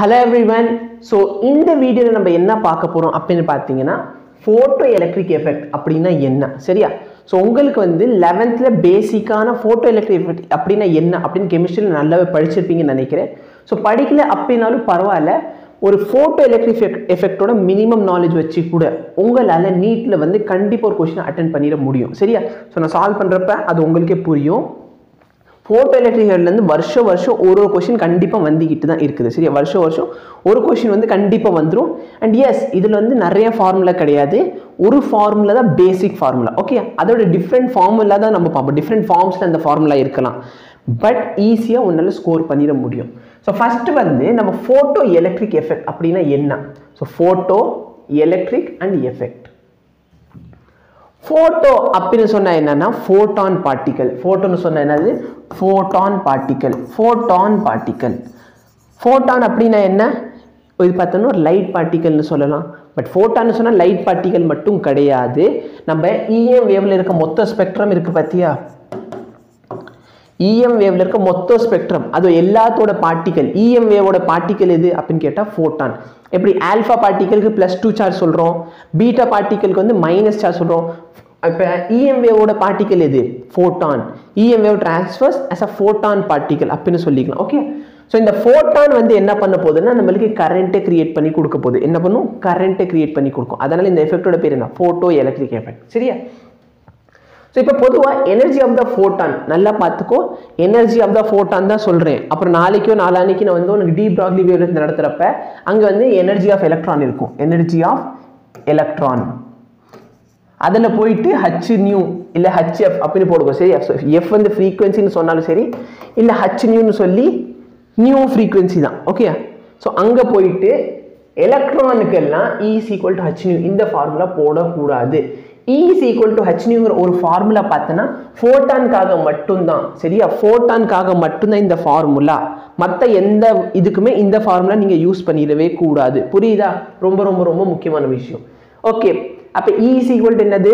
Hello everyone. So இந்த வீடியோல நம்ம என்ன பார்க்க போறோம் அப்படினு பாத்தீங்கன்னா photoelectric effect அப்படினா என்ன சரியா சோ உங்களுக்கு வந்து 11th ல பேசிக்கான photoelectric effect அப்படினா என்ன அப்படினு கெமிஸ்ட்ரியில நல்லாவே படிச்சிருப்பீங்கன்னு நினைக்கிறேன் சோ படிக்கல அப்படினாலும் பரவாயில்லை ஒரு photoelectric effect ஓட மினிமம் knowledge வச்சு கூட உங்களால நீட்ல வந்து கண்டிப்பா ஒரு क्वेश्चन அட்டெண்ட் பண்ணிர முடியும் சரியா சோ நான் சால்வ் பண்றப்ப அது உங்களுக்கே புரியும் Photoelectric வந்து வருஷம் ஒரு क्वेश्चन கண்டிப்பா வந்துகிட்டு தான் இருக்குது சரியா வருஷம் ஒரு क्वेश्चन வந்து கண்டிப்பா வந்துரும் and yes இதுல வந்து நிறைய ஃபார்முலா கிடையாது ஒரு ஃபார்முலா தான் பேசிக் ஃபார்முலா ஓகே அதோட டிஃபரண்ட் ஃபார்முலா தான் நம்ம பாப்போம் டிஃபரண்ட் ஃபார்ம்ஸ்ல அந்த ஃபார்முலா இருக்கலாம் பட் ஈஸியா உன்னால ஸ்கோர் பண்ணிர முடியும் சோ ஃபர்ஸ்ட் வந்து நம்ம photoelectric effect அப்படினா என்ன so photoelectric and effect Photo அப்படினு சொன்னா என்னன்னா photon particle photon சொன்னா என்னது photon particle photon அப்படினா என்ன இது பார்த்தோம்னா ஒரு லைட் பார்ட்டிகல் னு சொல்லலாம் பட் photon சொன்னா லைட் பார்ட்டிகல் மட்டும் கிடையாது நம்ம EM வேவ்ல இருக்க மொத்த ஸ்பெக்ட்ரம் இருக்கு பாத்தியா EM வேவ்ல இருக்க மொத்த ஸ்பெக்ட்ரம் அது எல்லாத்தோட பார்ட்டிகல் EM வேவோட பார்ட்டிகல் எது அப்படினு கேட்டா photon எப்படி ஆல்பா பார்ட்டிகலுக்கு +2 சார்ஜ் சொல்றோம் பீட்டா பார்ட்டிகலுக்கு வந்து மைனஸ் சார்ஜ் சொல்றோம் அப்ப EM வேவோட பார்ட்டிகல் எது photon EM wave transfers as a photon particle அப்படினு சொல்லிக்கலாம் ஓகே சோ இந்த photon வந்து என்ன பண்ண போகுதுன்னா நமக்கு கரண்ட் கிரியேட் பண்ணி கொடுக்க போகுது என்ன பண்ணும் கரண்ட் கிரியேட் பண்ணி கொடுக்கும் அதனால இந்த எஃபெக்ட்டோட பேர் என்ன photoelectric effect சரியா சோ இப்போ பொதுவா எனர்ஜி ஆஃப் தி photon நல்லா பாத்துக்கோ எனர்ஜி ஆஃப் தி photon தான் சொல்றேன் அப்புறம் நாளைக்கோ நாளான்னைக்கு நான் வந்து உங்களுக்கு டி ப்ராக்லி வேவ்ல நடத்துறப்ப அங்க வந்து எனர்ஜி ஆஃப் எலக்ட்ரான் இருக்கும் எனர்ஜி ஆஃப் எலக்ட்ரான் அதல போயிட்டு h nu இல்ல hf அப்படி போடுங்க சரி f வந்து frequency னு சொன்னாலும் சரி இல்ல h nu னு சொல்லி nu frequency தான் ஓகே சோ அங்க போயிட்டு எலக்ட்ரானுக்கு எல்லாம் E = h nu இந்த ஃபார்முலா போட கூடாது E = h nu ங்கற ஒரு ஃபார்முலா பார்த்தனா ஃபோட்டான்காக மட்டும் தான் சரியா ஃபோட்டான்காக மட்டும் தான் இந்த ஃபார்முலா மத்த எந்த இதுக்குமே இந்த ஃபார்முலா நீங்க யூஸ் பண்ணிடவே கூடாது புரியுதா ரொம்ப ரொம்ப ரொம்ப முக்கியமான விஷயம் ஓகே அப்ப E = என்னது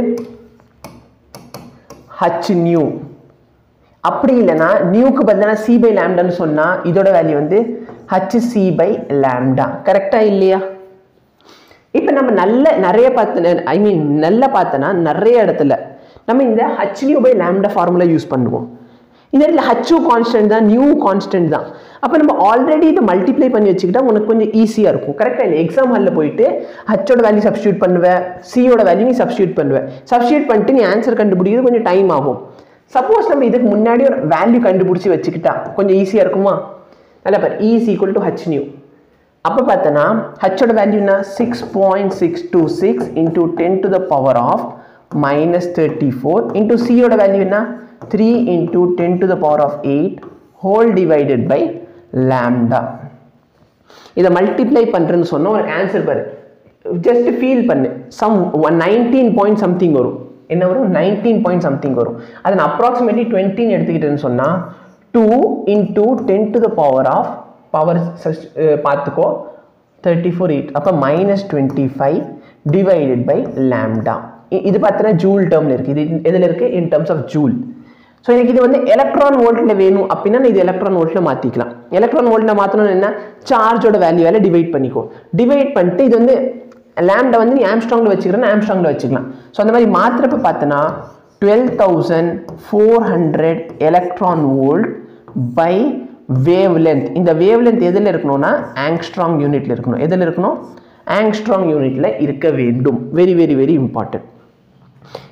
h nu அப்படி இல்லனா nu க்கு பதிலா c/λ ன்னு சொன்னா இதோட வேல்யூ வந்து hc/λ கரெக்ட்டா இல்லையா இப்போ நம்ம நிறைய நல்லா பார்த்தனா நிறைய இடத்துல நம்ம இந்த hν/λ ஃபார்முலா யூஸ் பண்ணுவோம் இந்த இடத்துல h கான்ஸ்டன்ட் தான் nu கான்ஸ்டன்ட் தான் அப்ப நம்ம ஆல்ரெடி இத மல்டிப்ளை பண்ணி வச்சிட்டா உங்களுக்கு கொஞ்சம் ஈஸியா இருக்கும் கரெக்ட்டா இல்ல எக்ஸாம் ஹால்ல போயிட்டு h ஓட வேல்யூ சப்ஸ்டிட்யூட் பண்ணுவே c ஓட வேல்யூ நீ சப்ஸ்டிட்யூட் பண்ணுவே சப்ஸ்டிட்யூட் பண்ணிட்டு நீ ஆன்சர் கண்டுபிடிக்கிறது கொஞ்சம் டைம் ஆகும் சப்போஸ் நம்ம இதுக்கு முன்னாடி ஒரு வேல்யூ கண்டுபிடிச்சி வச்சிட்டா கொஞ்சம் ஈஸியா இருக்குமா நல்லா பாரு E = h nu அப்ப பார்த்தனா h ஓட வேல்யூ என்ன 6.626 into 10 to the power of -34 into c ஓட வேல்யூ என்ன 3 into 10 to the power of 8 whole divided by lambda இத மல்டிப்ளை பண்றேன்னு சொன்னா ஒரு ஆன்சர் பாரு ஜஸ்ட் ஃபீல் பண்ணு சம் 19 பாயிண்ட் சம்திங் வரும் என்ன வரும் 19 பாயிண்ட் சம்திங் வரும் அத நான் approximately 20 ன்னு எடுத்துக்கிட்டேன்னு சொன்னா 2 into 10 to the power of power பாத்துக்கோ 34 8 அப்ப -25 divided by lambda இது பார்த்தா ஜூல் டேர்ம்ல இருக்கு இது எதுல இருக்கு in terms of joule so எனக்கு இது வந்து எலக்ட்ரான் வோல்ட்ல வேணும் அப்படினா இது எலக்ட்ரான் வோல்ட்ல மாத்திக்கலாம் எலக்ட்ரான் வோல்ட்ல மாத்தணும் என்ன சார்ஜோட வேல்யூவால டிவைட் பண்ணிக்கோ டிவைட் பண்ணிட்டு இது வந்து lambda வந்து நீ ஆம்ஸ்ட்ராங்ல வச்சிக்கிறேன்னா ஆம்ஸ்ட்ராங்ல வச்சுக்கலாம் சோ அந்த மாதிரி மாத்திரப்ப பார்த்தனா 12400 electron volt by wavelength இந்த wavelength எதுல இருக்கணும்னா ஆங்ஸ்ட்ராங் யூனிட்ல இருக்கணும் எதுல இருக்கணும் ஆங்ஸ்ட்ராங் யூனிட்ல இருக்க வேண்டும் வெரி வெரி வெரி இம்பார்ட்டன்ட்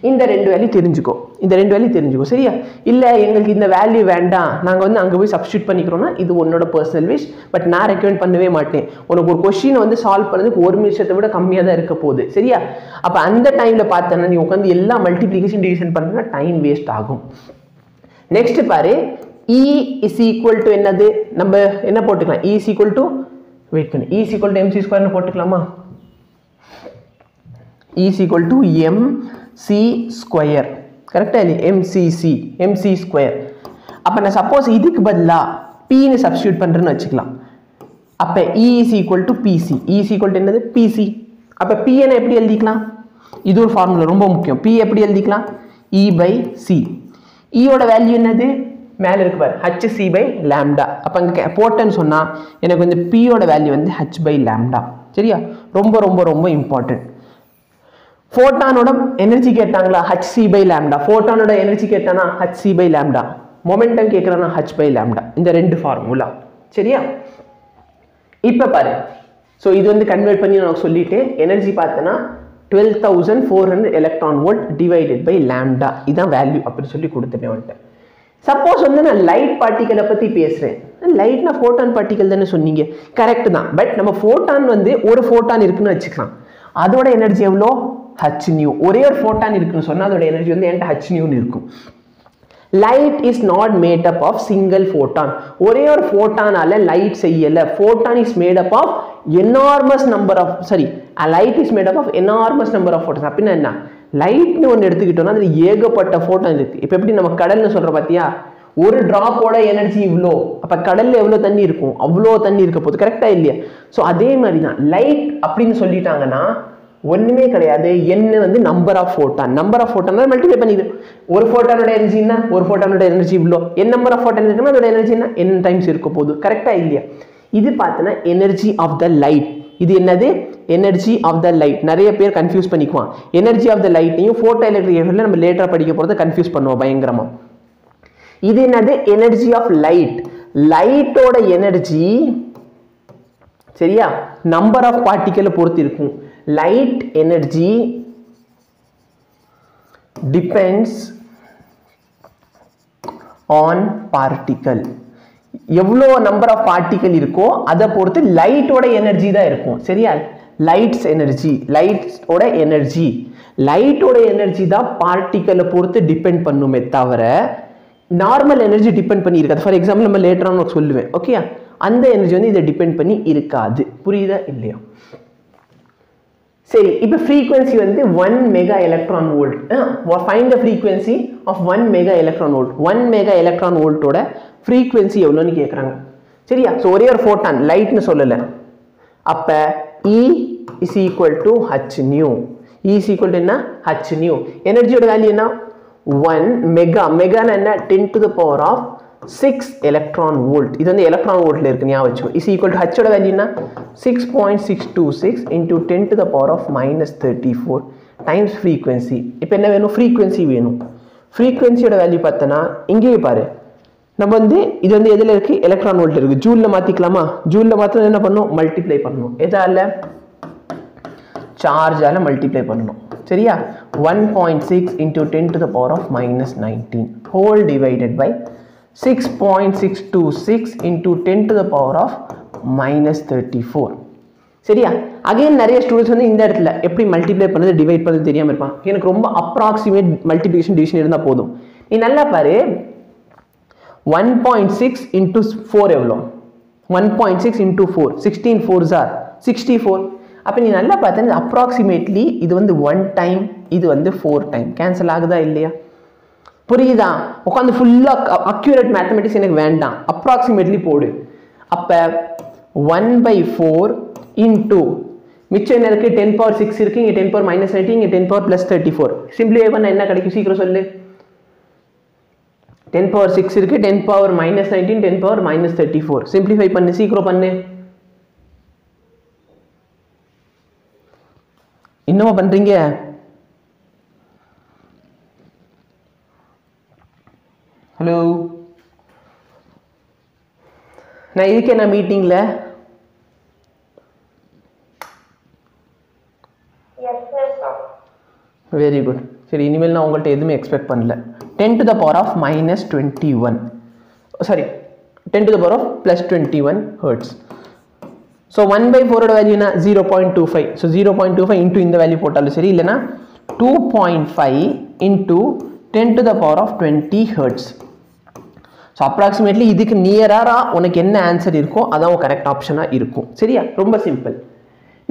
இந்த ரெண்டு வேல்யூ தெரிஞ்சுக்கோ சரியா இல்ல உங்களுக்கு இந்த வேல்யூ வேண்டாம் நாங்க வந்து அங்க போய் சப்ஸ்டிட்யூட் பண்ணிக்கிறோம்னா இது உன்னோட पर्सनल விஷ் பட் நான் ரெக்கமெண்ட் பண்ணவே மாட்டேன் உனக்கு ஒரு क्वेश्चन வந்து சால்வ் பண்ணதுக்கு ஒரு நிமிஷத்தை விட கம்மியா தான் இருக்க போகுது சரியா அப்ப அந்த டைம்ல பார்த்தனா நீ உட்கார்ந்து எல்லா மல்டிப்ளிகேஷன் டிவிஷன் பண்றனா டைம் வேஸ்ட் ஆகும் நெக்ஸ்ட் பாரு E = என்னது நம்ம என்ன போட்டுக்கலாம் E = வெயிட் பண்ணு E = mc² ன்னு போட்டுக்கலாமா E = mc² கரெக்ட்டா இல்ல mc² அப்ப நான் சப்போஸ் இதுக்கு பதிலா p ன்னு சப்ஸ்டிட்யூட் பண்றேன்னு வெச்சுக்கலாம் அப்ப E = pc E = என்னது pc அப்ப p னை எப்படி எழுதிக்கலாம் இது ஒரு ஃபார்முலா ரொம்ப முக்கியம் p எப்படி எழுதிக்கலாம் E/c E ஓட வேல்யூ என்னது மேல இருக்கு பாரு hc/λ அப்ப அப்போ இங்கே போட்டேன்னு சொன்னால் எனக்கு வந்து பியோட வேல்யூ வந்து h by lambda. சரியா? ரொம்ப ரொம்ப ரொம்ப இம்பார்ட்டன்ட். ஃபோட்டானோட எனர்ஜி கேட்டாங்களா hc by lambda. ஃபோட்டானோட எனர்ஜி கேட்டானா hc by lambda. மொமெண்டம் கேட்குறானா h by lambda. இந்த ரெண்டு ஃபார்முலா. சரியா? இப்போ பாரு. ஸோ இது வந்து கன்வெர்ட் பண்ணி நான் சொல்லிட்டேன். எனர்ஜி பார்த்தேன்னா 12,400 electron volt divided by lambda. இதான் வேல்யூ அப்படி சொல்லி கொடுத்துட்டேன் வந்துட்டேன். சப்போஸ் வந்து நான் லைட் பார்ட்டிக்கலை பற்றி பேசுகிறேன். லைட்னா ஃபோட்டான் பார்ட்டிக்கல் தானே சொன்னீங்க, கரெக்ட் தான். பட் நம்ம ஃபோட்டான் வந்து ஒரு ஃபோட்டான் இருக்குன்னு வச்சுக்கலாம். அதோட எனர்ஜி எவ்வளோ h nu. ஒரே ஒரு ஃபோட்டான் இருக்குன்னு சொன்னால் அதோட எனர்ஜி வந்து என்கிட்ட h nuன்னு இருக்கும். Light is not made up of single photon. ஒரே ஒரு ஃபோட்டானால லைட் செய்யல. Photon is made up of enormous number of light is made up of enormous number of photons. அப்படின்னா என்ன, லைட்னு ஒன்று எடுத்துக்கிட்டோம்னா அதில் ஏகப்பட்ட ஃபோட்டான் இருக்கு. இப்போ எப்படி நம்ம கடல்னு சொல்கிறோம் பார்த்தியா, ஒரு டிராப்போட எனர்ஜி இவ்வளோ, அப்போ கடலில் எவ்வளோ தண்ணி இருக்கும், அவ்வளோ தண்ணி இருக்க போகுது. கரெக்டாக இல்லையா? ஸோ அதே மாதிரி தான் லைட் அப்படின்னு சொல்லிட்டாங்கன்னா ஒன்றுமே கிடையாது. என்ன வந்து number of photon, number of photon multiply பண்ணிடு. ஒரு ஃபோட்டானோட எனர்ஜின்னா ஒரு ஃபோட்டானோட எனர்ஜி இவ்வளோ, என் நம்பர் ஆஃப் ஃபோட்டான் இருக்குன்னா அதோட எனர்ஜின்னா n டைம்ஸ் இருக்க போகுது. கரெக்டாக இல்லையா? இது பார்த்தோன்னா எனர்ஜி ஆஃப் த லைட். இது என்னது, எனர்ஜி ஆஃப் த லைட். நிறைய பேர் கன்ஃபியூஸ் பண்ணிக்குவான். எனர்ஜி ஆஃப் த லைட்டையும் ஃபோட்டோ எலக்ட்ரிக் எஃபெக்ட்ல நம்ம லேட்டராக படிக்க போகிறத கன்ஃபியூஸ் பண்ணுவோம் பயங்கரமாக. இது என்னது, எனர்ஜி ஆஃப் லைட். லைட்டோட எனர்ஜி சரியா நம்பர் ஆஃப் பார்ட்டிக்கலை பொறுத்து இருக்கும். Light energy depends on particle. எவ்வளோ நம்பர் ஆஃப் பார்ட்டிக்கல் இருக்கோ அதை பொறுத்து லைட்டோட எனர்ஜி தான் இருக்கும். சரியா? லைட்ஸ் எனர்ஜி, லைட்ஸோட எனர்ஜி, லைட்டோட எனர்ஜி தான் பார்ட்டிக்கலை பொறுத்து டிபெண்ட் பண்ணுமே தவிர நார்மல் எனர்ஜி டிபெண்ட் பண்ணி இருக்காது. ஃபார் எக்ஸாம்பிள் நம்ம லேட்டராக நான் சொல்லுவேன். ஓகே, அந்த எனர்ஜி வந்து இதை டிபெண்ட் பண்ணி இருக்காது. புரியுதா இல்லையா? சரி, இப்போ ஃப்ரீக்வன்சி வந்து 1 mega electron volt. Find the frequency of 1 mega electron volt. 1 mega electron வோல்ட்டோட ஃப்ரீக்வன்சி எவ்வளோன்னு கேட்குறாங்க. சரியா? ஸோ ஒரே ஒரு ஃபோட்டான், லைட்னு சொல்லலை. அப்போ E is equal to h nu. E is equal to என்ன, h nu. எனர்ஜியோட வேல்யூ என்ன, 1 மெகா. மெகானா என்ன, 10 to the power of 6 electron volt. இது வந்து எலக்ட்ரான் வோல்ட்ல இருக்கு, ஞாபகம் வச்சுக்கோ. இஸ் ஈக்குவல் டு h ஓட வேல்யூ என்ன, 6.626 into 10 to the power of -34 times frequency. இப்போ என்ன வேணும், ஃப்ரீக்வன்சி வேணும். ஃப்ரீக்வன்சியோட வேல்யூ பார்த்தோன்னா இங்கேயே பாரு, நம்ம வந்து இது வந்து எதில் இருக்குது, எலக்ட்ரான் வோல்ட் இருக்குது. ஜூலில் மாற்றிக்கலாமா? ஜூலில் மாற்றினா என்ன பண்ணணும், மல்டிப்ளை பண்ணணும். எதால, சார்ஜால் மல்டிப்ளை பண்ணணும். சரியா? 1.6 into 10 to the power of -19 whole divided by 6.626 into 10 to the power of -34. சரியா? அகைன் நிறைய ஸ்டூடெண்ட்ஸ் வந்து இந்த இடத்துல எப்படி மல்டிப்ளை பண்ணுறது டிவைட் பண்ணுறது தெரியாமல் இருப்பான். எனக்கு ரொம்ப அப்ராக்சிமேட் மல்டிப்ளிகேஷன் டிவிஷன் இருந்தால் போதும். நீ நல்லா பாரு, 1.6 into 4 எவ்வளோ, 1.6 into 4 16 4s are 64. அப்போ நீ நல்லா பார்த்தா அப்ராக்சிமேட்லி இது வந்து 1 டைம், இது வந்து 4 டைம். கேன்சல் ஆகுதா இல்லையா? புரியுதா? உட்காந்து ஃபுல்லாக அக்யூரேட் மேத்தமெட்டிக்ஸ் எனக்கு வேண்டாம், அப்ராக்சிமேட்லி போடு. அப்போ 1/4 இன்டூ மிச்சம் என்ன இருக்குது, 10 power 6 இருக்குது, இங்கே 10 power -19, இங்கே 10 power +34. சிம்பிளிஃபை பண்ண என்ன கிடைக்கும், சீக்கிரம் சொல்லு. 10 power 6 இருக்குது, 10 power -19, 10 power -34. சிம்பிளிஃபை பண்ணு, சீக்கிரம் பண்ணு. இன்னுமா பண்ணுறீங்க? ஹலோ, நான் இருக்கேன் நான் மீட்டிங்கில். Very good. சரி, இனிமேல் நான் உங்கள்கிட்ட எதுவுமே எக்ஸ்பெக்ட் பண்ணல. 10 to the power of -21, sorry 10 to the power of +21 hertz. So 1/4 value என்ன, 0.25. ஸோ 0.25 இன்டூ இந்த வேல்யூ போட்டாலும் சரி, இல்லைனா 2.5 into 10 to the power of 20 hertz. So approximately இதுக்கு நியராக உனக்கு என்ன ஆன்சர் இருக்கோ அதான் கரெக்ட் ஆப்ஷனாக இருக்கும். சரியா? ரொம்ப சிம்பிள்.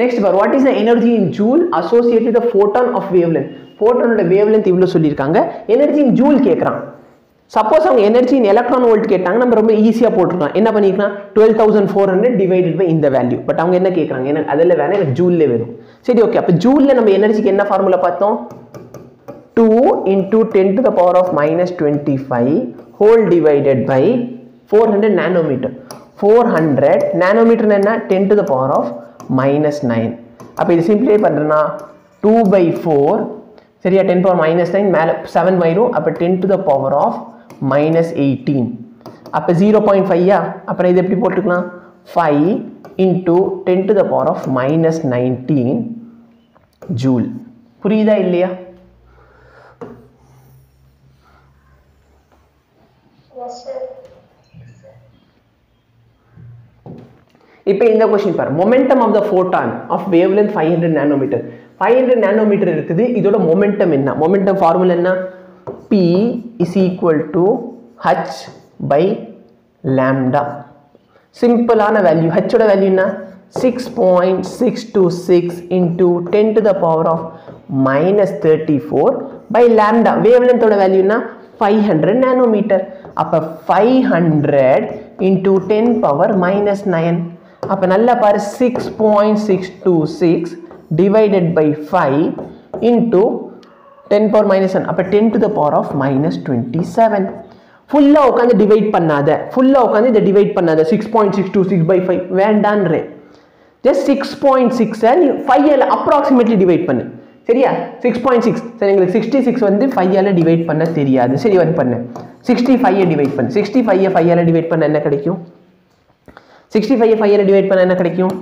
நெக்ஸ்ட் பார், what is the energy in joule associate with the photon of wavelength. ஃபோட்டானோட வேவ்லென்த் இவ்வளோ சொல்லியிருக்காங்க, எனர்ஜி இன் ஜூல் கேட்குறான். சப்போஸ் அவங்க எனர்ஜி இன் எலக்ட்ரான் வோல்ட் கேட்டாங்க, நம்ம ரொம்ப ஈஸியாக போட்டுருக்கலாம். என்ன பண்ணிக்கலாம், 12,400 டிவைடட் பை இந்த வேல்யூ. பட் அவங்க என்ன கேட்குறாங்க, எனக்கு அதில் வேணாம், எனக்கு ஜூல்லே வேணும். சரி, ஓகே. அப்போ ஜூலில் நம்ம எனர்ஜிக்கு என்ன ஃபார்முலா பார்த்தோம், 2 into 10 to the power of -25 whole divided by 400 nanometre. 400 nanometre என்ன 10 to the power of -9. அப்போ இது சிம்பிளை பண்ணுறேன்னா 2/4 சரியா 10 power -9 மேலே 7 வரும். அப்போ 10 to the power of -18. அப்போ 0.5 அப்புறம் இது எப்படி போட்டுக்கலாம் 5 into 10 to the power of -19 joule. புரியுதா இல்லையா? இப்போ இந்த क्वेश्चन பாரு momentum of the photon of wavelength 500 nanometer 500 nanometer இருக்குது. இதோட momentum என்ன? momentum formula என்ன? P is equal to h by lambda. சிம்பிளான வேல்யூ h ஓட வேல்யூ என்ன 6.626 into 10 to the power of -34 by lambda. wavelength ஓட வேல்யூ என்ன 500 nanometer. அப்ப 500 into 10 power -9. அப்ப நல்லா பாரு 6.626 divided by 5 into 10 power -1. அப்ப 10 to the power of -27. ஃபுல்லா உட்காந்து டிவைட் பண்ணாத, ஃபுல்லா உட்காந்து இதை டிவைட் பண்ணாத 6.626 by 5 வேண்டான்றே. ஜஸ்ட் 6.6 நீ 5 அப்ராக்சிமேட்லி டிவைட் பண்ணு. சரியா 6.6 சரி எங்களுக்கு 66 வந்து 5 டிவைட் பண்ண தெரியாது. சரி வந்து பண்ணு 65 டிவைட் பண்ணு. 65 5 டிவைட் பண்ண என்ன கிடைக்கும்? 65 5 டிவைட் பண்ண என்ன கிடைக்கும்?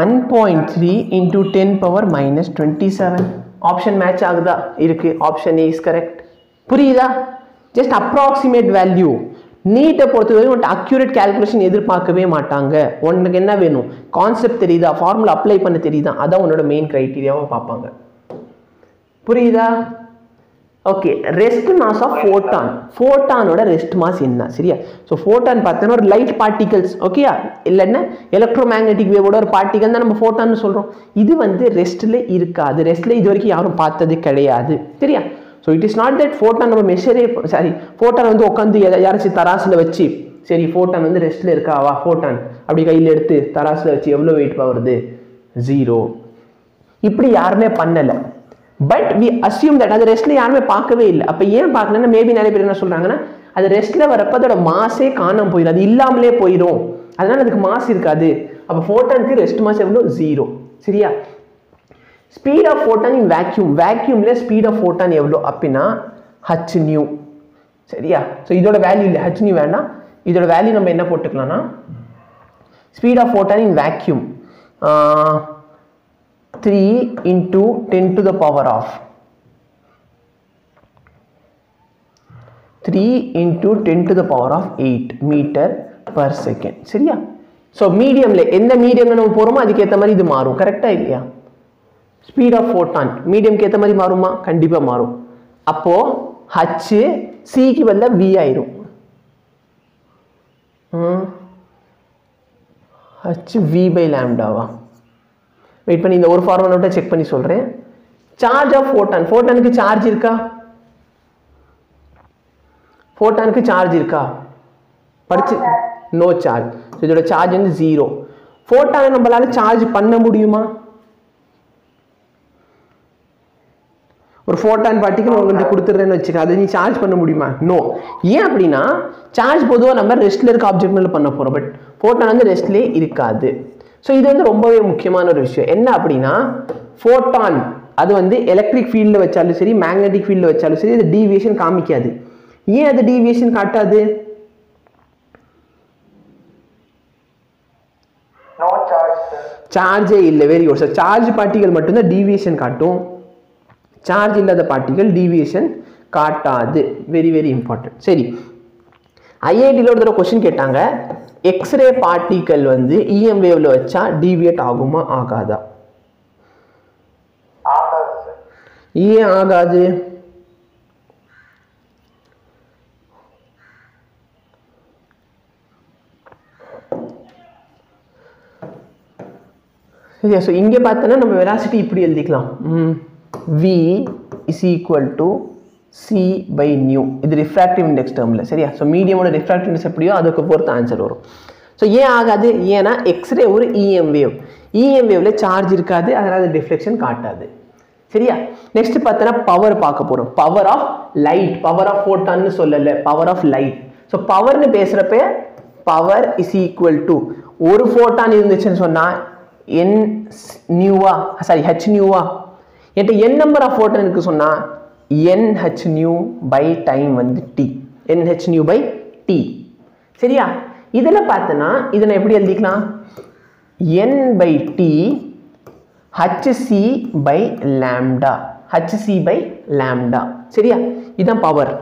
1.3 into 10 power -27. ஆப்ஷன் மேட்ச் ஆகுதா? இருக்கு. Option A is correct. புரியுதா? Just approximate value. நீட்டை பொறுத்தவரை உன்ட்டு அக்யூரேட் கால்குலேஷன் எதிர்பார்க்கவே மாட்டாங்க. உனக்கு என்ன வேணும்? கான்செப்ட் தெரியுதா, ஃபார்முலா அப்ளை பண்ண தெரியுதா, அதான் உன்னோட மெயின் கிரைட்டீரியாவை பார்ப்பாங்க. புரியுதா? Okay. Rest mass of photon. ஃபோட்டானோட ரெஸ்ட் மாஸ் என்ன? சரியா? ஸோ ஃபோட்டான் பார்த்தோன்னா ஒரு லைட் பார்ட்டிகல்ஸ். ஓகேயா? இல்லைன்னா எலக்ட்ரோ மேக்னெட்டிக் வேவோட ஒரு பார்ட்டிகல் தான் நம்ம ஃபோட்டான்னு சொல்கிறோம். இது வந்து ரெஸ்ட்டில் இருக்காது. ரெஸ்ட்டில் இது வரைக்கும் யாரும் பார்த்தது கிடையாது. சரியா? So it is not that photon நம்ம மெஷரே சாரி ஃபோட்டான் வந்து உட்காந்து யாராச்சும் தராசில் வச்சு சரி ஃபோட்டான் வந்து ரெஸ்ட்டில் இருக்காவா ஃபோட்டான் அப்படி கையில் எடுத்து தராசில் வச்சு எவ்வளோ வெயிட் வருது 0 இப்படி யாருமே பண்ணலை. பட் வி அஸ்யூம் தட் அது ரெஸ்ட்டில் யாருமே பார்க்கவே இல்லை. அப்போ ஏன் பார்க்கலன்னா மேபி நிறைய பேர் என்ன சொல்கிறாங்கன்னா அது ரெஸ்ட்டில் வரப்போ அதோட மாஸே காணாமல் போயிடும், அது இல்லாமலே போயிடும், அதனால அதுக்கு மாஸ் இருக்காது. அப்போ ஃபோட்டானுக்கு ரெஸ்ட் மாஸ் எவ்வளோ 0. சரியா? Speed of photon in vacuum. வேக்யூம்ல ஸ்பீட் ஆஃப் ஃபோட்டான் எவ்வளோ அப்படின்னா h நியூ. சரியா? ஸோ இதோட வேல்யூ இல்லை, h நியூ வேணாம். இதோட வேல்யூ நம்ம என்ன போட்டுக்கலாம்னா speed of photon in vacuum 3 into 10 to the power of 3 into 10 to the power of 8 meter per second. சரியா? ஸோ மீடியம்ல எந்த மீடியம்ல நம்ம போகிறோமோ அதுக்கேற்ற மாதிரி இது மாறும். கரெக்டா இல்லையா? ஸ்பீட் ஆஃப் ஃபோட்டான் மீடியம்க்கு ஏற்ற மாதிரி மாறுமா? கண்டிப்பாக மாறும். அப்போ h சிக்கு பதிலா v ஆயிரும். h v by லாம்டாவா? வெயிட் பண்ணி இந்த ஒரு ஃபார்முலா விட்டு செக் பண்ணி சொல்கிறேன். Charge of photon. ஃபோட்டானுக்கு சார்ஜ் இருக்கா? ஃபோட்டானுக்கு சார்ஜ் இருக்கா? படிச்சு நோ சார்ஜ். இதோட சார்ஜ் வந்து 0. ஃபோட்டானை நம்மளால சார்ஜ் பண்ண முடியுமா? ஒரு ஃபோட்டான் பார்ட்டிகல் உங்களுக்கு கொடுத்துட்றேன்னு வச்சுக்க, அதை நீ சார்ஜ் பண்ண முடியுமா? நோ. ஏன் அப்படின்னா சார்ஜ் பொதுவாக நம்ம ரெஸ்ட்ல இருக்க ஆப்ஜெக்ட் மேலே பண்ண போகிறோம். பட் ஃபோட்டான் வந்து ரெஸ்ட்லேயே இருக்காது. ஸோ இது வந்து ரொம்பவே முக்கியமான ஒரு விஷயம். என்ன அப்படின்னா ஃபோட்டான் அது வந்து எலக்ட்ரிக் ஃபீல்டில் வச்சாலும் சரி மேக்னெட்டிக் ஃபீல்டில் வச்சாலும் சரி அது டீவியேஷன் காமிக்காது. ஏன் அது டீவியேஷன் காட்டாது? சார்ஜே இல்லை. Very good sir. Charge particle மட்டும்தான் டீவியேஷன் காட்டும், சார்ஜ் இல்லாத பார்ட்டிகல் டீவியேஷன் காட்டாது. Very very important. சரி, ஐஐடியில் ஒரு தடவை கொஸ்டின் கேட்டாங்க, எக்ஸ்ரே பார்ட்டிகல் வந்து இஎம் வேவ்ல வச்சா டீவியேட் ஆகுமா ஆகாதா? ஏன் ஆகாது? சரியா? ஸோ இங்கே பார்த்தோன்னா நம்ம வெலாசிட்டி இப்படி எழுதிக்கலாம், v is equal to c by nu. இது ரிஃப்ராக்டிவ் இண்டெக்ஸ் டேர்மில். சரியா? ஸோ மீடியமோட ரிஃப்ராக்டிவ் இண்டெக்ஸ் எப்படியோ அதுக்கு பொறுத்து ஆன்சர் வரும். ஸோ ஏன் ஆகாது? ஏன்னா எக்ஸ்ரே ஒரு இஎம் வேவ், இஎம் வேவ்ல சார்ஜ் இருக்காது, அதனால அது டிஃப்ளெக்ஷன் காட்டாது. சரியா? நெக்ஸ்ட் பார்த்தோன்னா பவர் பார்க்க போகிறோம். Power of light, power of ஃபோட்டான்னு சொல்லலை, பவர் ஆஃப் லைட். ஸோ பவர்னு பேசுகிறப்ப பவர் இஸ் ஈக்குவல் டு ஒரு ஃபோட்டான் இருந்துச்சுன்னு சொன்னால் என் நியூவா சாரி ஹெச் நியூவா என்கிட்ட என் நம்பர் ஆஃப் ஃபோட்டான் இருக்கு சொன்னால் N h nu by time வந்து t N h nu by t சரியா இதில் பார்த்தோன்னா இதை நான் எப்படி எழுதிக்கலாம் n by t hc by lambda hc by lambda சரியா இதுதான் பவர்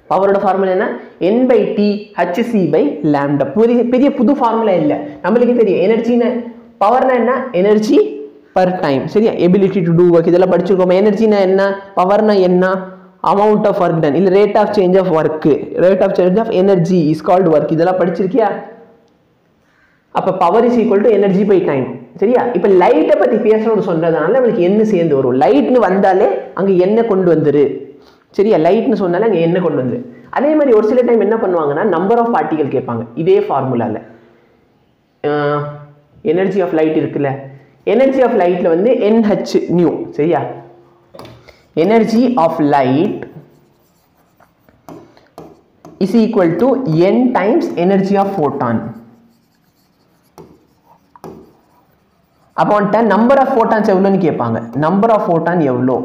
பவரோட ஃபார்முலா என்ன n by t hc by lambda பெரிய புது ஃபார்முலா இல்லை நம்மளுக்கு தெரியும் எனர்ஜினா பவர்னா என்ன எனர்ஜி per time சரியா ability to do work இதெல்லாம் படிச்சிருக்கோம் எனர்ஜினா என்ன பவர்னா என்ன amount of work done இல்ல rate of change of work rate of change of energy is called work இதெல்லாம் படிச்சிருக்கியா அப்ப power is equal to energy by time சரியா இப்போ லைட்டை பத்தி பேசணும்னு சொன்னதால நமக்கு என்ன சேர்ந்து வரும் லைட்னு வந்தாலே அங்க என்ன கொண்டு வந்துரு சரியா லைட்னு சொன்னாலே அங்க என்ன கொண்டு வந்துரு அதே மாதிரி ஒரு சில டைம் என்ன பண்ணுவாங்கன்னா நம்பர் ஆஃப் பார்ட்டிகல் கேட்பாங்க இதே ஃபார்முலால எனர்ஜி ஆஃப் லைட் இருக்குல்ல எனர்ஜி ஆஃப் லைட்ல வந்து NH நியூ சரியா energy of light is equal to n times energy of photon அப்போ number of photons எவ்வளோன்னு கேட்பாங்க number of photon எவ்வளோ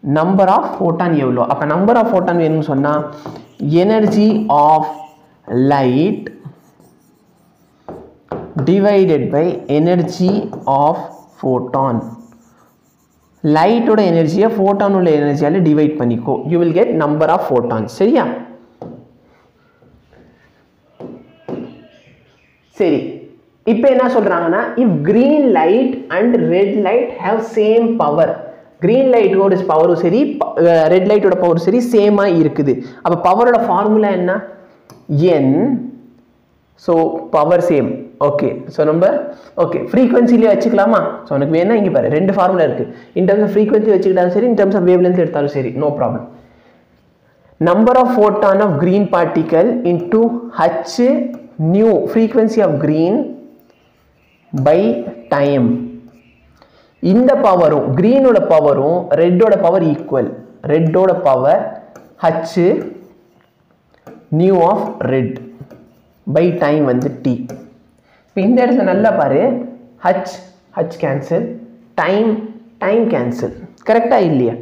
number of photon எவ்வளோ அப்போ number of photon வேணும்னு சொன்னால் energy of light divided by energy of photon light ஓட எனர்ஜியை ஃபோட்டான் உள்ள எனர்ஜியால டிவைட் பண்ணிக்கோ you will get number of photons சரியா சரி இப்போ என்ன சொல்றாங்கன்னா if green light and red light have same power green light ஓட பவரும் சரி red light ஓட பவர் சரி சேமா இருக்குது அப்ப பவரோட ஃபார்முலா என்ன n so power same okay so number okay frequency ல வச்சுக்கலாமா சோ எனக்கு வேணா இங்க பாரு ரெண்டு ஃபார்முலா இருக்கு in terms of frequency வச்சுக்கிட்டாலும் சரி in terms of wavelength எடுத்தாலும் சரி no problem number of photon of green particle into h nu frequency of green by time இந்த பவரும் green ஓட பவரும் red ஓட பவர் ஈக்குவல் red ஓட power h nu of red by time வந்து t இப்போ இந்த இடத்துல நல்லா பாரு h கேன்சல் டைம் கேன்சல் கரெக்டா இல்லையா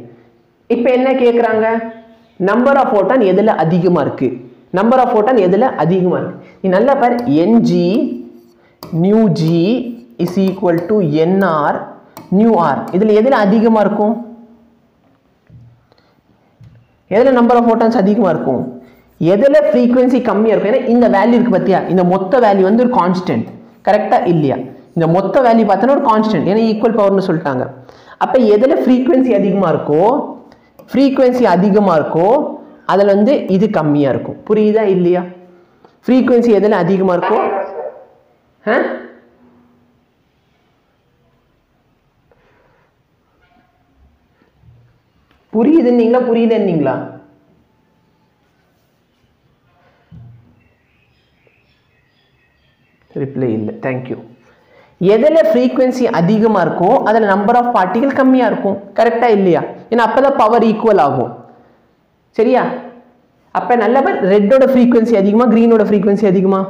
இப்போ என்ன கேக்குறாங்க நம்பர் ஆஃப் ஃபோட்டான் எதுல அதிகமா இருக்கு நம்பர் ஆஃப் ஃபோட்டான் எதுல அதிகமா இருக்கு நீ நல்லா பாரு ng nu g is equal to nr nu r இதுல எதுல அதிகமா இருக்கும் எதுல நம்பர் ஆஃப் ஃபோட்டான்ஸ் அதிகமா இருக்கும் எதுல frequency கம்மியா இருக்கும் ஏன்னா இந்த வேல்யூ இருக்கு பாத்தியா இந்த மொத்த வேல்யூ வந்து ஒரு கான்ஸ்டன்ட் கரெக்டா இல்லையா இந்த மொத்த வேல்யூ பார்த்தா ஒரு கான்ஸ்டன்ட் ஏன்னா ஈக்குவல் பவர்னு சொல்லிட்டாங்க அப்ப எதுல frequency அதிகமா இருக்கோ அதுல வந்து இது கம்மியா இருக்கும் புரியுதா இல்லையா frequency எதுல அதிகமா இருக்கோ புரியுதுன்னீங்களா புரியலன்னீங்களா ரிப்ளை இல்லை தேங்க்யூ எதில் ஃப்ரீக்வன்சி அதிகமாக இருக்கோ அதில் நம்பர் ஆஃப் பார்ட்டிகல் கம்மியாக இருக்கும் கரெக்டா இல்லையா ஏன்னா அப்பதான் பவர் ஈக்குவல் ஆகும் சரியா அப்போ நல்ல ரெட்டோட ஃப்ரீக்வன்சி அதிகமாக க்ரீனோட ஃப்ரீக்வன்சி அதிகமா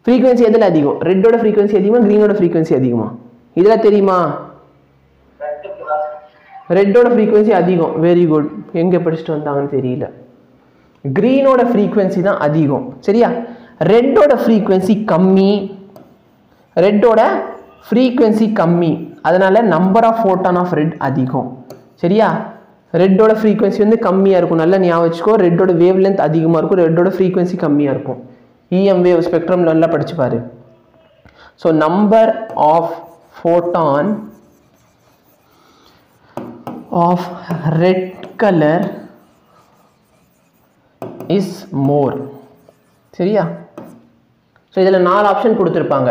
ஃப்ரீக்வன்சி எதில் அதிகம் ரெட்டோட ஃப்ரீக்வன்சி அதிகமாக க்ரீனோட ஃப்ரீக்வன்சி அதிகமா இதெல்லாம் தெரியுமா ரெட்டோட ஃப்ரீக்வன்சி அதிகம் வெரி குட் எங்கே படிச்சுட்டு வந்தாங்கன்னு தெரியல க்ரீனோட ஃப்ரீக்வன்சி தான் அதிகம் சரியா ரெட்டோட ஃப்ரீக்வன்சி கம்மி அதனால number of photon of red அதிகம் சரியா ரெட்டோட ஃப்ரீக்வன்சி வந்து கம்மியாக இருக்கும் நல்லா ஞாபகம் வச்சுக்கோ ரெட்டோட வேவ் லென்த் அதிகமாக இருக்கும் ரெட்டோட ஃப்ரீக்வன்சி கம்மியாக இருக்கும் EM வேவ் ஸ்பெக்ட்ரம் நல்லா படிச்சு பாரு so number of photon of red colour is more சரியா ஸோ இதில் 4 ஆப்ஷன் கொடுத்துருப்பாங்க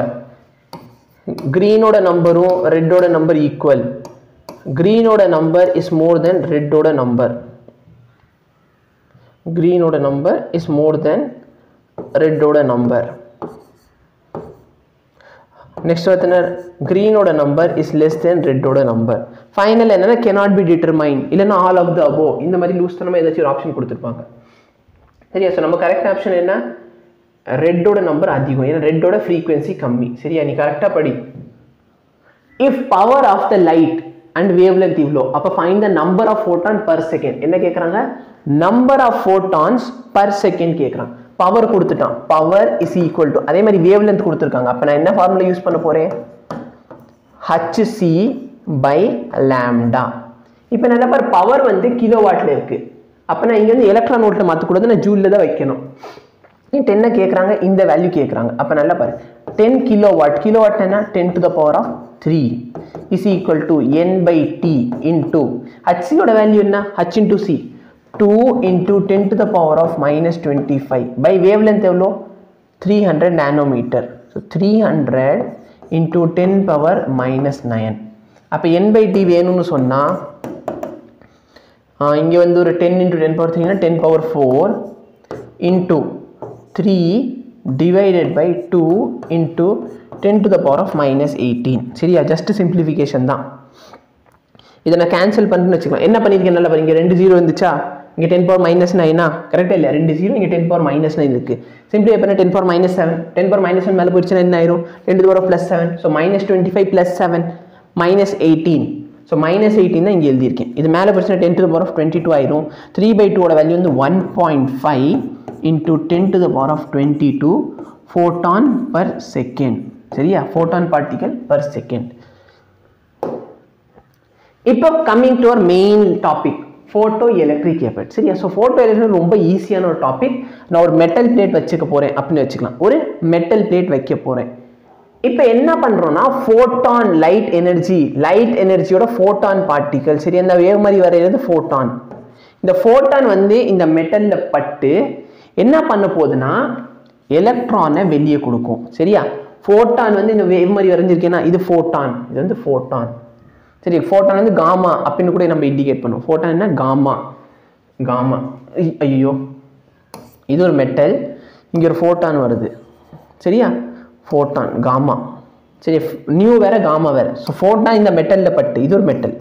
க்ரீனோட நம்பரும் ரெட்டோட நம்பர் ஈக்குவல் க்ரீனோட நம்பர் இஸ் மோர் தென் ரெட்டோட நம்பர் ரெட்டோட நம்பர் நெக்ஸ்ட் பார்த்தீங்கன்னா க்ரீனோட நம்பர் இஸ் லெஸ் தென் ரெட்டோட நம்பர் ஃபைனல் என்னன்னா cannot be determined இல்லைன்னா ஆல் ஆஃப் த அபோவ் இந்த மாதிரி லூஸ் தனமாக ஏதாச்சும் ஒரு ஆப்ஷன் கொடுத்துருப்பாங்க சரியா? ஸோ நம்ம கரெக்ட் ஆப்ஷன் என்ன? ரெட்டோட நம்பர் அதிகம், ஏன்னா ரெட்டோட ஃப்ரீக்வன்சி கம்மி. சரியா? நீ கரெக்டாக படி. If power of the light and wavelength இவ்வளோ, அப்போ find the number of photon per second. என்ன கேட்குறாங்க? Number of photons per second கேட்குறான். பவர் கொடுத்துட்டான், பவர் இஸ் ஈக்குவல் டு, அதே மாதிரி வேவ் லென்த் கொடுத்துருக்காங்க. அப்போ நான் என்ன ஃபார்முலா யூஸ் பண்ண போகிறேன்? hc by lambda. இப்போ நல்ல பாரு, பவர் வந்து கிலோ வாட்டில் இருக்குது. அப்போ நான் இங்கே வந்து எலக்ட்ரான் வோல்ட்டில் மாற்றக்கூடாது, நான் ஜூலில் தான் வைக்கணும். 10 கேட்குறாங்க, இந்த வேல்யூ கேட்குறாங்க. அப்போ நல்லா பாரு, 10 கிலோவாட், கிலோவாட் என்ன? 10 to the power of 3 is equal to n by t into hc ஓட வேல்யூ என்ன? h into c, 2 into 10 to the power of minus 25 by wavelength எவ்வளோ? 300 nanometer. So 300 into 10 power minus 9. அப்போ n by t வேணும்னு சொன்னால் இங்கே வந்து ஒரு 10 into 10 power 3 10 power 4 into 3 divided by 2 into 10 to the power of minus 18. சரியா? Just simplification தான். இதை நான் கேன்சல் பண்ணிட்டு வச்சுக்கலாம். என்ன பண்ணியிருக்கேன்? நல்லா பாருங்க, 2 0 இருந்துச்சா, இங்கே 10 power minus 9 கரெக்டாக இல்லை? 2 0, இங்கே 10 power minus 9 இருக்குது. சிம்பிளி எப்போ 10 power minus 7, 10 power minus 7 மேலே போயிடுச்சுன்னா என்ன ஆயிரும்? 10 to the power of plus 7. So minus 25 plus 7 minus 18. So minus 18 தான் இங்கே எழுதியிருக்கேன். இது மேலே போயிடுச்சுன்னா 10 to the power of 22 ஆயிரும். 3/2 ஓட வேல்யூ வந்து 1.5 into 10 to the power of 22 photon per second. சரியா? photon particle per second. இப்போ coming to our main topic, photoelectric effect. சரியா? ஸோ photoelectric ரொம்ப ஈஸியான ஒரு டாபிக். நான் ஒரு மெட்டல் பிளேட் வச்சுக்க போகிறேன் அப்படின்னு வச்சுக்கலாம். ஒரு மெட்டல் பிளேட் வைக்க போகிறேன். இப்போ என்ன பண்ணுறோன்னா, ஃபோட்டான் லைட் எனர்ஜியோட ஃபோட்டான் பார்ட்டிகல். சரி, அந்த வேவ் மாதிரி வரைகிறது ஃபோட்டான். இந்த ஃபோட்டான் வந்து இந்த மெட்டலில் பட்டு என்ன பண்ண போகுதுன்னா, எலக்ட்ரானை வெளியே கொடுக்கும். சரியா? ஃபோட்டான் வந்து இந்த வேவ் மாதிரி வரைஞ்சிருக்கேன்னா இது ஃபோட்டான், இது வந்து ஃபோட்டான். சரி, ஃபோட்டான் வந்து காமா அப்படின்னு கூட நம்ம இண்டிகேட் பண்ணுவோம். ஃபோட்டான் என்ன? காமா. ஐயோ, இது ஒரு மெட்டல், இங்கே ஒரு ஃபோட்டான் வருது. சரியா? Photon gamma. சரி, நியூ வேற காமா வேற. ஸோ ஃபோட்டான் இந்த மெட்டலில் பட்டு, இது ஒரு மெட்டல்.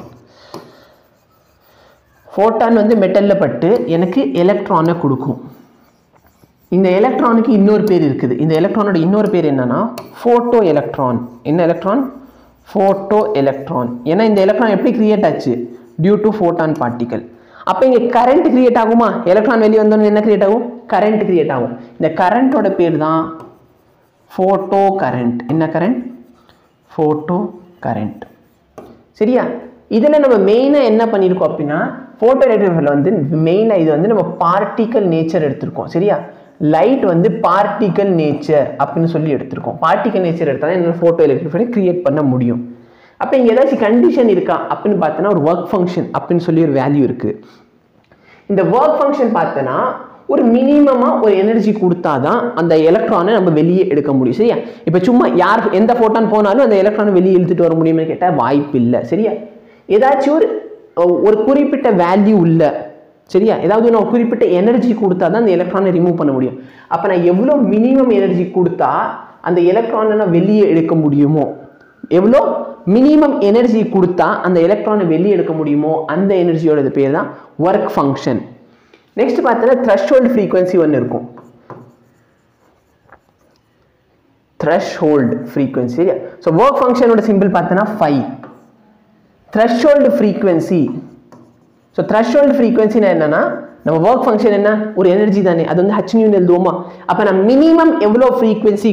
ஃபோட்டான் வந்து மெட்டலில் பட்டு எனக்கு எலக்ட்ரானை கொடுக்கும். இந்த எலக்ட்ரானுக்கு இன்னொரு பேர் இருக்குது. இந்த எலக்ட்ரானோட இன்னொரு பேர் என்னன்னா ஃபோட்டோ எலக்ட்ரான். என்ன எலக்ட்ரான்? Photo electron. ஏன்னா இந்த எலக்ட்ரான் எப்படி கிரியேட் ஆச்சு? Due to photon particle. அப்போ இங்கே கரண்ட் கிரியேட் ஆகுமா? எலக்ட்ரான் வெளியே வந்தோன்னு என்ன கிரியேட் ஆகும்? கரண்ட் கிரியேட் ஆகும். இந்த கரண்டோட பேர் தான் ஃபோட்டோ கரண்ட். என்ன கரண்ட்? Photo current. சரியா? இதில் நம்ம மெயினாக என்ன பண்ணியிருக்கோம் அப்படின்னா, ஃபோட்டோ எலக்ட்ரிக் வந்து மெயினாக இது வந்து நம்ம பார்ட்டிக்கல் நேச்சர் எடுத்திருக்கோம். சரியா? லைட் வந்து பார்ட்டிக்கல் நேச்சர் அப்படின்னு சொல்லி எடுத்திருக்கோம். பார்ட்டிக்கல் நேச்சர் எடுத்தால் தான் என்னால் ஃபோட்டோ எலக்ட்ரிக் கிரியேட் பண்ண முடியும். அப்போ இங்கே ஏதாச்சும் கண்டிஷன் இருக்கா அப்படின்னு பார்த்தோன்னா, ஒரு ஒர்க் ஃபங்க்ஷன் அப்படின்னு சொல்லி ஒரு வேல்யூ இருக்குது. இந்த ஒர்க் ஃபங்க்ஷன் பார்த்தோன்னா ஒரு மினிமமாக ஒரு எனர்ஜி கொடுத்தா தான் அந்த எலக்ட்ரானை நம்ம வெளியே எடுக்க முடியும். சரியா? இப்போ சும்மா எந்த ஃபோட்டான் போனாலும் அந்த எலக்ட்ரானை வெளியே இழுத்துட்டு வர முடியும்னு கேட்டால் வாய்ப்பு இல்லை. சரியா? ஏதாச்சும் ஒரு குறிப்பிட்ட வேல்யூ இல்லை. சரியா? ஏதாவது நான் குறிப்பிட்ட எனர்ஜி கொடுத்தா தான் அந்த எலக்ட்ரானை ரிமூவ் பண்ண முடியும். அப்போ நான் எவ்வளோ மினிமம் எனர்ஜி கொடுத்தா அந்த எலக்ட்ரானை நான் வெளியே எடுக்க முடியுமோ, எவ்வளோ மினிமம் எனர்ஜி கொடுத்தா அந்த எலக்ட்ரானை வெளியே எடுக்க முடியுமோ, அந்த எனர்ஜியோட பேர் தான் ஒர்க் ஃபங்க்ஷன். நெக்ஸ்ட் பார்த்தோன்னா த்ரெஷ்ஹோல்டு ஃப்ரீக்வன்சி ஒன்று இருக்கும். Threshold frequency. சரியா? ஸோ ஒர்க் ஃபங்க்ஷனோட சிம்பிள் பார்த்தோன்னா 5. Threshold frequency. ஸோ த்ரெஷ்ஹோல்டு ஃப்ரீக்வன்சினா என்னன்னா, நம்ம ஒர்க் ஃபங்க்ஷன் என்ன? ஒரு எனர்ஜி தானே, அது வந்து h நியூன்னு எழுதுவோமா? அப்போ நான் மினிமம் எவ்வளோ ஃப்ரீக்வன்சி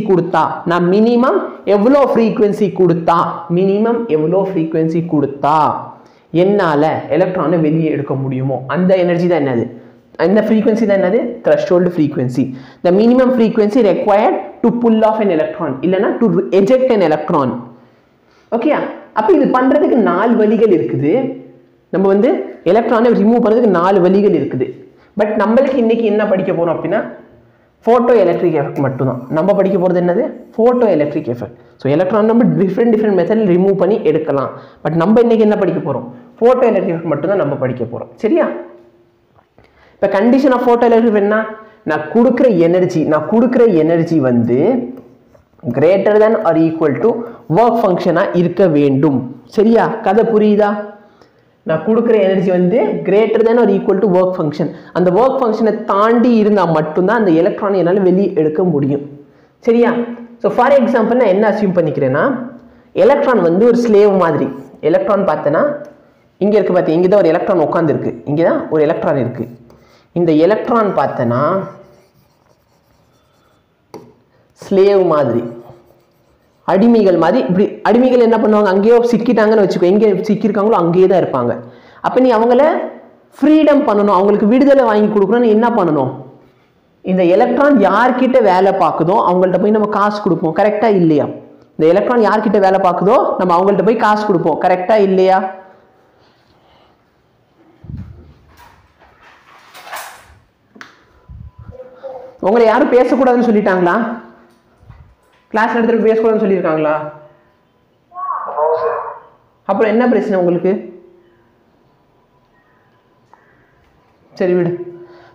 கொடுத்தா என்னால் எலக்ட்ரானை வெளியே எடுக்க முடியுமோ, அந்த எனர்ஜி தான் என்னது? அந்த ஃப்ரீக்வன்சி தான் என்னது? Threshold frequency. The minimum frequency required to pull off an electron, இல்லைனா டு எஜெக்ட் an எலக்ட்ரான். ஓகேயா? அப்போ இது பண்ணுறதுக்கு 4 வழிகள் இருக்குது. நம்ம வந்து எலக்ட்ரானை ரிமூவ் பண்ணுறதுக்கு 4 வழிகள் இருக்குது. பட் நம்மளுக்கு இன்னைக்கு என்ன படிக்க போகிறோம் அப்படின்னா, ஃபோட்டோ எலக்ட்ரிக் எஃபெக்ட் மட்டும்தான். நம்ம படிக்க போகிறது என்னது? Photo electric effect. So electron நம்ம டிஃப்ரெண்ட் மெத்தடில் ரிமூவ் பண்ணி எடுக்கலாம். பட் நம்ம இன்னைக்கு என்ன படிக்க போகிறோம்? ஃபோட்டோ எலக்ட்ரிக் எஃபெக்ட் மட்டும்தான் நம்ம படிக்க போகிறோம். சரியா? இப்போ கண்டிஷன் ஆஃப் ஃபோட்டோ எலக்ட்ரிக் என்ன? நான் கொடுக்குற எனர்ஜி வந்து greater than or equal to work ஃபங்க்ஷனாக இருக்க வேண்டும். சரியா? கதை புரியுதா? நான் கொடுக்குற எனர்ஜி வந்து greater than or equal to work function. அந்த ஒர்க் ஃபங்க்ஷனை தாண்டி இருந்தால் மட்டும்தான் அந்த எலக்ட்ரானை என்னால் வெளியே எடுக்க முடியும். சரியா? ஸோ ஃபார் எக்ஸாம்பிள் நான் என்ன அசியூம் பண்ணிக்கிறேன்னா, எலக்ட்ரான் வந்து ஒரு ஸ்லேவ் மாதிரி. எலக்ட்ரான் பார்த்தேன்னா இங்கே இருக்குது, பார்த்தீங்க, இங்கே தான் ஒரு எலக்ட்ரான் உட்காந்துருக்கு, இங்கே தான் ஒரு எலக்ட்ரான் இருக்குது. இந்த எலக்ட்ரான் பார்த்தேன்னா ஸ்லேவ் மாதிரி, அடிமைகள் மாதிரி. இப்படி அடிமைகள் என்ன பண்ணுவாங்க, அங்கேயோ சிக்கிட்டாங்கன்னு வச்சுக்கோ, எங்கே சிக்கியிருக்காங்களோ அங்கேயே தான் இருப்பாங்க. அப்போ நீ அவங்கள ஃப்ரீடம் பண்ணணும், அவங்களுக்கு விடுதலை வாங்கி கொடுக்கணும்னு என்ன பண்ணணும், இந்த எலக்ட்ரான் யார்கிட்ட வேலை பார்க்குதோ அவங்கள்ட்ட போய் நம்ம காசு கொடுப்போம். கரெக்டா இல்லையா? இந்த எலக்ட்ரான் யார்கிட்ட வேலை பார்க்குதோ நம்ம அவங்கள்ட்ட போய் காசு கொடுப்போம். கரெக்டா இல்லையா? உங்களை யாரும் பேசக்கூடாதுன்னு சொல்லிட்டாங்களா? கிளாஸ் நடத்திட்டு பேசக்கூடாதுன்னு சொல்லியிருக்காங்களா? அப்புறம் என்ன பிரச்சனை உங்களுக்கு? சரி விடு.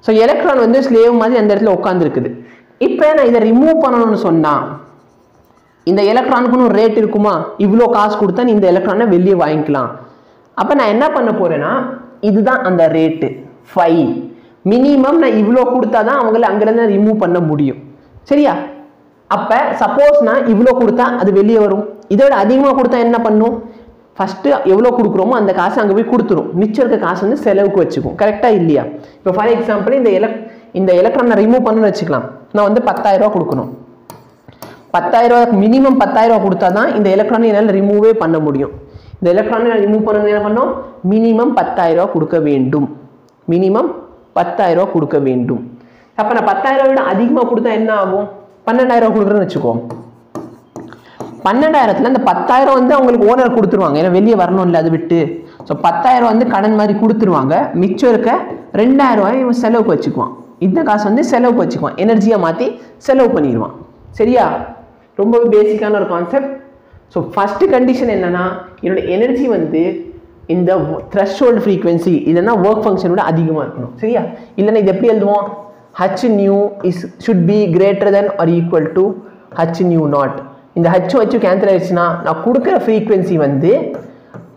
ஸோ எலக்ட்ரான் வந்து ஸ்லேவ் மாதிரி அந்த இடத்துல உட்காந்துருக்குது. இப்போ நான் இதை ரிமூவ் பண்ணணும்னு சொன்னால் இந்த எலக்ட்ரானுக்குன்னு ஒரு ரேட் இருக்குமா, இவ்வளோ காசு கொடுத்தா நீ இந்த எலக்ட்ரானை வெளியே வாங்கிக்கலாம். அப்போ நான் என்ன பண்ண போறேன்னா, இதுதான் அந்த ரேட்டு 5. மினிமம் நான் இவ்வளோ கொடுத்தா தான் அவங்கள அங்கேருந்து ரிமூவ் பண்ண முடியும். சரியா? அப்போ சப்போஸ் நான் இவ்வளோ கொடுத்தா அது வெளியே வரும். இதோட அதிகமாக கொடுத்தா என்ன பண்ணும், ஃபஸ்ட்டு எவ்வளோ கொடுக்குறோமோ அந்த காசு அங்கே போய் கொடுத்துரும், மிச்சம் இருக்க காசு வந்து செலவுக்கு வச்சுக்கும். கரெக்டாக இல்லையா? இப்போ ஃபார் எக்ஸாம்பிள் இந்த எலக்ட்ரானை ரிமூவ் பண்ணணும்னு வச்சுக்கலாம். நான் வந்து 10,000 ரூபா கொடுக்கணும். 10,000 ரூபா மினிமம் 10,000 ரூபா கொடுத்தா தான் இந்த எலக்ட்ரானை என்னால் ரிமூவே பண்ண முடியும். இந்த எலக்ட்ரானை ரிமூவ் பண்ணணும் என்ன பண்ணோம், மினிமம் 10,000 ரூபா கொடுக்க வேண்டும். மினிமம் 10,000 ரூபா கொடுக்க வேண்டும். அப்போ நான் 10,000 விட அதிகமாக கொடுத்தா என்ன ஆகும், 12,000 ரூபா கொடுக்குறேன்னு வச்சுக்கோ. 12,000த்துல அந்த 10,000 வந்து அவங்களுக்கு ஓனர் கொடுத்துருவாங்க, ஏன்னா வெளியே வரணும் இல்லை அது விட்டு. ஸோ 10,000 வந்து கடன் மாதிரி கொடுத்துருவாங்க. மிச்சம் இருக்க 2,000 ரூபாய் இவன் செலவுக்கு வச்சுக்குவான். இந்த காசு வந்து செலவுக்கு வச்சுக்குவான், எனர்ஜியாக மாற்றி செலவு பண்ணிடுவான். சரியா? ரொம்ப பேசிக்கான ஒரு கான்செப்ட். ஸோ ஃபர்ஸ்ட் கண்டிஷன் என்னன்னா, என்னோட எனர்ஜி வந்து இந்த த்ரெஷ்ஹோல்டு ஃப்ரீக்வன்சி இல்லைன்னா ஒர்க் ஃபங்க்ஷனோட அதிகமாக இருக்கணும். சரியா? இல்லைன்னா இது எப்படி எழுதுவோம், h nu should be greater than or equal to h nu naught. இந்த h வச்சு கேன்சல் ஆயிடுச்சுன்னா நான் கொடுக்குற ஃப்ரீக்வன்சி வந்து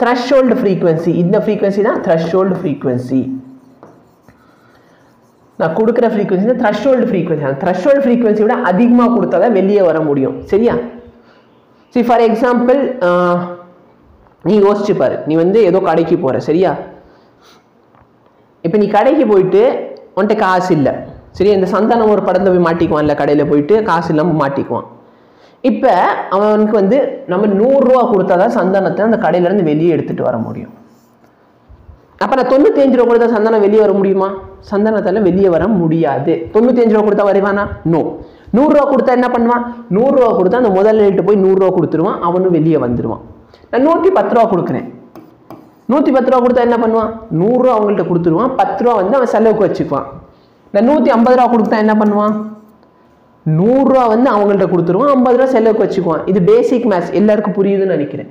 த்ரெஷ்ஹோல்டு ஃப்ரீக்வன்சி. இந்த ஃப்ரீக்வன்சி தான் த்ரெஷ்ஹோல்டு ஃப்ரீக்வன்சி. நான் கொடுக்குற ஃப்ரீக்வன்சி தான் த்ரெஷ்ஹோல்டு ஃப்ரீக்வன்சி. அந்த த்ரெஷ்ஹோல்டு ஃப்ரீக்வன்சி விட அதிகமாக கொடுத்தா தான் வெளியே வர முடியும். சரியா? சரி, ஃபார் எக்ஸாம்பிள் நீ யோசிச்சு பாரு, நீ வந்து ஏதோ கடைக்கு போற. சரியா? இப்போ நீ கடைக்கு போயிட்டு உன்கிட்ட காசு இல்லை. சரி, இந்த சந்தானம் ஒரு படத்தை போய் மாட்டிக்குவான், இல்லை கடையில் போயிட்டு காசு இல்லாமல் மாட்டிக்குவான். இப்போ அவனுக்கு வந்து நம்ம 100 ரூபா கொடுத்தா தான் சந்தானத்தை அந்த கடையிலேருந்து வெளியே எடுத்துகிட்டு வர முடியும். அப்போ நான் 95 ரூபா கொடுத்தா சந்தானம் வெளியே வர முடியுமா? சந்தானத்தால் வெளியே வர முடியாது. 95 ரூபா கொடுத்தா வருவானா? நோ. 100 ரூபா கொடுத்தா என்ன பண்ணுவான், 100 ரூபா கொடுத்தா அந்த முதல்ல போய் 100 ரூபா கொடுத்துருவான், அவனும் வெளியே வந்துடுவான். நான் 110 ரூபா கொடுக்குறேன். 110 ரூபா கொடுத்தா என்ன பண்ணுவான், 100 ரூபா அவங்கள்ட்ட கொடுத்துருவான், 10 ரூபா வந்து அவன் செலவுக்கு வச்சுக்குவான். நான் 150 ரூபா கொடுத்தா என்ன பண்ணுவான், 100 ரூபா வந்து அவங்கள்ட்ட கொடுத்துருவான், 50 ரூபா செலவுக்கு வச்சுக்குவான். இது பேசிக் மேத்ஸ், எல்லாருக்கும் புரியுதுன்னு நினைக்கிறேன்.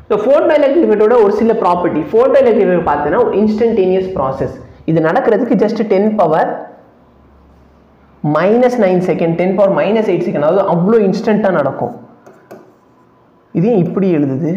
ஸோ ஃபோட்டோஎலக்ட்ரிக் எஃபெக்டோட ஒரு சில ப்ராப்பர்ட்டி. ஃபோட்டோஎலக்ட்ரிக் எஃபெக்ட் பார்த்தீங்கன்னா ஒரு இன்ஸ்டன்டேனியஸ் ப்ராசஸ். இது நடக்கிறதுக்கு ஜஸ்ட் 10⁻⁻9 செகண்ட், 10⁻⁻8 செகண்ட், அதாவது அவ்வளோ இன்ஸ்டன்ட்டாக நடக்கும். இதையும் இப்படி எழுதுது.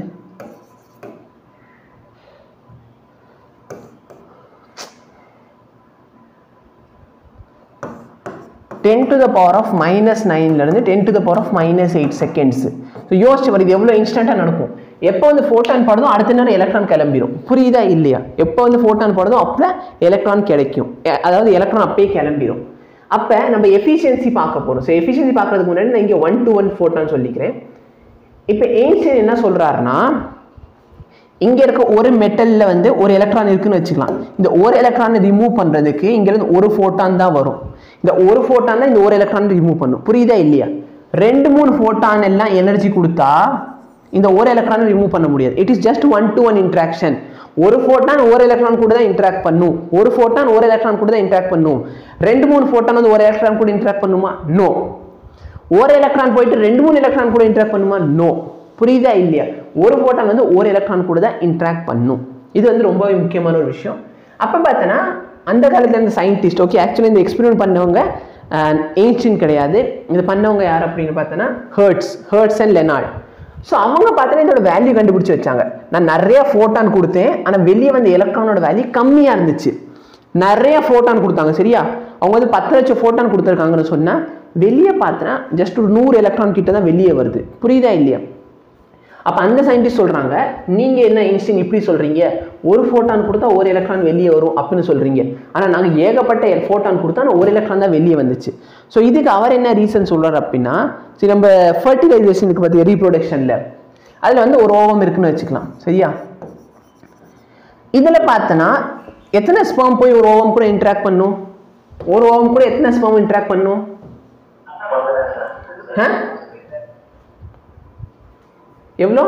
(10⁻⁻9) 10⁻⁻8 செகண்ட்ஸ். ஸோ யோசிச்சு வர, இது எவ்வளோ இன்ஸ்டன்ட்டாக நடக்கும். எப்போ வந்து ஃபோட்டான் படுதோ அடுத்த நேரம் எலக்ட்ரான் கிளம்பிடும். புரியுதா இல்லையா? எப்போ வந்து ஃபோட்டான் படுதோ அப்போ எலக்ட்ரான் கிடைக்கும், அதாவது எலக்ட்ரான் அப்பயே கிளம்பிடும். அப்போ நம்ம எஃபிஷியன்சி பார்க்க போகிறோம். ஸோ எஃபிஷியன்சி பார்க்கறதுக்கு முன்னாடி நான் இங்கே 1:1 ஃபோட்டான் சொல்லிக்கிறேன். இப்போ எயின்ஸ்டைன் என்ன சொல்கிறாருன்னா, இங்கே இருக்க ஒரு மெட்டலில் வந்து ஒரு எலக்ட்ரான் இருக்குன்னு வச்சுக்கலாம். இந்த ஒரு எலக்ட்ரானை ரிமூவ் பண்ணுறதுக்கு இங்கேருந்து ஒரு ஃபோட்டான் தான் வரும். இந்த ஒரு ஃபோட்டான் தான் இந்த ஒரு எலக்ட்ரான் ரிமூவ் பண்ணும். புரியுதா இல்லையா? 2-3 ஃபோட்டான் எல்லாம் எனர்ஜி கொடுத்தா இந்த ஒரு எலக்ட்ரானை ரிமூவ் பண்ண முடியாது. It is just 1-to-1 interaction. ஒரு ஃபோட்டான் ஒரு எலக்ட்ரான் கூட தான் இன்ட்ராக்ட் பண்ணும், ஒரு ஃபோட்டான் ஒரு எலக்ட்ரான் கூட தான் இன்ட்ராக்ட் பண்ணும். 2-3 ஃபோட்டான் வந்து ஒரு எலக்ட்ரான் கூட இன்ட்ராக்ட் பண்ணுமா? நோ. ஒரு எலக்ட்ரான் போயிட்டு 2-3 எலக்ட்ரான் கூட இன்ட்ராக்ட் பண்ணுமா? நோ. புரியுதா இல்லையா? ஒரு ஃபோட்டான் வந்து ஒரு எலக்ட்ரான் கூட தான் இன்ட்ராக்ட் பண்ணும். இது வந்து ரொம்ப முக்கியமான ஒரு விஷயம். அப்போ பார்த்தோன்னா அந்த காலத்தில் இந்த சயின்டிஸ்ட், ஓகே, ஆக்சுவலி இந்த எக்ஸ்பெரிமெண்ட் பண்ணவங்க எயின்ஸ்டைன் கிடையாது. இது பண்ணவங்க யார் அப்படின்னு பார்த்தோன்னா ஹெர்ட்ஸ் அண்ட் லெனார்ட். ஸோ அவங்க பார்த்தா இதோட வேல்யூ கண்டுபிடிச்சி வச்சாங்க. நான் நிறைய ஃபோட்டான் கொடுத்தேன், ஆனால் வெளியே வந்த எலக்ட்ரானோட வேல்யூ கம்மியாக இருந்துச்சு. நிறைய ஃபோட்டான் கொடுத்தாங்க. சரியா, அவங்க வந்து 10 லட்சம் ஃபோட்டான் கொடுத்துருக்காங்கன்னு சொன்னால் வெளியே பார்த்தா ஜஸ்ட் ஒரு 100 எலக்ட்ரான் கிட்ட தான் வெளியே வருது. புரியுதா இல்லையா? அப்போ அந்த சயின்டிஸ்ட் சொல்கிறாங்க, நீங்கள் என்ன ஐன்ஸ்டீன் இப்படி சொல்கிறீங்க, ஒரு ஃபோட்டான் கொடுத்தா ஒரு எலக்ட்ரான் வெளியே வரும் அப்படின்னு சொல்கிறீங்க. ஆனால் நாங்கள் ஏகப்பட்ட ஃபோட்டான் கொடுத்தா நான் ஒரு எலக்ட்ரான் தான் வெளியே வந்துச்சு. ஸோ இதுக்கு அவர் என்ன ரீசன் சொல்கிறார் அப்படின்னா, சரி நம்ம ஃபர்டிலைசேஷனுக்கு பற்றி ரீப்ரொடக்ஷனில் அதில் வந்து ஒரு ஓவம் இருக்குன்னு வச்சுக்கலாம். சரியா, இதில் பார்த்தோன்னா எத்தனை ஸ்பெர்ம் போய் ஒரு ஓவம் கூட இன்ட்ராக்ட் பண்ணும்? ஒரு ஓவம் கூட எத்தனை ஸ்பெர்ம் இன்ட்ராக்ட் பண்ணும்? எவ்வளோ?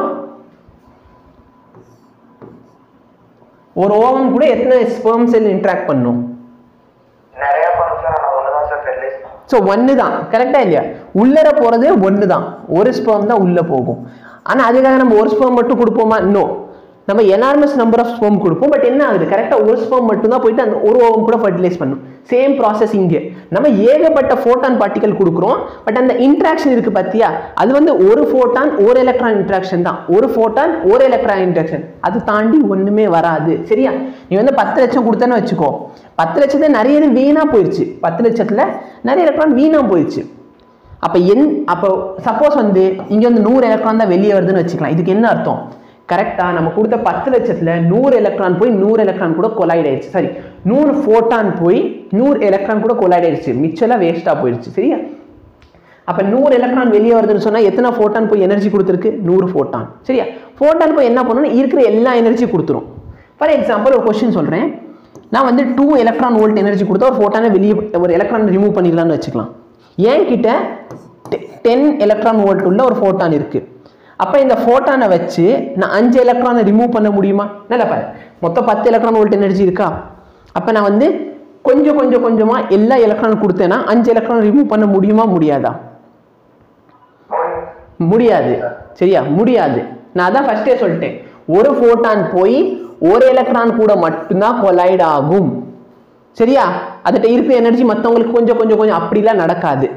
ஒரு ஓவம் கூட எத்தனை ஸ்பெர்ம் செல் இன்ட்ராக்ட் பண்ணும்? நிறைய பண்ணும். ஒன்று தான் சார் ஃபெர்டிலைஸ். ஸோ ஒன்று தான். கரெக்டாக இல்லையா? உள்ளர போகிறது ஒன்று தான், ஒரு ஸ்பெர்ம் தான் உள்ளே போகும். ஆனால் அதுக்காக நம்ம ஒரு ஸ்பெர்ம் மட்டும் கொடுப்போமா? இன்னும் நம்ம எனார்மஸ் நம்பர் ஆஃப் ஸ்பெர்ம் கொடுப்போம். பட் என்ன ஆகுது, கரெக்டாக ஒரு ஸ்பெர்ம் மட்டும் தான் போயிட்டு அந்த ஒரு ஓவம் கூட ஃபர்டிலைஸ் பண்ணும். சேம் ப்ராசஸ் இங்கே நம்ம ஏகப்பட்ட ஃபோட்டான் பார்ட்டிகல் கொடுக்குறோம். பட் அந்த இன்ட்ராக்ஷன் இருக்குது பார்த்தியா, அது வந்து ஒரு ஃபோட்டான் ஒரு எலக்ட்ரான் இன்ட்ராக்ஷன் தான். ஒரு ஃபோட்டான் ஒரு எலக்ட்ரான் இன்ட்ராக்ஷன், அது தாண்டி ஒன்றுமே வராது. சரியா, நீ வந்து 10 லட்சம் கொடுத்தேன்னு வச்சுக்கோ, 10 லட்சத்தில் நிறைய இது வீணாக போயிடுச்சு. 10 லட்சத்தில் நிறைய எலக்ட்ரான் வீணாக போயிடுச்சு. அப்போ சப்போஸ் வந்து இங்கே வந்து 100 எலக்ட்ரான் தான் வெளியே வருதுன்னு வச்சுக்கலாம். இதுக்கு என்ன அர்த்தம், கரெக்டாக நம்ம கொடுத்த 10 லட்சத்தில் 100 எலக்ட்ரான் போய் 100 எலக்ட்ரான் கூட கொலைட் ஆயிடுச்சு. சரி, 100 ஃபோட்டான் போய் 100 எலக்ட்ரான் கூட கொலைட் ஆயிடுச்சு, மிச்சம்லாம் வேஸ்ட்டாக போயிடுச்சு. சரியா, அப்போ 100 எலக்ட்ரான் வெளியே வருதுன்னு சொன்னால் எத்தனை ஃபோட்டான் போய் எனர்ஜி கொடுத்துருக்கு? 100 ஃபோட்டான். சரியா, ஃபோட்டான் போய் என்ன பண்ணணும்னா இருக்கிற எல்லா எனர்ஜி கொடுத்துரும். ஃபார் எக்ஸாம்பிள் ஒரு கொஸ்டின் சொல்கிறேன், நான் வந்து 2 எலக்ட்ரான் வோல்ட் எனர்ஜி கொடுத்தா ஒரு ஃபோட்டானை வெளியே ஒரு எலக்ட்ரான் ரிமூவ் பண்ணிடலாம்னு வச்சுக்கலாம். என்கிட்ட 10 எலக்ட்ரான் வோல்ட் உள்ள ஒரு ஃபோட்டான் இருக்குது. அப்போ இந்த ஃபோட்டானை வச்சு நான் 5 எலக்ட்ரானை ரிமூவ் பண்ண முடியுமா? நல்லா பாரு, மொத்தம் 10 எலக்ட்ரான் வோல்ட் எனர்ஜி இருக்கா. அப்போ நான் வந்து கொஞ்சமாக எல்லா எலக்ட்ரான் கொடுத்தேன்னா 5 எலக்ட்ரான் ரிமூவ் பண்ண முடியுமா? முடியாதா? முடியாது. சரியா, முடியாது. நான் அதான் ஃபர்ஸ்டே சொல்லிட்டேன், ஒரு ஃபோட்டான் போய் ஒரு எலக்ட்ரான் கூட மட்டும்தான் கொலைட் ஆகும். சரியா, அதுகிட்ட இருக்கிற எனர்ஜி மற்றவங்களுக்கு கொஞ்சம் அப்படிலாம் நடக்காது.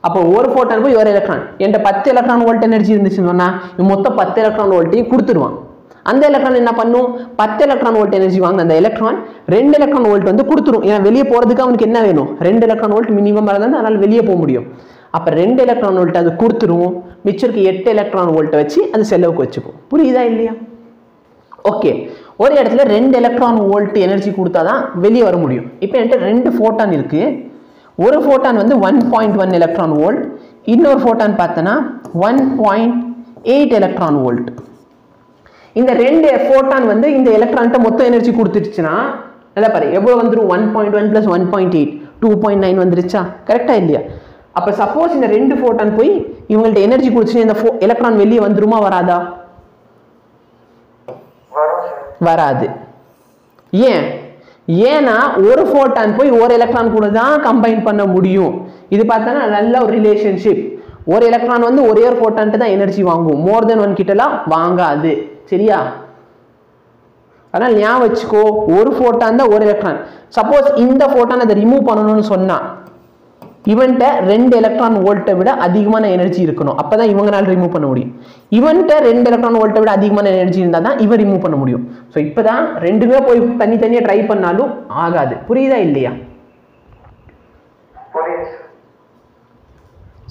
அப்போ ஒரு ஃபோட்டான் போய் ஒரு எலக்ட்ரான், என்கிட்ட 10 எலக்ட்ரான் வோல்ட் எனர்ஜி இருந்துச்சுன்னு சொன்னால் மொத்தம் 10 எலக்ட்ரான் வோல்ட்டையும் கொடுத்துருவான். அந்த எலக்ட்ரான் என்ன பண்ணும், 10 எலக்ட்ரான் வோல்ட் எனர்ஜி வாங்க அந்த எலக்ட்ரான் 2 எலக்ட்ரான் வோல்ட் வந்து கொடுத்துரும். ஏன்னா வெளியே போகிறதுக்கு அவனுக்கு என்ன வேணும், 2 எலக்ட்ரான் வோல்ட் மினிமம் இருந்தால் அதனால் வெளியே போக முடியும். அப்போ 2 எலக்ட்ரான் வோல்ட் அது கொடுத்துரும், மிச்சருக்கு 8 எலக்ட்ரான் வோல்ட்டை வச்சு அது செலவுக்கு வச்சுக்கும். புரியுதா இல்லையா? ஓகே, ஒரு இடத்துல 2 எலக்ட்ரான் வோல்ட் எனர்ஜி கொடுத்தா தான் வெளியே வர முடியும். இப்போ என்கிட்ட 2 ஃபோட்டான் இருக்குது. ஒரு ஃபோட்டான் வந்து 1.1 எலக்ட்ரான் வோல்ட், இன்னொரு ஃபோட்டான் பார்த்தனா 1.8 எலக்ட்ரான் வோல்ட். இந்த 2 ஃபோட்டான் வந்து இந்த எலக்ட்ரான்ட்ட மொத்த எனர்ஜி கொடுத்துருச்சுன்னா நல்லா பாரு எவ்வளோ வந்துடும், 1.1 + 1.8 2.9 வந்துருச்சா? கரெக்டா இல்லையா? அப்போ சப்போஸ் இந்த 2 ஃபோட்டான் போய் இவங்கள்ட்ட எனர்ஜி கொடுத்துச்சு, இந்த எலக்ட்ரான் வெளியே வந்துருமா வராதா? வராது. ஏன்னா ஒரு ஃபோட்டான் போய் ஒரு எலக்ட்ரான் கூட தான் கம்பைன் பண்ண முடியும். இது பார்த்தோன்னா நல்ல ஒரு ரிலேஷன்ஷிப். ஒரு எலக்ட்ரான் வந்து ஒரே ஒரு ஃபோட்டான்ட்டு தான் எனர்ஜி வாங்கும், மோர் தென் 1 கிட்டலாம் வாங்காது. சரியா, அதனால் ஞாபகம் வச்சுக்கோ, ஒரு ஃபோட்டான் தான் ஒரு எலக்ட்ரான். சப்போஸ் இந்த ஃபோட்டான் அதை ரிமூவ் பண்ணணும்னு சொன்னா இவன்கிட்ட 2 எலக்ட்ரான் வோல்ட்டை விட அதிகமான எனர்ஜி இருக்கணும், அப்பதான் இவங்களால ரிமூவ் பண்ண முடியும். இவன்கிட்ட 2 எலக்ட்ரான் வோல்ட்டை விட அதிகமான எனர்ஜி இருந்தால் தான் இவன் ரிமூவ் பண்ண முடியும். ஸோ இப்போதான் ரெண்டுமே போய் தனித்தனியாக ட்ரை பண்ணாலும் ஆகாது. புரியுதா இல்லையா?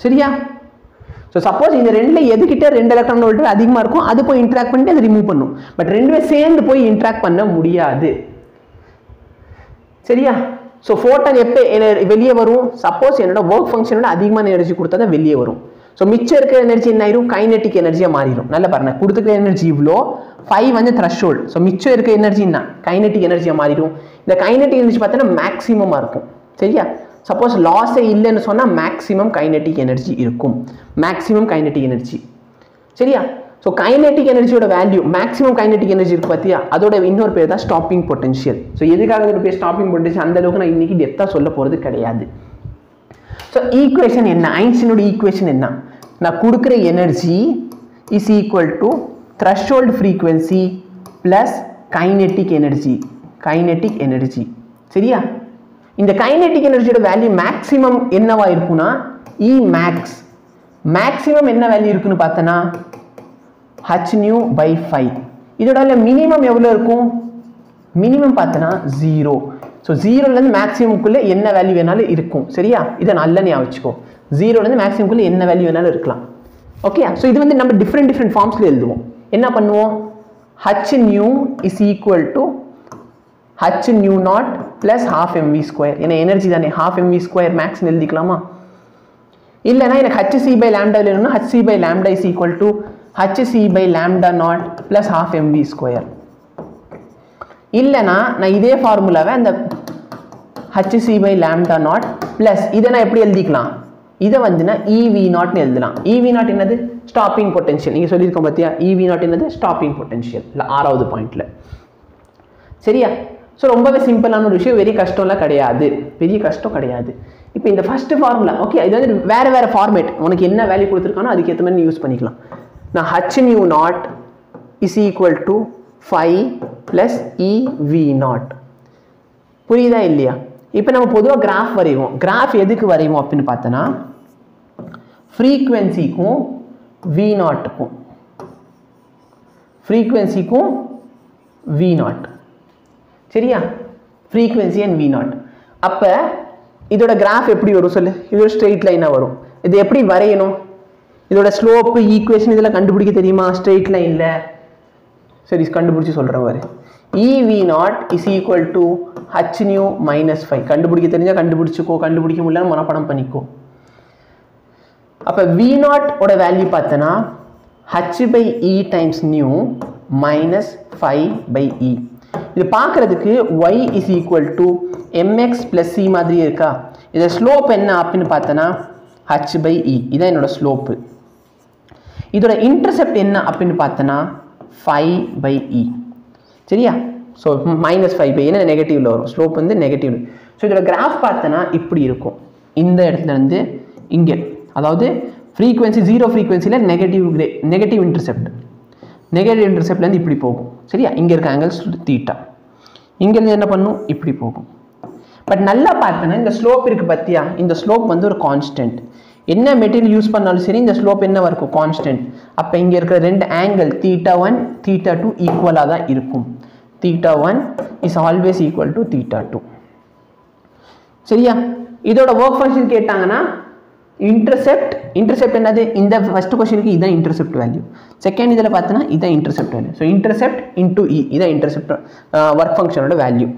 சரியா? ஸோ சப்போஸ் இந்த ரெண்டுல எதுக்கிட்ட 2 எலக்ட்ரான் வோல்ட் அதிகமாக இருக்கும், அது போய் இன்ட்ராக்ட் பண்ணிட்டு அதை ரிமூவ் பண்ணும். பட் ரெண்டுமே சேர்ந்து போய் இன்ட்ராக்ட் பண்ண முடியாது. சரியா? ஸோ ஃபோட்டான் எப்போ வெளியே வரும், சப்போஸ் என்னோட ஒர்க் ஃபங்க்ஷனோட அதிகமான எனர்ஜி கொடுத்தா தான் வெளியே வரும். ஸோ மிச்சம் இருக்கிற எனர்ஜி என்ன ஆயிரும், கைனெட்டிக் எனர்ஜியாக மாறிடும். நல்லா பாருங்க, கொடுத்துக்கிற எனர்ஜி இவ்வளோ, 5 வந்து த்ரெஷ்ஹோல்டு. ஸோ மிச்சம் இருக்கிற எனர்ஜி என்ன, கைனெட்டிக் எனர்ஜியாக மாறிடும். இந்த கைனெட்டிக் எனர்ஜி பார்த்தோன்னா மேக்ஸிமமாக இருக்கும். சரியா? சப்போஸ் லாஸே இல்லைன்னு சொன்னால் மேக்ஸிமம் கைனெட்டிக் எனர்ஜி இருக்கும், மேக்ஸிமம் கைனெட்டிக் எனர்ஜி. சரியா? ஸோ கைனெட்டிக் எனர்ஜியோட வேல்யூ, மேக்ஸிமம் கைனெட்டிக் எனர்ஜி இருக்கு பார்த்தியா, அதோட இன்னொரு பேர் தான் ஸ்டாப்பிங் பொட்டன்ஷியல். ஸோ எதுக்காக இதோட பேர் ஸ்டாப்பிங் பொட்டன்ஷியல், அந்த அளவுக்கு நான் இன்னைக்கு டெப்த்தாக சொல்ல போகிறது கிடையாது. ஸோ ஈக்குவேஷன் என்ன, ஐன்ஸ்டீனோட ஈக்குவேஷன் என்ன, நான் கொடுக்குற energy is equal to threshold frequency plus kinetic energy. Kinetic energy. சரியா? இந்த கைனெட்டிக் எனர்ஜியோட வேல்யூ மேக்ஸிமம் என்னவா இருக்குன்னா இ மேக்ஸ். மேக்ஸிமம் என்ன வேல்யூ இருக்குன்னு பார்த்தனா h nu by 5. இதோட மினிமம் எவ்வளவு இருக்கும்? மினிமம் பார்த்தனா 0. ஸோ 0ல இருந்து மேக்ஸிமம்க்குள்ள என்ன வேல்யூ வேணாலும் இருக்கும். சரியா? இதை நல்லா ஞாபகம் வச்சுக்கோ. 0ல இருந்து மேக்ஸிமம்க்குள்ள என்ன வேல்யூ வேணாலும் இருக்கலாம். ஓகே? ஸோ இது வந்து நம்ம டிஃப்ரெண்ட் ஃபார்ம்ஸ்ல எழுதுவோம். என்ன பண்ணுவோம்? h nu is equal to h nu naught plus half mv square. ஏன்னா எனர்ஜி தானே, half mv square max எழுதிக்கலாமா? இல்லைனா எனக்கு hc by lambda வேணும்னா hc by lambda is equal to hc by lambda naught plus half mv square. இல்லைனா நான் இதே ஃபார்முலாவை அந்த hc by lambda naught plus இதை நான் எப்படி எழுதிக்கலாம்? இதை வந்துனா ev naught னு எழுதலாம். ev naught என்னது? Stopping potential. நீங்க சொல்லியிருக்கோம் பார்த்தியா? ev naught என்னது? Stopping potential. ஆறாவது பாயிண்ட்ல. சரியா? ஸோ ரொம்பவே சிம்பிளான ஒரு விஷயம், வெரி கஷ்டம்லாம் கிடையாது, பெரிய கஷ்டம் கிடையாது. இப்போ இந்த ஃபர்ஸ்ட் ஃபார்முலா ஓகே, இது வந்து வேற ஃபார்மேட், உனக்கு என்ன வேல்யூ கொடுத்துருக்கானோ அதுக்கு ஏற்ற மாதிரி யூஸ் பண்ணிக்கலாம். நான் h nu naught is equal to 5 plus ev naught. புரியுதா இல்லையா? இப்போ நம்ம பொதுவாக கிராஃப் வரைவோம். கிராஃப் எதுக்கு வரைவோம் அப்படின்னு பார்த்தோன்னா ஃப்ரீக்வன்சிக்கும் v நாட்டுக்கும், ஃப்ரீக்வன்சிக்கும் v நாட். சரியா? Frequency and v not. அப்போ இதோட கிராஃப் எப்படி வரும் சொல்லு? இதோட ஸ்ட்ரெயிட் லைனாக வரும். இது எப்படி வரையணும்? இதோட ஸ்லோப்பு, ஈக்குவேஷன் இதெல்லாம் கண்டுபிடிக்க தெரியுமா? ஸ்ட்ரெயிட் லைனில். சரி, கண்டுபிடிச்சி சொல்கிறேன் பாரு. ev naught is equal to h nu minus 5. கண்டுபிடிக்க தெரிஞ்சா கண்டுபிடிச்சுக்கோ, கண்டுபிடிக்க முடியல மனப்பாடம் பண்ணிக்கோ. அப்போ v naught ஓட வேல்யூ பார்த்தனா h by e times nu minus 5 by e. இது பார்க்கறதுக்கு y is equal to mx plus c மாதிரி இருக்கா? இதோட ஸ்லோப் என்ன அப்படின்னு பார்த்தனா h by e. இதான் என்னோட ஸ்லோப்பு. இதோட இன்டர்செப்ட் என்ன அப்படின்னு பார்த்தனா 5 by e. சரியா? ஸோ மைனஸ் 5 பை, ஏன்னா நெகட்டிவ்ல வரும், ஸ்லோப் வந்து நெகட்டிவ். ஸோ இதோட கிராஃப் பார்த்தனா இப்படி இருக்கும். இந்த இடத்துல இருந்து இங்கே, அதாவது ஃப்ரீக்வன்சி 0 ஃப்ரீக்வன்சியில் நெகட்டிவ் இன்டர்செப்ட்லேருந்து இப்படி போகும். சரியா? இங்கே இருக்க ஆங்கிள்ஸ் தீட்டா. இங்கேருந்து என்ன பண்ணும்? இப்படி போகும். பட் நல்லா பார்த்தோன்னா இந்த ஸ்லோப் இருக்குது பார்த்தியா? இந்த ஸ்லோப் வந்து ஒரு கான்ஸ்டன்ட். என்ன மெட்டீரியல் யூஸ் பண்ணாலும் சரி இந்த ஸ்லோப் என்னவா இருக்கும்? கான்ஸ்டன்ட். அப்போ இங்கே இருக்கிற ரெண்டு ஆங்கிள் θ1 θ2 ஈக்குவலாக தான் இருக்கும். θ1 இஸ் ஆல்வேஸ் ஈக்குவல் டு θ2. சரியா? இதோட ஒர்க் ஃபங்க்ஷன் கேட்டாங்கன்னா இன்டர்செப்ட் என்னது? இந்த ஃபர்ஸ்ட் கொஸ்டினுக்கு இதான் இன்டர்செப்ட் வேல்யூ. செகண்ட் இதில் பார்த்தோன்னா இதான் intercept value. So intercept into E, இதான் இன்டர்செப்ட் ஒர்க் ஃபங்க்ஷனோட வேல்யூ.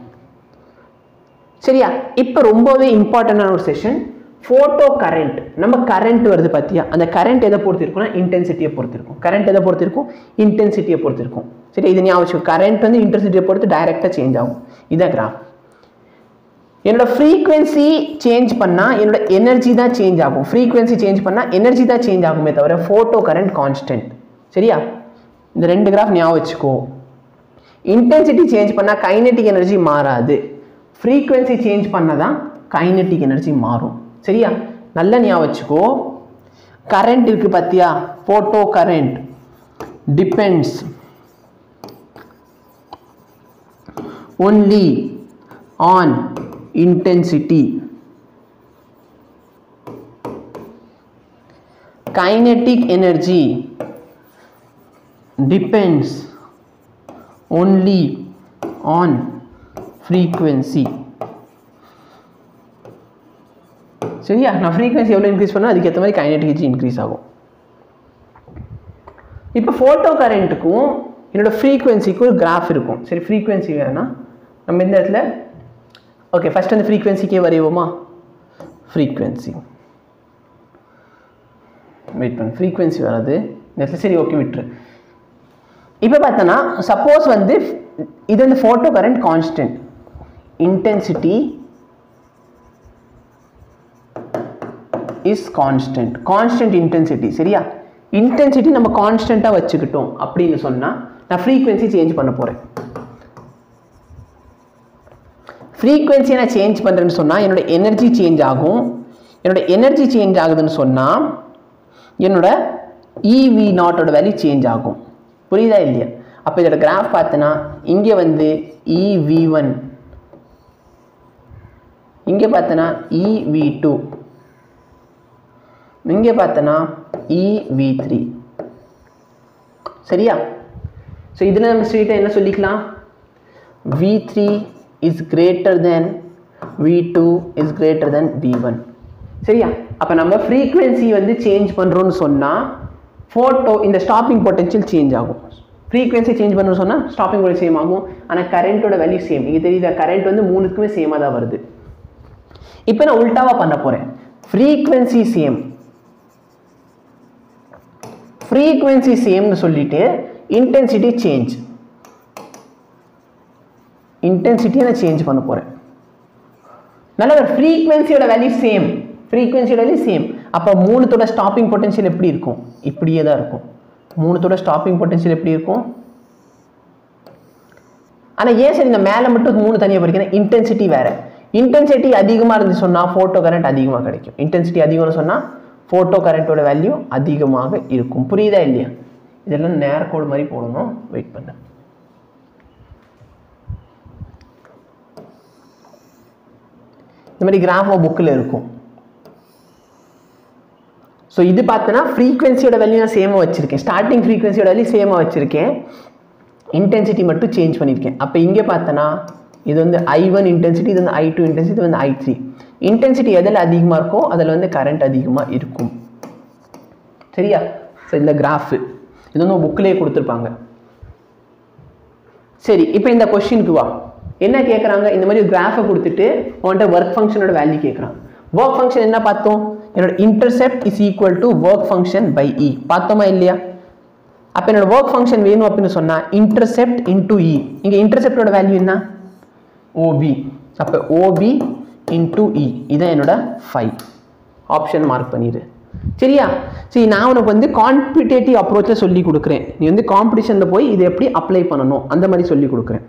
சரியா? இப்போ ரொம்பவே இம்பார்ட்டண்டான ஒரு செஷன், ஃபோட்டோ கரண்ட். நம்ம கரண்ட் வருது பார்த்தியா? அந்த கரண்ட் எதை பொறுத்து இருக்கும்னா இன்டென்சிட்டியை பொறுத்து இருக்கும். கரண்ட் எதை பொறுத்து இருக்கும்? இன்டென்சிட்டியை பொறுத்து இருக்கும். சரி, இது ஞாபகம். கரண்ட் வந்து இன்டென்சிட்டியை பொறுத்து டைரெக்டாக சேஞ்ச் ஆகும். இதான் கிராஃப். என்னோட ஃப்ரீக்வன்சி சேஞ்ச் பண்ணால் என்னோட எனர்ஜி தான் சேஞ்ச் ஆகும். ஃப்ரீக்வன்சி சேஞ்ச் பண்ணால் எனர்ஜி தான் சேஞ்ச் ஆகுமே தவிர ஃபோட்டோ கரண்ட் கான்ஸ்டன்ட். சரியா? இந்த ரெண்டு கிராஃப் ஞாபகம் வச்சுக்கோ. இன்டென்சிட்டி சேஞ்ச் பண்ணால் கைனெட்டிக் எனர்ஜி மாறாது. ஃப்ரீக்வன்சி சேஞ்ச் பண்ணால் தான் கைனெட்டிக் எனர்ஜி மாறும். சரியா? நல்லா ஞாபகம் வச்சுக்கோ. கரண்ட் இருக்கு பார்த்தியா? Photo current depends only on intensity. Kinetic energy depends only on frequency. சரியா? நான் ஃப்ரீக்வன்சி எவ்வளோ இன்க்ரீஸ் பண்ணால் அதுக்கேற்ற மாதிரி கைனெட்டிக் எனர்ஜி இன்க்ரீஸ் ஆகும். இப்போ ஃபோட்டோ கரண்ட்டுக்கும் என்னோட ஃப்ரீக்வன்சிக்கும் ஒரு கிராஃப் இருக்கும். சரி, ஃப்ரீக்வன்சி வேணும்னா நம்ம இந்த இடத்துல ஓகே ஃபர்ஸ்ட் அந்த ஃப்ரீக்வன்சிக்கே வரைவோமா? ஃப்ரீக்வன்சி வெயிட் பண்ணு, ஃப்ரீக்வன்சி வராது இந்த இடத்துல. சரி, ஓகே, விட்டுரு. இப்போ பார்த்தோன்னா சப்போஸ் வந்து இது வந்து photo current constant, intensity is constant intensity. சரியா? இன்டென்சிட்டி நம்ம கான்ஸ்டன்ட்டாக வச்சுக்கிட்டோம் அப்படின்னு சொன்னால் நான் ஃப்ரீக்வன்சி சேஞ்ச் பண்ண போகிறேன். ஃப்ரீக்வன்சியை நான் சேஞ்ச் பண்ணுறேன்னு சொன்னால் என்னோட எனர்ஜி சேஞ்ச் ஆகும். என்னோட எனர்ஜி சேஞ்ச் ஆகுதுன்னு சொன்னால் என்னோட ev நாட்டோட வேல்யூ சேஞ்ச் ஆகும். புரியுதா இல்லையா? அப்போ இதோட கிராஃப் பார்த்தோன்னா இங்கே வந்து ev1, இங்கே பார்த்தோன்னா ev2, இங்கே பார்த்தோன்னா ev3. சரியா? ஸோ இதில் நம்ம ஸ்ட்ரெயிட்டாக என்ன சொல்லிக்கலாம், V3 is greater than V2 is greater than V1. சரியா? அப்போ நம்ம ஃப்ரீக்வன்சி வந்து சேஞ்ச் பண்ணுறோன்னு சொன்னால் ஃபோட்டோ இந்த ஸ்டாப்பிங் பொட்டன்ஷியல் சேஞ்ச் ஆகும். ஃப்ரீக்வன்சி சேஞ்ச் பண்ணுறோன்னு சொன்னால் ஸ்டாப்பிங் பொட்டன்ஷியல் சேம் ஆகும். ஆனால் கரண்ட்டோட வேல்யூ சேம். இங்கே தெரியுதா, கரண்ட் வந்து மூணுக்குமே சேமாக தான் வருது. இப்போ நான் உல்டாவாக பண்ண போகிறேன். ஃப்ரீக்வன்சி சேம், ஃப்ரீக்வன்சி சேம்னு சொல்லிட்டு இன்டென்சிட்டி சேஞ்ச், இன்டென்சிட்டியை நான் சேஞ்ச் பண்ண போகிறேன். நல்ல ஃப்ரீக்வன்சியோட வேல்யூ சேம், ஃப்ரீக்வன்சியோட வேல்யூ சேம். அப்போ மூணுத்தோட ஸ்டாப்பிங் பொட்டன்ஷியல் எப்படி இருக்கும், இப்படியே தான் இருக்கும். மூணுத்தோட ஸ்டாப்பிங் பொட்டன்ஷியல் எப்படி இருக்கும். ஆனால் ஏன் சரி இந்த மேலே மட்டும் மூணு தனியாக படிக்கிறேன், இன்டென்சிட்டி வேறு. இன்டென்சிட்டி அதிகமாக இருந்து சொன்னால் ஃபோட்டோ கரண்ட் அதிகமாக கிடைக்கும். இன்டென்சிட்டி அதிகம்னு சொன்னால் ஃபோட்டோ கரண்ட்டோட வேல்யூ அதிகமாக இருக்கும். புரியுதா இல்லையா? இதெல்லாம் நேர்கோடு மாதிரி போடணும். வெயிட் பண்ண. இந்த மாதிரி கிராஃப் புக்கில் இருக்கும். ஸோ இது பார்த்தோன்னா ஃப்ரீக்வன்சியோட வேல்யூ நான் சேமாக வச்சுருக்கேன். ஸ்டார்டிங் ஃப்ரீக்வன்சியோட வேல்யூ சேமாக வச்சுருக்கேன், இன்டென்சிட்டி மட்டும் சேஞ்ச் பண்ணியிருக்கேன். அப்போ இங்கே பார்த்தோன்னா இது வந்து I1 இன்டென்சிட்டி, இது வந்து I2 இன்டென்சிட்டி, இது வந்து I3. இன்டென்சிட்டி எதில் அதிகமாக இருக்கோ அதில் வந்து கரண்ட் அதிகமாக இருக்கும். சரியா? ஸோ இந்த கிராஃபு இது வந்து புக்கிலே கொடுத்துருப்பாங்க. சரி, இப்போ இந்த கொஸ்டினுக்கு வா. என்ன கேட்குறாங்க, இந்த மாதிரி கிராஃபை கொடுத்துட்டு உன்கிட்ட ஒர்க் ஃபங்க்ஷனோட வேல்யூ கேட்குறாங்க. ஒர்க் ஃபங்க்ஷன் என்ன பார்த்தோம், என்னோட intercept is equal to work function by E. பார்த்தோமா இல்லையா? அப்போ என்னோட ஒர்க் ஃபங்க்ஷன் வேணும் அப்படின்னு சொன்னால் இன்டர்செப்ட் இன்டூ இ. இங்கே இன்டர்செப்டோட வேல்யூ என்ன, OB. அப்போ OB இன்டூ இ. இதான் என்னோட 5. ஆப்ஷன் மார்க் பண்ணிடு. சரியா? சரி, நான் உனக்கு வந்து காம்படிட்டிவ் அப்ரோச்சில் சொல்லி கொடுக்குறேன். நீ வந்து காம்படிஷனில் போய் இதை எப்படி அப்ளை பண்ணணும் அந்த மாதிரி சொல்லி கொடுக்குறேன்.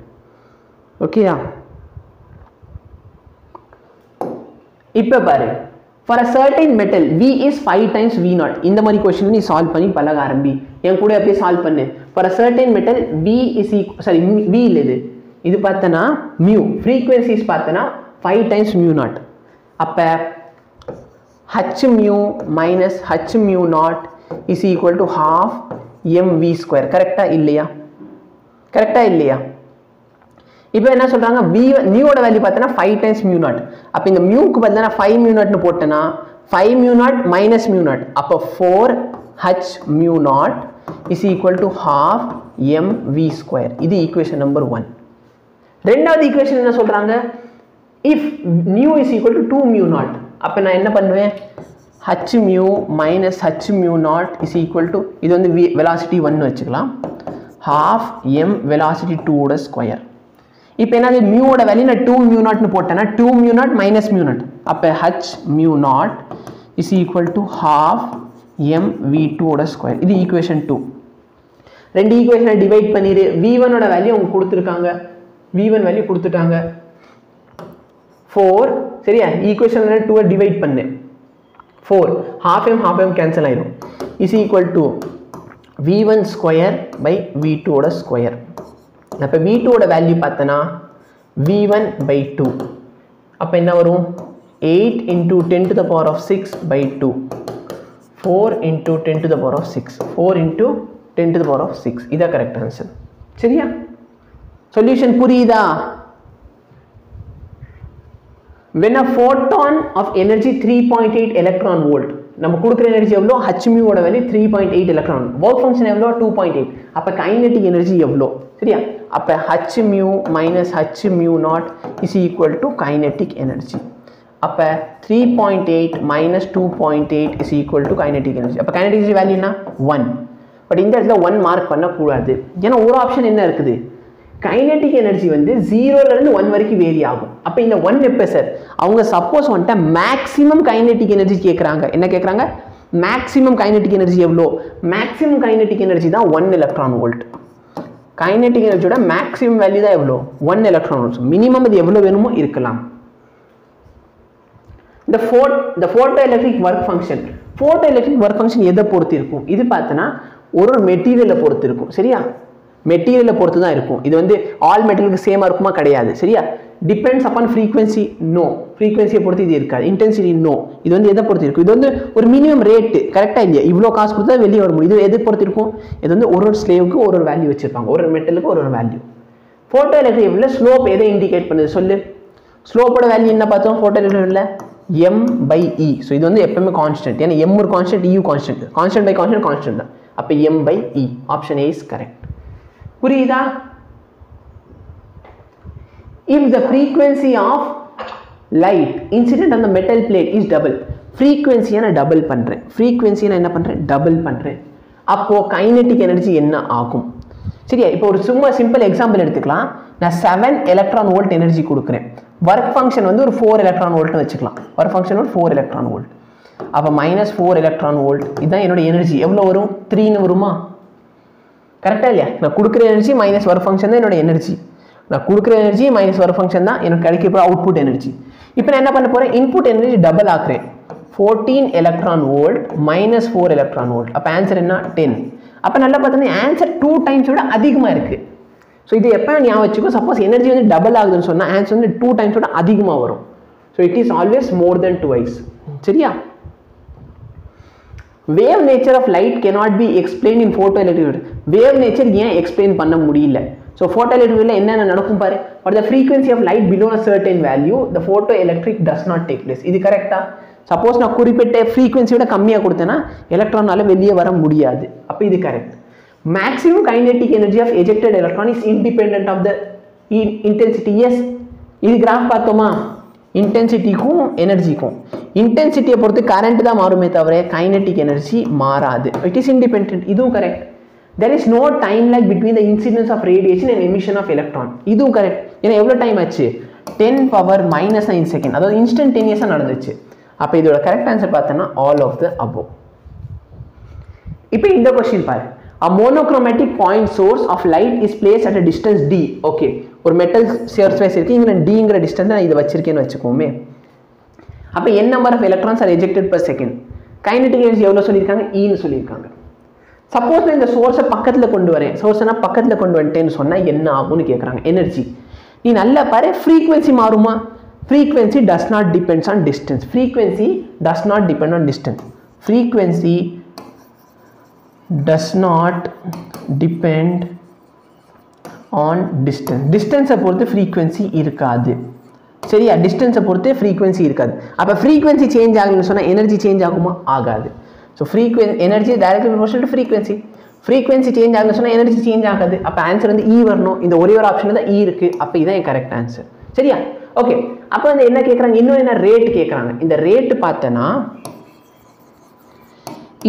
ஓகேயா? இப்போ பாரு, for a certain metal V is 5 times V0. இந்த மாதிரி கொஸ்டின் நீ சால்வ் பண்ணி பழக ஆரம்பி. என் கூட அப்படியே சால்வ் பண்ணு. For a certain metal V is V இல்லை, இது பார்த்தனா மியூ, ஃப்ரீக்வன்சிஸ் பார்த்தனா 5 times mu0. அப்போ h mu minus h mu0 is equal to half mv square. கரெக்டா இல்லையா? கரெக்டா இல்லையா? இப்போ என்ன சொல்றாங்க, நியூவோட வேல்யூ பார்த்தனா 5 times mu0. அப்போ இந்த மியூக்கு பதிலா 5 mu0னு போட்டனா 5 mu0 minus mu0. அப்போ 4h mu0 is equal to half mv square. இது ஈக்குவேஷன் நம்பர் 1. ரெண்டாவது ஈக்குவேஷன் என்ன சொல்றாங்க, if new is equal to 2 mu0. அப்போ நான் என்ன பண்ணுவேன், h mu minus h mu0 is equal to, இது வந்து வெலாசிட்டி 1 வச்சுக்கலாம், half m velocity 2 ஓட ஸ்கொயர். இப்போ என்னது, மியூவோட வேல்யூ நான் 2 mu0னு போட்டேன்னா 2 mu0 minus mu0. அப்போ h mu0 is equal to half m v2 ஓட ஸ்கொயர். இது ஈக்குவேஷன் 2. ரெண்டு ஈக்குவேஷனை டிவைட் பண்ணிடு. v1 ஓட வேல்யூ அவங்க கொடுத்துருக்காங்க, v1 வேல்யூ கொடுத்துட்டாங்க 4. சரியா? ஈக்குவேஷன் 2 டிவைட் பண்ணு, 4 half m கேன்சல் ஆயிடும். Is equal to v1 square by v2 ஓட ஸ்கொயர். அப்போ v2 ஓட வேல்யூ பார்த்தனா v1 by 2. அப்போ என்ன வரும், 8 into 10 to the power of 6 by 2, 4 into 10 to the power of 6, 4 into 10 to the power of 6. இதான் correct answer. சரியா? சொல்யூஷன் புரியுதா? when a photon of energy 3.8 electron volt, நம்ம கொடுக்குற எனர்ஜி எவ்வளோ, h mu ஓட வேல்யூ 3.8 எலக்ட்ரான், ஒர்க் ஃபங்க்ஷன் எவ்வளோ 2.8. அப்போ kinetic energy எவ்வளோ? சரியா? அப்போ h mu minus h mu0 is equal to kinetic energy. அப்போ 3.8 minus 2.8 is equal to kinetic energy. அப்போ kinetic energy வேல்யூ என்ன, 1. பட் இந்த இடத்துல 1 மார்க் பண்ணக்கூடாது. ஏன்னா ஒரு ஆப்ஷன் என்ன இருக்குது, கைனெட்டிக் எனர்ஜி வந்து 0லேருந்து 1 வரைக்கும் வேரி ஆகும். அப்போ இந்த 1 எப்போ சார், அவங்க சப்போஸ் வந்துட்டு மேக்ஸிமம் கைனெட்டிக் எனர்ஜி கேட்குறாங்க. என்ன கேட்குறாங்க, மேக்ஸிமம் கைனெட்டிக் எனர்ஜி எவ்வளோ, மேக்ஸிமம் கைனெட்டிக் எனர்ஜி தான் 1 எலக்ட்ரான் வோல்ட். கைனெட்டிக் எனர்ஜியோட மேக்ஸிமம் வேல்யூ தான் எவ்வளோ, 1 எலக்ட்ரான் வோல்ட். மினிமம் அது எவ்வளோ வேணுமோ இருக்கலாம். இந்த photo electric work function, photo electric work function எதை பொறுத்து இருக்கும், இது பார்த்தோன்னா ஒரு மெட்டீரியலை பொறுத்து இருக்கும். சரியா? மெட்டீரியலை பொறுத்து தான் இருக்கும். இது வந்து ஆல் மெட்டீரியலுக்கு சேமாக இருக்குமா, கிடையாது. சரியா? டிபெண்ட்ஸ் அப்பான் ஃப்ரீக்வன்சி நோ, ஃப்ரீக்வன்சியை பொறுத்து இது இருக்காது. இன்டென்சிட்டி நோ, இது வந்து எதை பொறுத்து இருக்கும்? இது வந்து ஒரு மினிமம் ரேட்டு கரெக்டாக இல்லையா? இவ்வளோ காசு கொடுத்தா வெளியே வர முடியும். இது எதை பொறுத்து இருக்கும்? இது வந்து ஒரு ஸ்லேவுக்கு ஒரு வேல்யூ வச்சிருப்பாங்க, ஒரு மெட்டலுக்கு ஒரு வேல்யூ. ஃபோட்டோ எலக்ட்ரிக் ஸ்லோப் எதை இண்டிகேட் பண்ணுது சொல்லு? ஸ்லோப்போட வேல்யூ என்ன பார்த்தோம் ஃபோட்டோ எலக்ட்ரிக்ல? m/e. ஸோ இது வந்து எப்பவுமே கான்ஸ்டன்ட், ஏன்னா m ஒரு constant, e constant, constant by constant constant தான். அப்போ m/e, option A is correct. புரியுதா? If the frequency of light incident on the metal plate is double, frequency நான் டபுள் பண்றேன், frequency நான் என்ன பண்றேன்? டபுள் பண்றேன். அப்போ கைனெட்டிக் எனர்ஜி என்ன ஆகும்? சரியா? இப்போ ஒரு சும்மா சிம்பிள் எக்ஸாம்பிள் எடுத்துக்கலாம். நான் 7 எலக்ட்ரான் வோல்ட் எனர்ஜி கொடுக்குறேன். ஒர்க் ஃபங்க்ஷன் வந்து ஒரு 4 எலக்ட்ரான் வோல்ட் வச்சுக்கலாம். ஒர்க் ஃபங்க்ஷன் ஒரு 4 எலக்ட்ரான் வோல்ட். அப்போ -4 எலக்ட்ரான் வோல்ட், இதுதான் என்னோட எனர்ஜி. எவ்வளோ வரும்? 3ன்னு வருமா? கரெக்டா இல்லையா? நான் கொடுக்குற எனர்ஜி மைனஸ் ஒர்க் ஃபங்க்ஷன் தான் என்னோட எனர்ஜி. நான் கொடுக்குற எனர்ஜி மைனஸ் ஒர்க் ஃபங்க்ஷன் தான் எனக்கு கிடைக்க போகிற அவுட்புட் எனர்ஜி. இப்போ நான் என்ன பண்ண போகிறேன்? இன்புட் எனர்ஜி டபுள் ஆக்குறேன். 14 எலக்ட்ரான் வோல்ட் -4 எலக்ட்ரான் வோல்ட். அப்போ ஆன்சர் என்ன? 10. அப்போ நல்லா பார்த்தீங்கன்னா ஆன்சர் 2 டைம்ஸ் விட அதிகமாக இருக்குது. ஸோ இது எப்போ ஞாபகம் வச்சுக்கோ, சப்போஸ் எனர்ஜி வந்து டபுள் ஆகுதுன்னு சொன்னால் ஆன்சர் வந்து 2 டைம்ஸ் விட அதிகமாக வரும். So it is always more than 2x. சரியா? Wave nature of light cannot be explained in photoelectric. Wave nature ஏன் எக்ஸ்பிளைன் பண்ண முடியல? ஸோ photoelectric என்னென்ன நடக்கும் பாரு. For the frequency of light below a certain value the photoelectric does not take place. இது கரெக்டா? Suppose நான் குறிப்பிட்ட ஃப்ரீக்வன்சியோட கம்மியாக கொடுத்தேன்னா எலக்ட்ரானால வெளியே வர முடியாது. அப்போ இது correct. Maximum kinetic energy of ejected electron is independent of the intensity. Yes, இது கிராஃப் பார்த்தோமா? இன்டென்சிட்டிக்கும் எனர்ஜிக்கும், இன்டென்சிட்டியை பொறுத்து கரண்ட் தான் மாறுமே தவிர கைனெட்டிக் எனர்ஜி மாறாது. It is independent. இதுவும் correct. there is no time lag between the incidence of radiation and emission of electron. இதுவும் கரெக்ட். ஏன்னா எவ்வளோ டைம் ஆச்சு? 10⁻⁻9 செகண்ட், அதாவது இன்ஸ்டன்டேனியஸாக நடந்துச்சு. அப்போ இதோட கரெக்ட் ஆன்சர் பார்த்தோன்னா ஆல் ஆஃப் த அபோவ். இப்போ இந்த கொஸ்டின் பாரு. A monochromatic point source of light is placed at a distance d. Okay, ஒரு மெட்டல் சர்ஃபேஸ் இருக்கு, இங்கே டிங்கிற டிஸ்டன்ஸ் நான் இதை வச்சிருக்கேன்னு வச்சுக்கோமே. அப்போ n number of electrons are ejected per second. Kinetic energy எவ்வளோ சொல்லியிருக்காங்க? ஈன்னு சொல்லியிருக்காங்க. சப்போஸ் நான் இந்த சோர்ஸை பக்கத்தில் கொண்டு வரேன், சோர்ஸை பக்கத்தில் கொண்டு வந்துட்டேன்னு சொன்னால் என்ன ஆகும்னு கேட்குறாங்க. எனர்ஜி நீ நல்லா பாரு. ஃப்ரீக்வன்சி மாறுமா? Frequency does not depends on distance. Frequency does not depend on distance. Frequency does not depend on distance. டிஸ்டன்ஸை பொறுத்து ஃப்ரீக்வன்சி இருக்காது. சரியா? டிஸ்டன்ஸை பொறுத்து ஃப்ரீக்வன்சி இருக்காது. அப்போ ஃப்ரீக்வன்சி சேஞ்ச் ஆகணும்னு சொன்னால் எனர்ஜி சேஞ்ச் ஆகுமா? ஆகாது. So energy directly proportional to frequency. Frequency change ஆகணும்னு சொன்னால் எனர்ஜி சேஞ்ச் ஆகாது. அப்போ ஆன்சர் வந்து E வரணும். இந்த ஒரே ஒரு ஆப்ஷன் தான் E இருக்குது. அப்போ இதுதான் என் கரெக்ட் ஆன்சர். சரியா? ஓகே, அப்போ வந்து என்ன கேட்குறாங்க? இன்னும் என்ன ரேட் கேட்குறாங்க. இந்த ரேட்டு பார்த்தோன்னா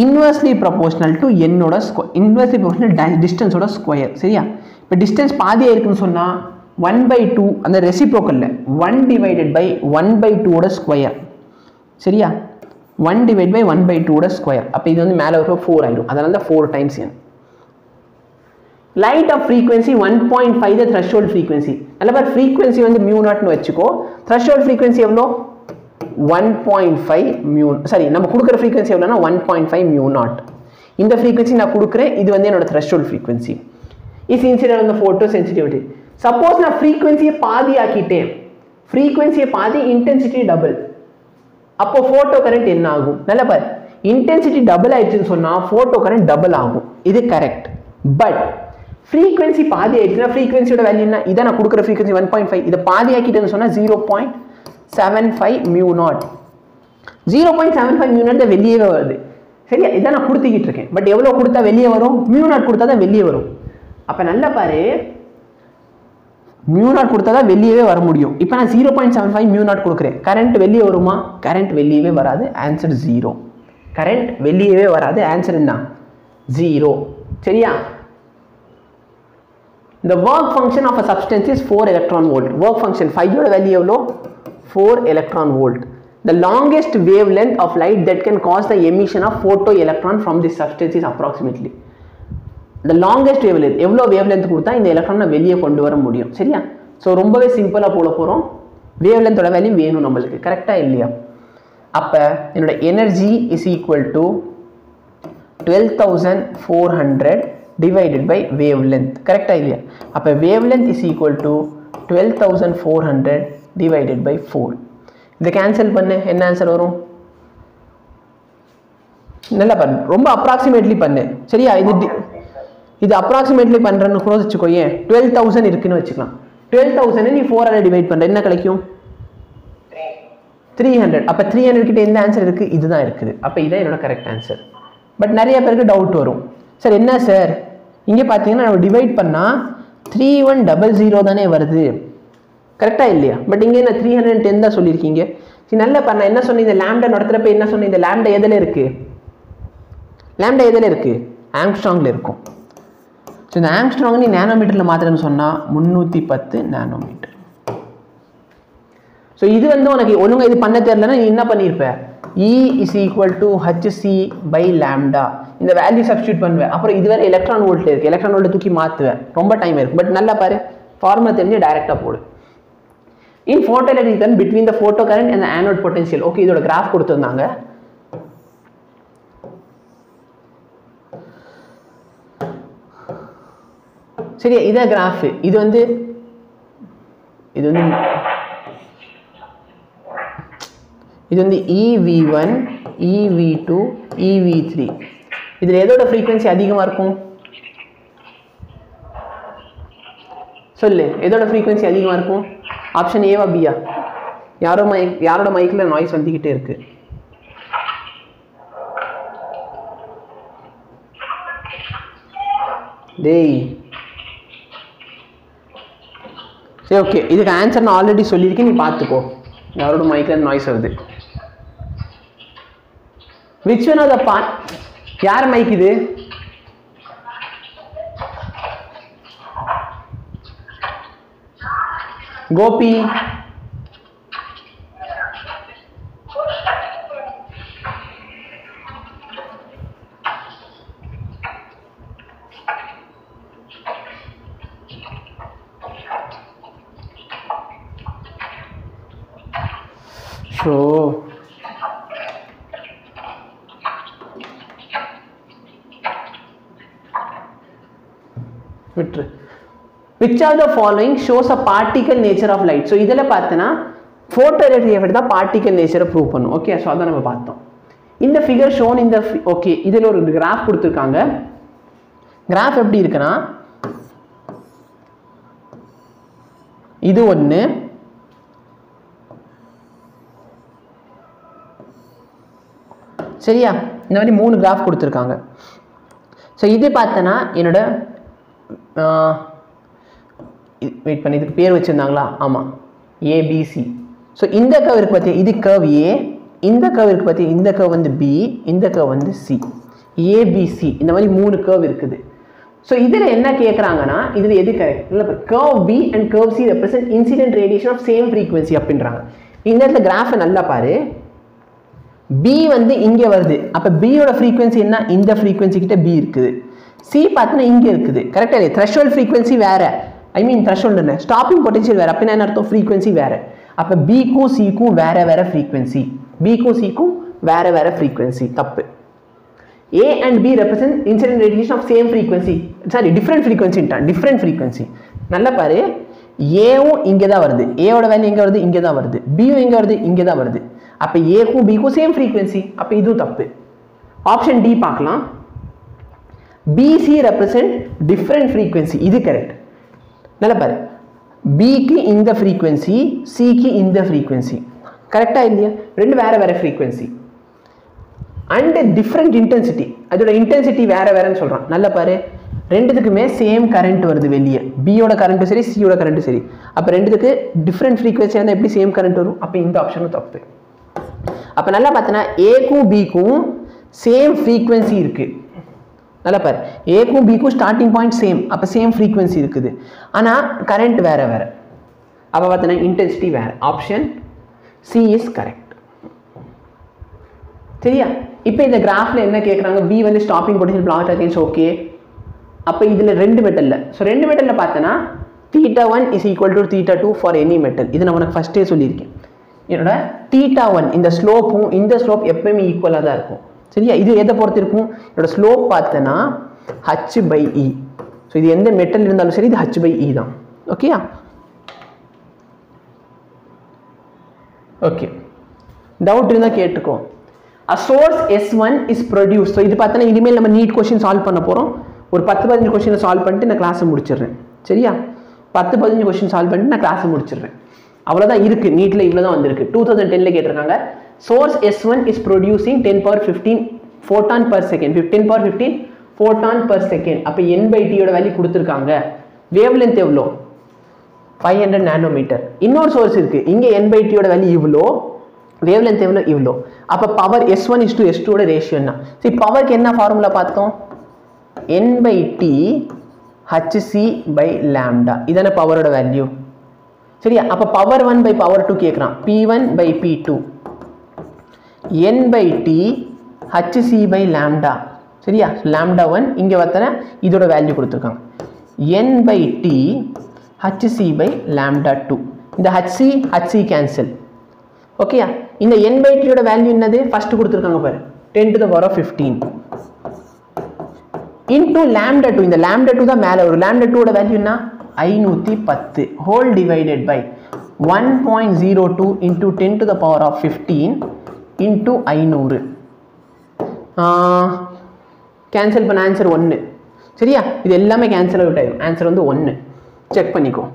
இன்வெர்ஸ்லி ப்ரொபோர்ஷனல் டு என்னோட இன்வெர்ஸ்லி ப்ரொபோர்ஷனல் டிஸ்டன்ஸோட ஸ்கொயர். சரியா? இப்போ டிஸ்டன்ஸ் பாதியாக இருக்குன்னு சொன்னால் 1/2 அந்த ரெசிப்ரோக்கல்ல 1/1/2 ஸ்கொயர். சரியா? 1/1/2 ஸ்கொயர். அப்போ இது வந்து மேலே ஒரு 4 ஆயிடும். அதனால தான் 4 times n. Light of frequency 1.5 the threshold frequency. நல்ல பாரு, ஃப்ரீக்வன்சி வந்து μ0ன்னு வச்சுக்கோ. த்ரெஷோல்ட் ஃப்ரீக்வன்சி எவ்வளோ? 1.5 மியூ. சரி, நம்ம கொடுக்குற ஃப்ரீக்வன்சி எவ்வளோனா 1.5 μ0. இந்த ஃப்ரீக்வன்சி நான் கொடுக்குறேன். இது வந்து என்னோட threshold frequency. Is incident on the photo sensitivity. Suppose நான் ஃப்ரீக்வன்சியை பாதி ஆக்கிட்டேன், ஃப்ரீக்வன்சியை பாதி, இன்டென்சிட்டி டபுள், அப்போ ஃபோட்டோ கரண்ட் என்ன ஆகும்? நல்லா பாரு, இன்டென்சிட்டி டபுள் ஆயிடுச்சுன்னு சொன்னால் ஃபோட்டோ கரண்ட் டபுள் ஆகும். இது கரெக்ட். பட் ஃப்ரீக்வன்சி பாதி ஆயிடுச்சுன்னா ஃப்ரீக்வன்சியோட வேல்யூ என்ன? இதை நான் கொடுக்குற ஃப்ரீக்வன்சி 1.5, இதை பாதி ஆக்கிட்டேன்னு சொன்னால் 0.75 μ0. 0.75 μ0 தான் வெளியே வருது. சரியா? இதான் நான் கொடுத்துக்கிட்டு இருக்கேன். பட் எவ்வளோ கொடுத்தா வெளியே வரும்? μ0 கொடுத்தா தான் வெளியே வரும். அப்போ நல்லா பாரு, μ0 கொடுத்தா தான் வெளியவே வர முடியும். இப்போ நான் 0.75 μ0 கொடுக்குறேன். கரண்ட் வெளியே வருமா? கரண்ட் வெளியவே வராது. ஆன்சர் 0. கரண்ட் வெளியவே வராது. ஆன்சர் என்ன? 0. சரியா? The work function of a substance is 4 electron volt. Work function 5 ஓட வேல்யூ எவ்வளோ? 4 electron volt. The longest wavelength of light that can cause the emission of photoelectron from this substance is approximately. The longest wavelength, எவ்வளோ wavelength கொடுத்தா இந்த எலக்ட்ரானை வெளியே கொண்டு வர முடியும். சரியா? ஸோ ரொம்பவே சிம்பிளாக போட போகிறோம். வேவ்லென்த்தோட வேல்யூ வேணும் நம்மளுக்கு. கரெக்டாக இல்லையா? அப்போ என்னோட energy is equal to 12,400 divided by wavelength. கரெக்டாக இல்லையா? அப்போ wavelength is equal to 12,400 divided by 4. இதை கேன்சல் பண்ணு, என்ன ஆன்சர் வரும்? நல்லா பண்ணு, ரொம்ப அப்ராக்சிமேட்லி பண்ணு. சரியா? இது அப்ராக்சிமேட்லி பண்ணுறேன்னு கூட வச்சுக்கோ. ஏன் 12,000 இருக்குன்னு வச்சுக்கலாம். 12,000 நீ 4 டிவைட் பண்ணுற என்ன கிடைக்கும்? 300. அப்போ 300 கிட்ட எந்த ஆன்சர் இருக்குது? இதுதான் இருக்குது. அப்போ இதான் என்னோட கரெக்ட் ஆன்சர். பட் நிறைய பேருக்கு டவுட் வரும், சார் என்ன சார் இங்கே பார்த்தீங்கன்னா நம்ம டிவைட் பண்ணால் 3100 தானே வருது, கரெக்டாக இல்லையா? பட் இங்கே நான் 310 தான் சொல்லியிருக்கீங்க. சரி நல்லா பண்ண, என்ன சொன்னேன் இந்த லேம்டா நடத்துகிறப்ப என்ன சொன்னேன்? இந்த லேம்டா எதில் இருக்குது? லேம்டா எதில் இருக்குது? ஆங்ஸ்ட்ராங்கில் இருக்கும். ஸோ இந்த ஆங்ஸ்ட்ராங் நீ நேனோமீட்டரில் மாத்திரன்னு சொன்னால் 310 நேனோமீட்டர். ஸோ இது வந்து உனக்கு ஒழுங்காக இது பண்ண தெரியலன்னா நீ என்ன பண்ணியிருப்ப? E is equal to hc by lambda இந்த வேல்யூ சப்ஸ்டியூட் பண்ணுவேன். அப்புறம் இது வேற எலக்ட்ரான் வோல்ட் இருக்குது, எலக்ட்ரான் வோல்ட் தூக்கி மாற்றுவேன், ரொம்ப டைம் இருக்குது. பட் நல்லா பாரு, ஃபார்முலா தெரிஞ்சு டைரெக்டாக போடு. In photoelectric current between the photocurrent and the anode potential. Okay, இதோட கிராஃப் கொடுத்துருந்தாங்க. சரியா? இதான் கிராஃப். இது வந்து EV1 EV2 EV3. இதில் எதோட ஃப்ரீக்வன்சி அதிகமாக இருக்கும்? சொல்லு, எதோட ஃப்ரீக்வன்சி அதிகமாக இருக்கும்? ஆப்ஷன் ஏவா பியா? யாரோட மைக்கில் நாய்ஸ் வந்துக்கிட்டே இருக்கு? டேய் சரி ஓகே, இதுக்கு ஆன்சர் நான் ஆல்ரெடி சொல்லியிருக்கேன், நீ பார்த்துக்கோ. யாரோட மைக்கில் நாய்ஸ் வருது? Which one of the part? யார் மைக் இது? கோபி. ஸோ விட்ரு. Which of the following shows a particle nature of light? So இதில் பார்த்தனா ஃபோட்டோஎலக்ட்ரிக் எஃபெக்ட் தான் பார்ட்டிகல் நேச்சரை ப்ரூவ் பண்ணும். ஓகே, ஸோ அதான் நம்ம பார்த்தோம். இந்த ஃபிகர் ஷோன் இந்த ஓகே, இதில் ஒரு கிராஃப் கொடுத்துருக்காங்க. கிராஃப் எப்படி இருக்குன்னா இது ஒன்று, சரியா? இந்த மாதிரி 3 கிராஃப் கொடுத்துருக்காங்க. ஸோ இது பார்த்தனா என்னோட வெயிட் பண்ணி இதுக்கு பேர் வச்சுருந்தாங்களா? ஆமாம், ஏபிசி. ஸோ இந்த கர்வ் இருக்குது பார்த்தியா, இது கர்வ் ஏ. இந்த கர்வ் இருக்குது பார்த்தியா, இந்த கர்வ் வந்து பி, இந்த கர்வ் வந்து சி. ஏபிசி இந்த மாதிரி 3 கர்வ் இருக்குது. ஸோ இதில் என்ன கேட்குறாங்கன்னா, இதில் எது கரெக்ட்? இல்லை, curve B and curve C represent incident radiation of same frequency அப்படின்றாங்க. இந்த இடத்துல கிராஃபை நல்லா பாரு. பி வந்து இங்கே வருது, அப்போ பியோட ஃப்ரீக்வன்சி என்ன? இந்த ஃப்ரீக்வன்சி கிட்ட பி இருக்குது. சி பார்த்தீங்கன்னா இங்கே இருக்குது, கரெக்டாக இல்லையா? த்ரெஷோல்ட் ஃப்ரீக்வன்சி வேறு, ஐ மீன் த்ரெஷோல்டு என்ன, ஸ்டாப்பிங் பொட்டன்ஷியல் வேறு. அப்படின்னா என்ன அர்த்தம்? ஃப்ரீக்வன்சி வேறு. அப்போ பிக்கும் சிக்கும் வேற வேற ஃப்ரீக்வன்சி, பிக்கும் சிக்கும் வேற வேற ஃப்ரீக்வன்சி. தப்பு. A and B represent incident radiation of same frequency. Sorry, different frequency. Different frequency. நல்லா பாரு, ஏவும் இங்கே தான் வருது, ஏவோட வேல்யூ எங்கே வருது? இங்கே தான் வருது. பியும் எங்கே வருது? இங்கே தான் வருது. அப்போ ஏக்கும் பிக்கும் சேம் ஃப்ரீக்வன்சி, அப்போ இதுவும் தப்பு. ஆப்ஷன் டி பார்க்கலாம். பிசி ரெப்ரசென்ட் டிஃப்ரெண்ட் ஃப்ரீக்வன்சி, இது கரெக்ட். நல்லா பாரு, பிக்கு இந்த ஃப்ரீக்வன்சி, சிக்கு இந்த ஃப்ரீக்வன்சி, கரெக்டாக இல்லையா? ரெண்டு வேற வேற ஃப்ரீக்வன்சி அண்ட் டிஃப்ரெண்ட் இன்டென்சிட்டி. அதோட இன்டென்சிட்டி வேற வேறன்னு சொல்கிறான். நல்லா பாரு, ரெண்டுத்துக்குமே சேம் கரண்ட் வருது வெளியே, பியோட கரண்ட்டும் சரி, சியோட கரண்ட்டும் சரி. அப்போ ரெண்டுத்துக்கு டிஃப்ரெண்ட் ஃப்ரீக்வன்சியாக இருந்தால் எப்படி சேம் கரண்ட் வரும்? அப்போ இந்த ஆப்ஷனும் தப்பு. அப்போ நல்லா பார்த்தோன்னா ஏக்கும் பிக்கும் சேம் ஃப்ரீக்வன்சி இருக்குது. நல்லா பாரு, ஏக்கும் பிக்கும் ஸ்டார்டிங் பாயிண்ட் சேம், அப்போ சேம் ஃப்ரீக்வன்சி இருக்குது, ஆனால் கரண்ட் வேற வேற. அப்போ பார்த்தோன்னா இன்டென்சிட்டி வேற. Option C is correct. சரியா? இப்போ இந்த கிராஃப்ல என்ன கேட்குறாங்க? பி வந்து stopping potential plot against. Okay, அப்போ இதில் ரெண்டு மெட்டலில், ஸோ ரெண்டு மெட்டலில் பார்த்தோன்னா θ1 is equal to θ2 for any metal. இது நான் உனக்கு ஃபஸ்ட்டே சொல்லியிருக்கேன். என்னோட θ1 இந்த ஸ்லோப்பும் இந்த ஸ்லோப் எப்பவுமே ஈக்குவலாக தான் இருக்கும். சரியா? இது எதை பொறுத்து இருக்கும்? என்னோட ஸ்லோப் பார்த்தோன்னா h/e. ஸோ இது எந்த மெட்டல் இருந்தாலும் சரி, இது h/e தான். ஓகேயா? ஓகே, டவுட் இருந்தால் கேட்டுக்கோ. A source S1 is produced. So இது பார்த்தோன்னா இனிமேல் நம்ம நீட் கொஸ்டின் சால்வ் பண்ண போகிறோம். ஒரு 10-15 கொஸ்டினை சால்வ் பண்ணிட்டு நான் கிளாஸை முடிச்சிடுறேன். சரியா? 10-15 கொஸ்டின் சால்வ் பண்ணிட்டு நான் கிளாஸை முடிச்சிடுறேன். அவ்வளோதான் இருக்குது. நீட்டில் இவ்வளோ தான் வந்திருக்கு. 2010 கேட்டிருக்காங்க. Source S1 is producing 10 power 15 photon per second. 10 power 15 photon per second. அப்போ n/t யோட வேல்யூ கொடுத்துருக்காங்க. வேவ் லென்த் எவ்வளோ? 500 நானோமீட்டர். இன்னொரு சோர்ஸ் இருக்குது. இங்கே n/t யோட வேல்யூ இவ்வளோ, வேவ் லென்த் எவ்வளோ? இவ்வளோ. அப்போ பவர் S1:S2 ஓட ரேஷியோ என்ன? சரி, பவருக்கு என்ன ஃபார்முலா பார்த்தோம்? n/t hc/λ. இதான பவரோட வேல்யூ. சரியா? அப்போ பவர் 1/power 2 கேட்குறான். P1/P2 n/t hc/λ. சரியா? λ1 இங்கே பார்த்தனா இதோட வேல்யூ கொடுத்துருக்காங்க. n/t hc/λ2. இந்த hc கேன்சல். ஓகேயா? இந்த n/t யோட வேல்யூ என்னது? ஃபர்ஸ்ட் கொடுத்துருக்காங்க பாரு, 10⁻15 இன்டூ λ2. இந்த λ2 தான் மேலே வரும். λ2 ஓட வேல்யூ என்ன? 510 whole divided by 1.02 into 10⁻15 into 500. Cancel பண்ண ஆன்சர் 1. சரியா? இது எல்லாமே கேன்சல் அவுட் ஆயிடும். ஆன்சர் வந்து 1. செக் பண்ணிக்கோ.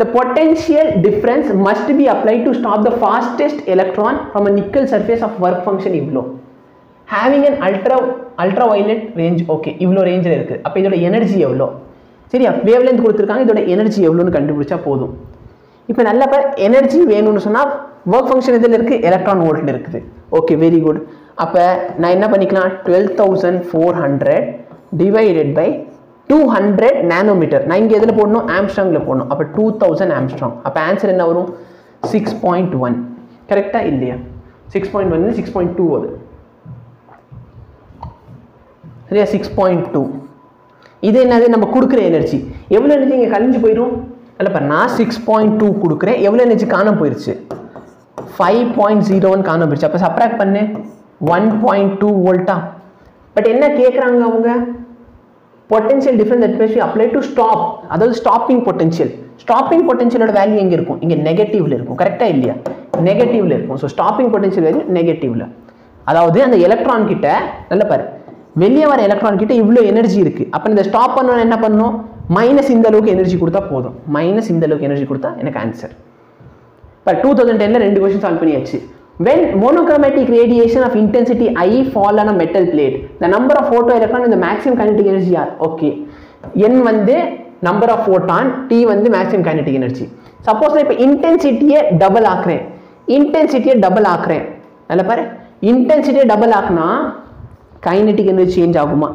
The potential difference must be applied to stop the fastest electron from a nickel surface of work function இவ்வளோ. Having an ultraviolet range. Okay, இவ்வளோ ரேஞ்சில் இருக்குது. அப்போ இதோட எனர்ஜி எவ்வளோ? சரியா? வேவ் லென்த் கொடுத்துருக்காங்க. இதோட எனர்ஜி எவ்வளோன்னு கண்டுபிடிச்சா போதும். இப்போ நல்ல எனர்ஜி வேணும்னு சொன்னால் ஒர்க் ஃபங்க்ஷன் இதில் இருக்குது, எலக்ட்ரான் வோல்ட்டில் இருக்குது. Okay, very good. அப்போ நான் என்ன பண்ணிக்கலாம்? 12,400 டிவைடட் பை 200 நானோமீட்டர். நான் இங்கே எதில் போடணும்? ஆம்ஸ்ட்ராங்கில் போடணும். அப்போ 2000 ஆம்ஸ்ட்ராங். அப்போ ஆன்சர் என்ன வரும்? 6.1. கரெக்டாக இல்லையா? 6.1 6.2 வருது. சரியா? 6.2. இது என்னது? நம்ம கொடுக்குற எனர்ஜி. எவ்வளோ எனர்ஜி இங்கே கழிஞ்சு போயிடும்? இல்லை பாரு, நான் 6.2 கொடுக்குறேன். எவ்வளோ எனர்ஜி காணாம போயிடுச்சு? 5.01 காணாம போயிடுச்சு. அப்போ சப்ராக்ட் பண்ணு, 1.2 வோல்ட்டா. பட் என்ன கேட்குறாங்க அவங்க? Potential difference that must be apply to stop. அதாவது ஸ்டாப்பிங் பொட்டன்ஷியல். ஸ்டாப்பிங் பொட்டன்ஷியலோட வேல்யூ எங்கே இருக்கும்? இங்கே நெகட்டிவ்ல இருக்கும். கரெக்டாக இல்லையா? நெகட்டிவ்ல இருக்கும். ஸோ ஸ்டாப்பிங் பொட்டன்ஷியல் வேல்யூ நெகட்டிவ்ல. அதாவது அந்த எலக்ட்ரான் கிட்ட நல்ல பாரு, வெளியே வர எலக்ட்ரான் கிட்ட இவ்வளோ எனர்ஜி இருக்குது. அப்போ இந்த ஸ்டாப் பண்ணணும் என்ன பண்ணணும்? மைனஸ் இந்த அளவுக்கு எனர்ஜி கொடுத்தா போதும். மைனஸ் இந்த அளவுக்கு எனர்ஜி கொடுத்தா எனக்கு ஆன்சர். இப்போ 2010 2 கொஸ்டின் சால்வ் பண்ணியாச்சு. When monochromatic radiation of intensity I fall on a metal plate, the number of photoelectron and the maximum kinetic energy are. Okay, n வந்து number of photon, t வந்து maximum kinetic energy. Suppose நான் இப்போ இன்டென்சிட்டியை double ஆக்குறேன். நல்ல பாரு, இன்டென்சிட்டியை double ஆக்குனா kinetic energy change ஆகுமா?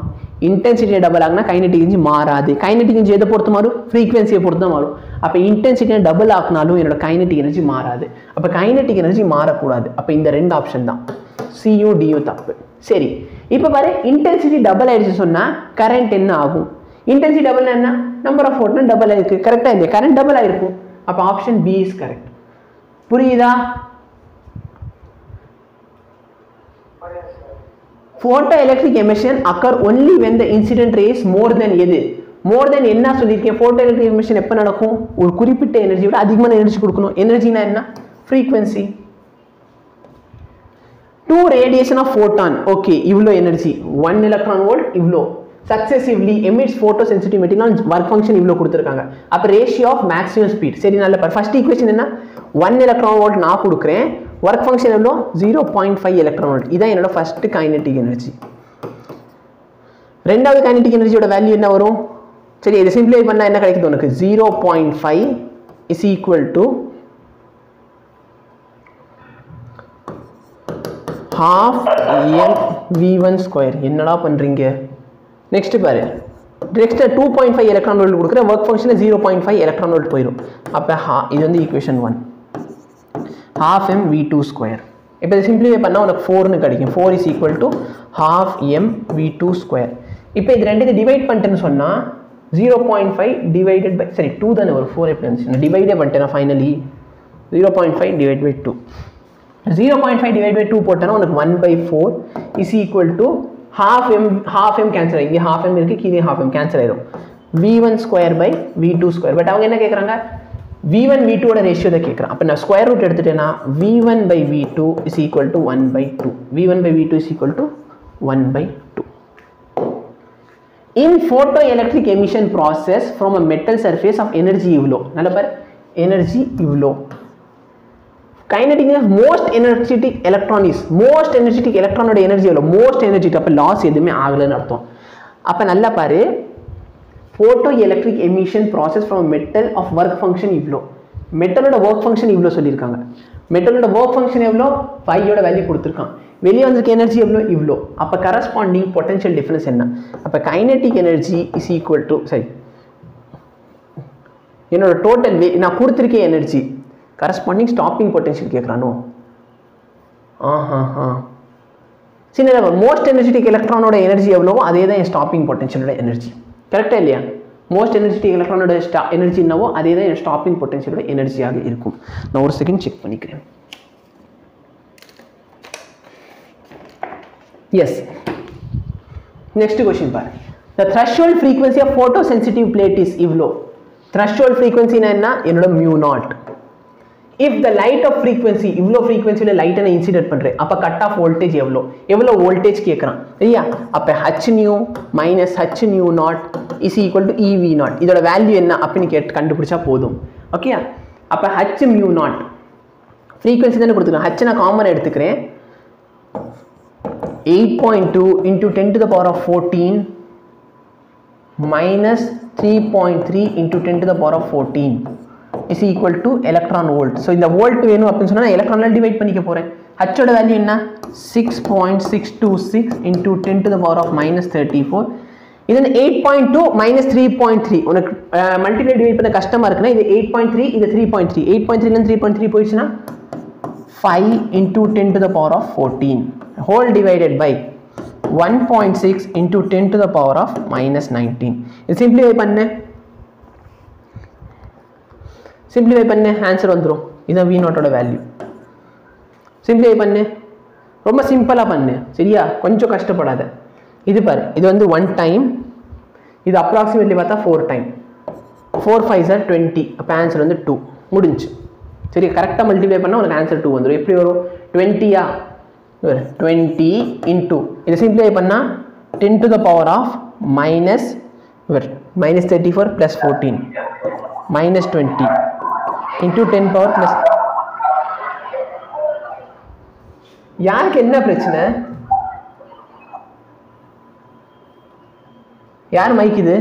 இன்டென்சிட்டியை double ஆகுனா kinetic energy மாறாது. Kinetic energy எதை பொறுத்து மாறும்? ஃப்ரீக்வன்சியை பொறுத்து தான் மாறும். அப்போ இன்டென்சிட்டியை டபுள் ஆக்குனாலும் என்னோட கைனெட்டிக் எனர்ஜி மாறாது. அப்போ கைனெட்டிக் எனர்ஜி மாறக்கூடாது. அப்போ இந்த 2 ஆப்ஷன் தான், சியூ டியூ தப்பு. சரி, இப்போ பாரு, இன்டென்சிட்டி டபுள் ஆயிடுச்சு சொன்னால் கரண்ட் என்ன ஆகும்? இன்டென்சிட்டி டபுள் என்ன? நம்பர் ஆஃப் ஃபோட்டான் டபுள் ஆயிருக்கு. கரெக்டாக இல்லையா? கரண்ட் டபுள் ஆயிருக்கும். அப்போ ஆப்ஷன் பி இஸ் கரெக்ட். புரியுதா? Photoelectric emission occur only when the incident ray is more than எது? more than என்ன சொல்லியிருக்கேன்? photoelectric emission எப்போ நடக்கும்? ஒரு குறிப்பிட்ட எனர்ஜியோட அதிகமான எனர்ஜி கொடுக்கணும். எனர்ஜினா என்ன? frequency. 2 radiation of photon. Okay, இவ்வளோ எனர்ஜி, 1 electron volt இவ்வளோ. successively emits photosensitive material work function இவ்வளோ கொடுத்துருக்காங்க. அப்போ ratio of maximum speed. சரி, நல்ல பாரு, ஃபர்ஸ்ட் ஈக்குவேஷன் என்ன? 1 electron volt நான் கொடுக்குறேன். ஒர்க் ஃபங்க்ஷன் எவ்வளோ? 0.5 எலக்ட்ரான் வோல்ட். இதான் என்னோட ஃபர்ஸ்ட் கைனெட்டிக் எனர்ஜி. ரெண்டாவது கைனெட்டிக் எனர்ஜியோட வேல்யூ என்ன வரும்? சரி, இதை சிம்பிளிஃபை பண்ணால் என்ன கிடைக்குது உனக்கு? 0.5 is equal to half mv1². என்னடா பண்ணுறீங்க? நெக்ஸ்ட் பாரு, நெக்ஸ்ட் 2.5 எலக்ட்ரான் வோல்ட் கொடுக்குற ஒர்க் ஃபங்க்ஷனில் 0.5 எலக்ட்ரான் வோல்ட் போயிடும். அப்போ இது வந்து ஈக்குவேஷன் 1, half mv2². இப்போ இதை சிம்பிளிஃபை பண்ணால் உனக்கு 4ன்னு கிடைக்கும். 4 is equal to half mv2². இப்போ இது ரெண்டு டிவைட் பண்ணிட்டேன்னு சொன்னால் 0.5 டிவைடட் பை, சரி 2 தானே வரும். 4 எப்படி வந்துச்சு? நான் டிவைடே பண்ணிட்டேன்னா finally 0.5 divide by 2. 0.5 divide by 2 போட்டேன்னா உனக்கு 1/4 is equal to half m cancel ஆகும். இங்கே half m இருக்குது, கீழே half m கேன்சல் ஆயிடும். v1² by v2². பட் அவங்க என்ன கேட்குறாங்க? v1 v2 ஓட ரேஷியோ தான் கேட்குறேன். அப்போ நான் ஸ்கொயர் ரூட் எடுத்துட்டேன்னா v1 by v2 is equal to 1 by 2. v1 by v2 is equal to 1 by 2. In photoelectric emission process from a metal surface of energy இவ்வளோ. நல்ல பாரு, energy இவ்வளோ. Kinetic is most energetic electron is most energetic electron ஓட energy எவ்வளோ, most energetic. அப்போ loss எதுவுமே ஆகலைன்னு அர்த்தம். அப்போ நல்லா பாரு, photoelectric emission process from metal of work function இவ்வளோ. மெட்டலோட ஒர்க் ஃபங்க்ஷன் இவ்வளோ சொல்லியிருக்காங்க. மெட்டலோட ஒர்க் ஃபங்க்ஷன் எவ்வளோ, பையோட வேல்யூ கொடுத்துருக்கான். வெளியே வந்திருக்க எனர்ஜி எவ்வளோ, இவ்வளோ. அப்போ கரஸ்பாண்டிங் பொட்டன்ஷியல் டிஃபரன்ஸ் என்ன? அப்போ kinetic energy is equal to, சரி, என்னோட டோட்டல் நான் கொடுத்துருக்கேன் எனர்ஜி கரஸ்பாண்டிங் ஸ்டாப்பிங் பொட்டன்ஷியல் கேட்குறானோ. சரி, மோஸ்ட் எனர்ஜெட்டிக் எலக்ட்ரானோட எனர்ஜி எவ்வளவோ அதே தான் என் ஸ்டாப்பிங் பொட்டன்ஷியலோட எனர்ஜி. கரெக்டாக இல்லையா? மோஸ்ட் எனர்ஜெட்டிக் எலக்ட்ரானோட எனர்ஜி என்னவோ அதே தான் என் ஸ்டாப்பிங் பொட்டன்ஷியலோட எனர்ஜியாக இருக்கும். நான் ஒரு செகண்ட் செக் பண்ணிக்கிறேன். எஸ், நெக்ஸ்ட் கொஸ்டின் பாரு. The threshold frequency of photosensitive plate is இவ்வளோ. threshold frequency என்ன? என்னோட mu naught. if the light of frequency இவ்வளோ frequencyல லைட் நான் இன்சிடென்ட் பண்றேன், அப்ப கட் ஆஃப் வோல்டேஜ் எவ்வளோ வோல்டேஜ் கேட்குறான் இல்லையா? அப்ப h nu minus h nu naught is equal to ev naught. இதோட வேல்யூ என்ன அப்படின்னு கண்டுபிடிச்சா போதும். ஓகே, அப்ப h mu naught frequency தானே கொடுத்துருக்கேன். h நான் காமன் எடுத்துக்கிறேன். 8.2 into 10 to the power of 14 minus 3.3 into 10 to the power of 14 is equal to electron volt. So இந்த வோல்ட் வேணும் அப்படின்னு சொன்னா நான் எலக்ட்ரானால டிவைட் பண்ணிக்க போறேன். h ஓட வேல்யூ என்ன? 6.626 into 10 to the power of minus 34. இதன் 8.2 minus 3.3 உனக்கு மல்டிப்ளை டிவைட் பண்ண கஷ்டமா இருக்குன்னா இது 8.3 இது 3.3. 8.3 ல 3.3 போயிடுச்சுன்னா 5 into 10 to the power of 14 whole divided by 1.6 into 10 to the power of minus 19. இது சிம்பிளிஃபை பண்ணு ஆன்சர் வந்துடும். இதுதான் v naught ஓட வேல்யூ. சிம்பிளிஃபை பண்ணு, ரொம்ப சிம்பிளா பண்ணு, சரியா? கொஞ்சம் கஷ்டப்படாத. இது பாரு, இது வந்து 1 டைம், இது அப்ராக்சிமேட்லி பார்த்தா 4 டைம். 4 5 are 20. அப்போ ஆன்சர் வந்து 2. முடிஞ்சு. சரி, கரெக்டாக மல்டிப்ளை பண்ணால் உனக்கு ஆன்சர் 2 வந்துடும். எப்படி வரும்? 20யா? 20 into இதை சிம்பிளிஃபை பண்ணால் 10 to the power of minus 34 plus 14 minus 20 into 10 power plus. யாருக்கு என்ன பிரச்சனை? யார் மைக் இது?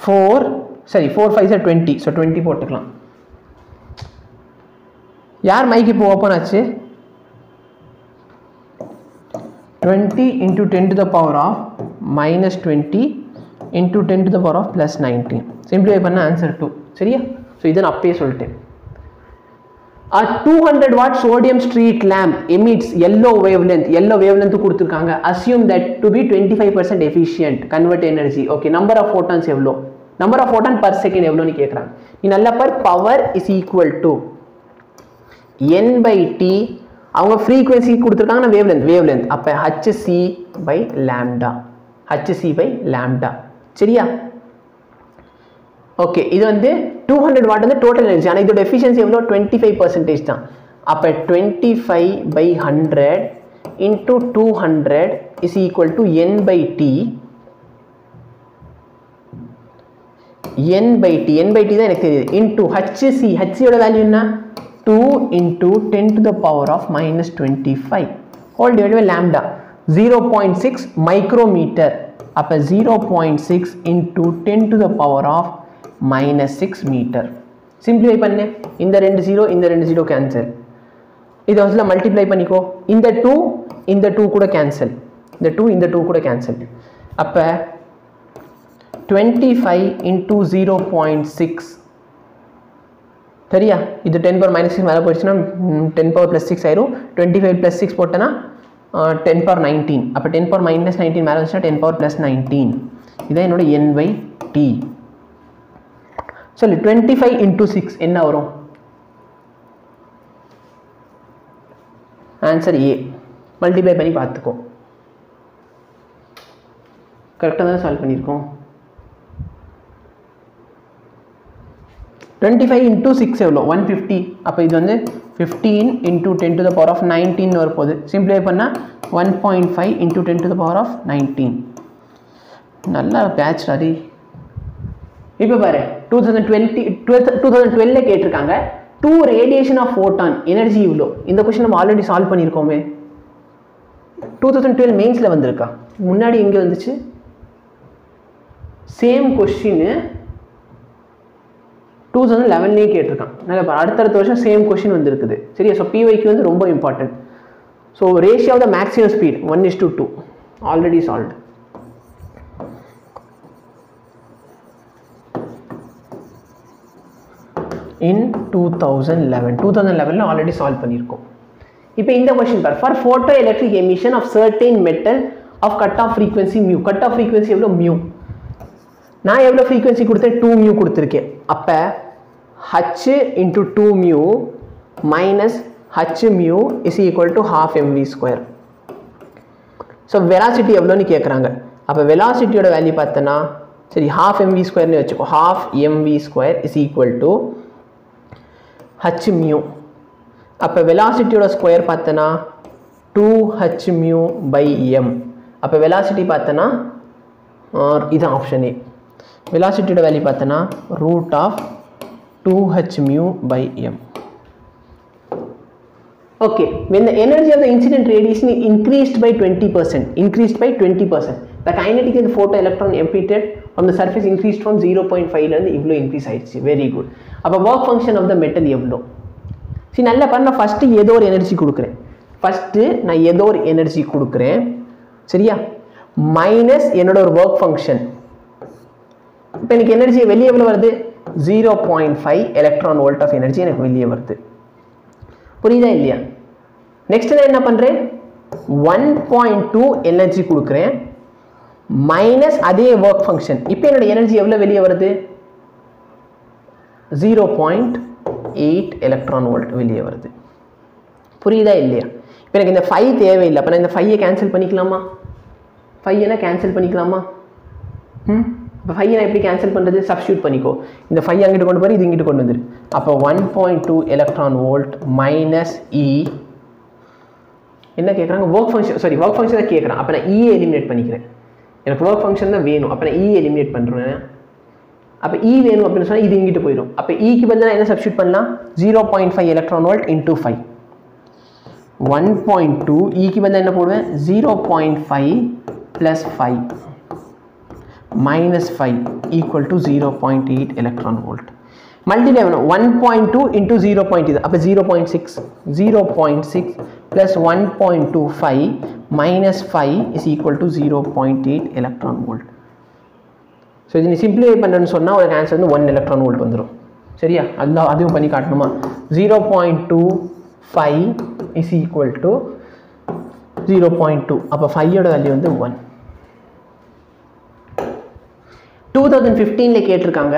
4 5 are 20. ஸோ 20 போட்டுக்கலாம். யார் மைக் இப்போ ஓப்பன் ஆச்சு? 20 into 10 to the power of minus 20 into 10 to the power of plus 19. Simplify பண்ண ஆன்சர் 2. சரியா? ஸோ இதை நான் அப்பயே சொல்லிட்டேன். A 200 watt sodium street lamp emits yellow wavelength கொடுத்துருக்காங்க. Assume that to be 25% efficient convert energy. Okay, number of photons எவ்வளோ? number of photon per second எவ்வளோன்னு கேட்குறாங்க. நீ நல்லா பார், power is equal to n by t. அவங்க frequency கொடுத்துருக்காங்கன்னா wavelength. அப்போ hc by lambda. சரியா? ஓகே, இது வந்து 200 வாட் வந்து டோட்டல் எனர்ஜி. ஆனால் இதோட எஃபிஷியன்சி எவ்வளோ? 25% தான். அப்போ 25 by 100 into 200 is equal to n by t. n by t தான் எனக்கு தெரியுது. into hc ஓட வேல்யூ என்ன? 2 into 10 to the power of minus 25 whole divided by lambda 0.6 micrometer. அப்போ 0.6 into 10 to the power of minus 6 meter. Simplify பண்ணு. இந்த 2 0 cancel. இதை வந்து மல்டிப்ளை பண்ணிக்கோ. இந்த 2 கூட கேன்சல். இந்த 2 கூட கேன்சல். அப்போ 25 into 0.6. சரியா? இது 10 power minus 6 மேலே போயிடுச்சுன்னா 10 power plus 6 ஆயிரும். 25 plus 6 போட்டோன்னா 10 power 19. அப்போ 10 power minus 19 மேலே வந்துச்சுன்னா 10 power plus 19. இதான் என்னோட n by t. சொல்லு, 25 into 6 என்ன வரும்? Answer A. மல்டிப்ளை பண்ணி பார்த்துக்கோ. கரெக்டாக தான் சால்வ் பண்ணியிருக்கோம். 25 into 6 எவ்வளோ 150. அப்போ இது வந்து 15 into 10 to the power of 19 வரப்போகுது. சிம்பிளிஃபை பண்ணால் 1.5 into 10 to the power of 19. நல்லா கேட்ச் அது. இப்போ பாரு 2012 கேட்டிருக்காங்க 2 ரேடியேஷன் ஆஃப் ஃபோட்டான் எனர்ஜி இவ்வளோ. இந்த கொஸ்டின் நம்ம ஆல்ரெடி சால்வ் பண்ணியிருக்கோமே. 2012 மெயின்ஸில் வந்திருக்கா, முன்னாடி எங்கே வந்துச்சு? சேம் கொஸ்டின் 2011 கேட்டிருக்கான். நல்லா அடுத்தடுத்த வருஷம் சேம் கொஸ்டின் வந்துருக்குது. சரியா? ஸோ PYQ வந்து ரொம்ப important. So ratio of the maximum speed 1:2 already solved. In 2011 already solve பண்ணியிருக்கோம். இப்போ இந்த கொஸ்டின் பார், for photo electric emission of certain metal of cut off frequency mu. Cut off frequency எவ்வளோ? Mu. நான் எவ்வளோ frequency கொடுத்தேன்? 2 மியூ கொடுத்துருக்கேன். அப்போ h into 2 mu minus h mu is equal to half mv². So velocity எவ்வளோன்னு கேட்குறாங்க. அப்போ வெலாசிட்டியோட value பார்த்தோன்னா சரி half mv²ன்னு வச்சுக்கோ. half mv² is equal to h mu. அப்போ வெலாசிட்டியோட ஸ்கொயர் பார்த்தோன்னா 2h மியூ பை m. அப்போ வெலாசிட்டி பார்த்தோன்னா இது ஆப்ஷன் ஏ. வெலாசிட்டியோட வேல்யூ பார்த்தோன்னா root of 2h mu by m. Okay, when the energy of the incident radiation is increased by 20%, the kinetic of the photoelectron emitted from the surface increased from 0.5 லேருந்து இவ்வளோ increase ஆயிடுச்சு. Very good. அப்போ work function of the metal எவ்வளோ? சரி, நல்லா பண்ண. First ஏதோ ஒரு எனர்ஜி கொடுக்குறேன். சரியா? மைனஸ் என்னோட ஒரு ஒர்க் ஃபங்க்ஷன். இப்போ எனக்கு எனர்ஜி வெளியே எவ்வளோ வருது? 0.5 எலக்ட்ரான் வோல்ட் ஆஃப் எனர்ஜி எனக்கு வெளியே வருது. புரியுதா இல்லையா? நெக்ஸ்ட் நான் என்ன பண்ணுறேன்? 1.2 எனர்ஜி கொடுக்குறேன் மைனஸ் அதே ஒர்க் ஃபங்க்ஷன். இப்போ என்னோட எனர்ஜி எவ்வளோ வெளியே வருது? 0.8 எலக்ட்ரான் வோல்ட் வெளியே வருது. புரியுதா இல்லையா? இப்போ எனக்கு இந்த 5 தேவையில்லை. அப்போ நான் இந்த 5 கேன்சல் பண்ணிக்கலாமா? 5 கேன்சல் பண்ணிக்கலாமா? இப்போ 5 நான் எப்படி கேன்சல் பண்ணுறது? சப்ஸ்டியூட் பண்ணிக்கோ. இந்த 5 அங்கிட்டு கொண்டு போய் இது இங்கிட்டு கொண்டு வந்துரு. அப்போ 1.2 எலக்ட்ரான் வோல்ட் மைனஸ் இ என்ன கேட்குறாங்க? ஒர்க் ஃபங்க்ஷன் தான் கேட்குறான். அப்போ நான் இ எலிமினேட் பண்ணிக்கிறேன். எனக்கு ஒர்க் ஃபங்க்ஷன் தான் வேணும். அப்போ நான் இ எலிமினேட் பண்ணுறேன். அப்போ இ வேணும் அப்படின்னு சொன்னால் இது இங்கிட்டு போயிடும். அப்போ இக்கு பதிலாக என்ன சப்ஸ்டியூட் பண்ணலாம்? 0.5 எலக்ட்ரான் வோல்ட் இன்டூ 5. 1.2 இக்கு பதிலாக என்ன போடுவேன்? 0.5 + 5 minus 5 equal to 0.8 electron volt. Multiply 1.2 into 0.8 அப்போ 0.6 plus 1.25 minus 5 is equal to 0.8 electron volt. So இது நீ சிம்பிளிஃபை பண்ணுறேன்னு சொன்னால் ஒரு ஆன்சர் வந்து 1 electron volt வந்துடும். சரியா? அதுவும் பண்ணி காட்டணுமா? 0.25 is equal to 0.2. அப்போ 5 வேல்யூ வந்து 1. 2015 கேட்டிருக்காங்க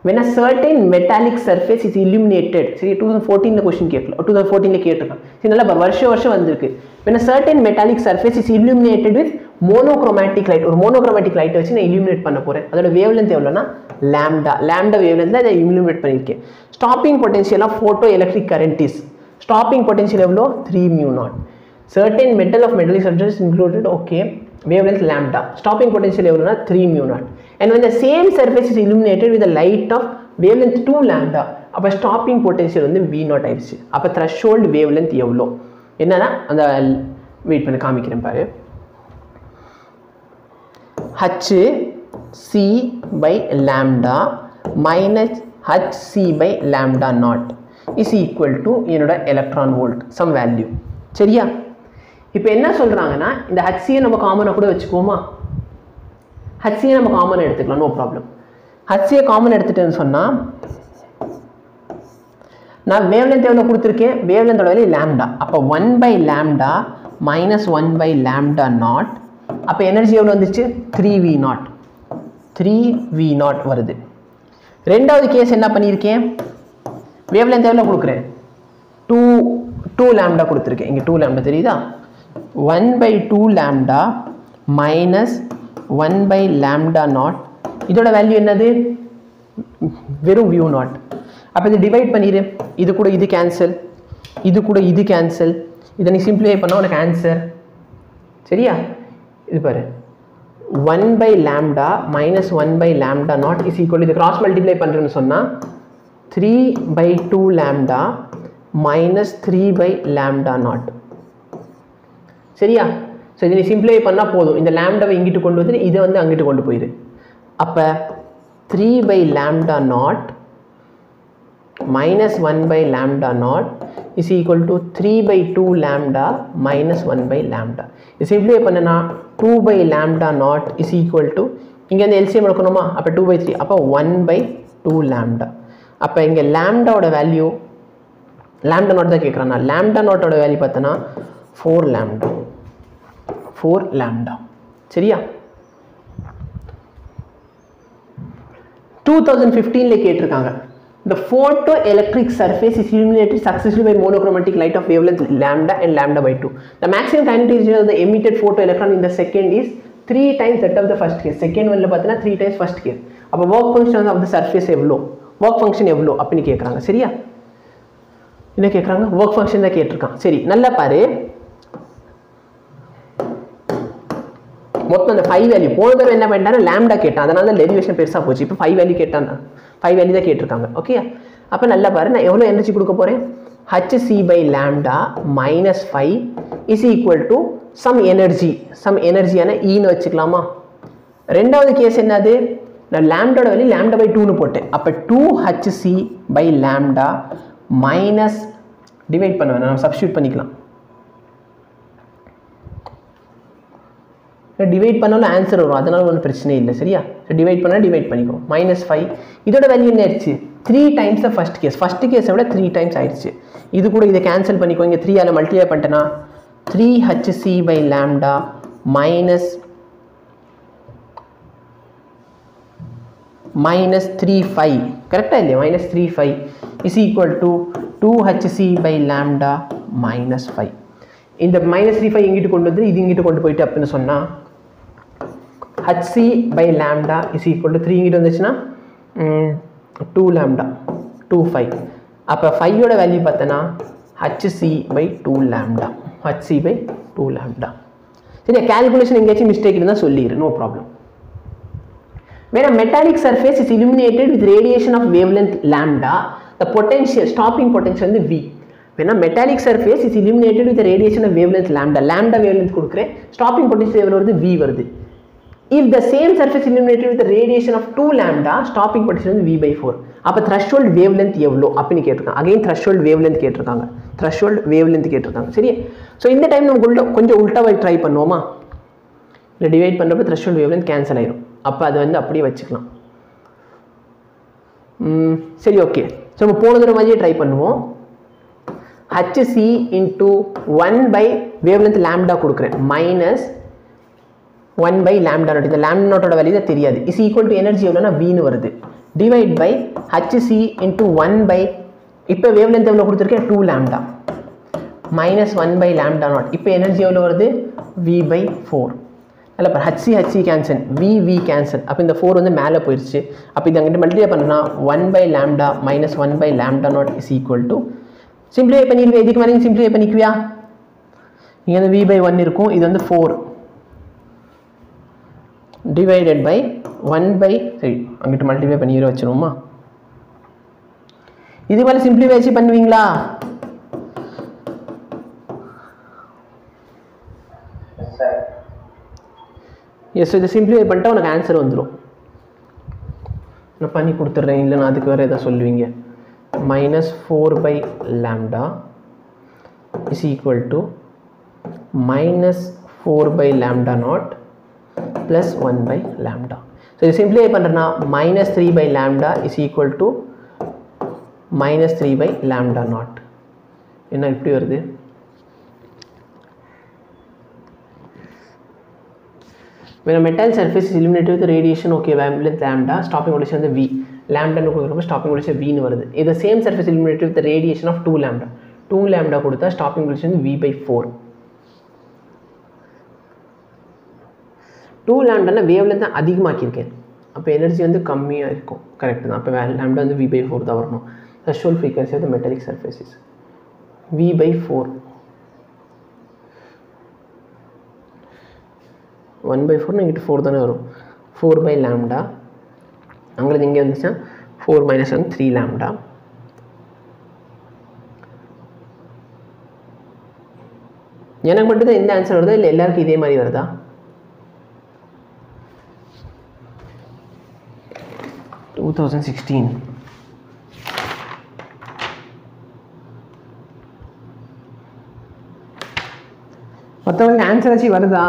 when a certain metallic surface is illuminated. சரி, 2014 கொஸ்டின் கேட்கல, 2014 கேட்டிருக்காங்க. சரி, நல்லா வருஷம் வந்திருக்கு. when a certain metallic surface is illuminated with monochromatic light. ஒரு monochromatic light வச்சு நான் illuminate பண்ண போறேன். அதோட wavelength எவ்வளோனா lambda wavelength அதை illuminate பண்ணியிருக்கேன். stopping potential of photoelectric current is stopping potential எவ்வளோ? 3 mu naught. certain metallic surface included. okay, wavelength lambda. stopping potential எவ்வளோனா 3 mu naught. And when the same surface is illuminated with a light of wavelength 2 lambda, அப்போ stopping potential வந்து V naught ஆயிடுச்சு. அப்போ threshold wavelength எவ்வளோ? என்னன்னா அந்த wait பண்ணி காமிக்கிறேன் பாரு. HC by lambda minus HC by lambda naught is equal to என்னோட electron volt some value. சரியா? இப்போ என்ன சொல்றாங்கன்னா இந்த HC நம்ம காமனாக கூட வச்சுக்கோமா? HC நம்ம காமன் எடுத்துக்கலாம், நோ ப்ராப்ளம். HC காமன் எடுத்துட்டேன்னு சொன்னால் நான் வேவ்லென்த் எவ்வளோ கொடுத்துருக்கேன்? வேவ்லென்த்தோட வேல்யூ லாம்டா. அப்போ 1/λ minus 1/λ நாட். அப்போ எனர்ஜி எவ்வளோ வந்துச்சு? 3V0 வருது. ரெண்டாவது கேஸ் என்ன பண்ணியிருக்கேன்? வேவ்லென்த் எவ்வளோ கொடுக்குறேன்? 2λ கொடுத்துருக்கேன். இங்கே 2λ தெரியுதா? 1/2λ minus 1/λ நாட். இதோட வேல்யூ என்னது? வெறும் V0. அப்போ இது டிவைட் பண்ணிடு, இது கூட இது கேன்சல், இது கூட இது கேன்சல், இதை நீ சிம்பிளிஃபை பண்ணால் உனக்கு ஆன்சர். சரியா? இது பாரு 1 by lambda minus 1 by lambda naught is equal to, இது கிராஸ் மல்டிப்ளை பண்ணுறேன்னு சொன்னால் 3 by 2 lambda minus 3 by lambda naught. சரியா? ஸோ இதை நீ சிம்பிளிஃபை பண்ணால் போதும், இந்த லேம்டாவை இங்கிட்டு கொண்டு வந்து இதை வந்து அங்கிட்டு கொண்டு போயிடு. அப்போ 3 by lambda naught minus 1 by lambda naught is equal to 3 by 2 lambda minus 1 by lambda. இது சிம்பிளிஃபை பண்ணனா 2 by lambda naught is equal to, இங்கே வந்து எல்சிஎம் எடுக்கணுமா, அப்போ 2 by 3, அப்போ 1 by 2 lambda. அப்போ இங்கே லேம்டாவோட வேல்யூ, லேம்டா நாட் தான் கேட்குறான், லேம்டா நாட்டோட வேல்யூ பார்த்தோன்னா 4 lambda, 4 lambda. சரியா? 2015 கேட்டிருக்காங்க, the photoelectric surface is illuminated successfully by monochromatic light of wavelength lambda and lambda by 2. The maximum kinetic energy of the emitted photoelectron in the second is 3 times that of the first case. Second one பார்த்தீங்கன்னா 3 times first case. அப்போ work function of the surface எவ்வளோ, work function எவ்வளோ அப்படின்னு கேட்குறாங்க. சரியா? என்ன கேட்குறாங்க? work function தான் கேட்டிருக்கான். சரி, நல்லா பாரு, மொத்தம் அந்த 5 வேல்யூ போன தடவை என்ன பண்ணிட்டாங்க, லேம்டா கேட்டான், அதனால தான் டெரிவேஷன் பெருசாக போச்சு. இப்போ 5 வேல்யூ கேட்டான், 5 வேல்யூ தான் கேட்டிருக்காங்க. ஓகே, அப்போ நல்லா பாரு, நான் எவ்வளோ எனர்ஜி கொடுக்க போகிறேன், hc by lambda minus 5 is equal to some எனர்ஜியான ஈன்னு வச்சுக்கலாமா. ரெண்டாவது கேஸ் என்னது, நான் லேம்டாவோட வேல்யூ லேம்டா பை 2ன்னு போட்டேன், அப்போ 2hc by lambda minus divide பண்ணுவேன், நான் சப்ஸ்டியூட் பண்ணிக்கலாம், டிவைட் பண்ணாலும் ஆன்சர் வரும், அதனால ஒன்றும் பிரச்சனை இல்லை. சரியா? டிவைட் பண்ணால் டிவைட் பண்ணிக்கோ, -5. இதோட வேல்யூ என்ன ஆயிடுச்சு, 3 times த ஃபர்ஸ்ட் கேஸை விட 3 times ஆயிடுச்சு. இது கூட இதை கேன்சல் பண்ணிக்கோ, இங்கே 3 மல்டிப்ளை பண்ணிட்டேன்னா 3hc by lambda minus 35, கரெக்டாக இல்லையா, -35 is equal to 2hc by lambda minus 5. இந்த -35 இங்கிட்டு கொண்டு வந்து இது இங்கிட்டு கொண்டு போயிட்டு அப்படின்னு சொன்னால் hc by lambda is equal to 3 இங்கிட்டு வந்துச்சுன்னா 2 lambda 25. அப்போ 5ஓட வேல்யூ பார்த்தோன்னா hc by 2 lambda, hc by 2 lambda. சரியா? கேல்குலேஷன் எங்கேயாச்சும் மிஸ்டேக் இருந்தால் சொல்லிடு, no problem. When a metallic surface is illuminated with radiation of wavelength lambda, the potential, stopping potential வந்து V. When a metallic surface is illuminated with the radiation of wavelength lambda, lambda wavelength கொடுக்குறேன், stopping potential எவ்வளோ வருது, V வருது. If the same surface illuminated with the radiation of 2 lambda, stopping potential வந்து V by 4. அப்போ threshold wavelength எவ்வளோ அப்படின்னு கேட்டிருக்காங்க. Again threshold wavelength கேட்டிருக்காங்க, threshold wavelength கேட்டிருக்காங்க. சரியா? ஸோ இந்த டைம் நம்ம கொஞ்சம் உல்டாவை ட்ரை பண்ணுவோமா, இல்லை டிவைட் பண்ணுறப்ப threshold wavelength கேன்சல் ஆயிரும், அப்போ அது வந்து அப்படியே வச்சுக்கலாம். சரி, ஓகே. ஸோ நம்ம போன தடவை மாதிரியே ட்ரை பண்ணுவோம். hc into 1 by wavelength lambda கொடுக்குறேன், minus 1 by lambda naught, இந்த lambda naught ஓட வேல்யூ தான் தெரியாது, is equal to எனர்ஜி எவ்வளோனா Vன்னு வருது, divide by hc into 1 by, இப்போ wavelength எவ்வளோ கொடுத்துருக்கேன் 2 lambda minus 1 by lambda naught, இப்போ எனர்ஜி எவ்வளோ வருது V by 4. அதில் இப்போ hc கேன்சல், V கேன்சல், அப்போ இந்த 4 வந்து மேலே போயிடுச்சு. அப்போ இது அங்கிட்ட மல்டிப்ளை பண்ணனா 1 by lambda minus 1 by lambda naught is equal to, simplify பண்ணிடுவேன், இதுக்கு மேலே சிம்பிளிஃபை பண்ணிக்குவியா, இங்கே வந்து V by 1 இருக்கும், இது வந்து 4 டிவைடட் பை 1 by, சரி அங்கிட்ட மல்டிப்ளை பண்ணி வச்சிருவோமா, இது மேலே சிம்பிளிஃபை வச்சு பண்ணுவீங்களா, எஸ். இதை சிம்பிளிஃபை பண்ணிட்டா உனக்கு ஆன்சர் வந்துடும், நான் பண்ணி கொடுத்துட்றேன், இல்லை நான் அதுக்கு வேறு எதாவது சொல்லுவீங்க. -4 by lambda is equal to -4 by lambda naught plus 1 by lambda. So இது சிம்பிளிஃபை பண்ணுறேன்னா -3 by lambda is equal to -3 by lambda naught. என்ன இப்படி வருது, when a metal surface is illuminated with radiation, okay, wavelength lambda, stopping potential வந்து V, lambda னு கொடுக்குறப்ப stopping potential V னு வருது. இது same surface illuminated with the radiation of 2 lambda, 2 lambda கொடுத்தா stopping potential வந்து V by 4. 2 lambda னா wavelength தான் அதிகமாக்கியிருக்கேன், அப்போ எனர்ஜி வந்து கம்மியாக இருக்கும், கரெக்ட் தான். அப்போ lambda வந்து V by 4 தான் வரணும். threshold frequency of the metallic surfaces. V by 4. 1 by 4 இங்கிட்டு 4 தானே வரும். 4 by lambda. அங்கே இங்கே வந்துச்சுன்னா 4 minus 1 3 lambda. எனக்கு மட்டும் தான் இந்த ஆன்சர் வருதா இல்லை எல்லாருக்கும் இதே மாதிரி வருதா? மற்றவங்க ஆன்சர் ஆச்சு வருதா?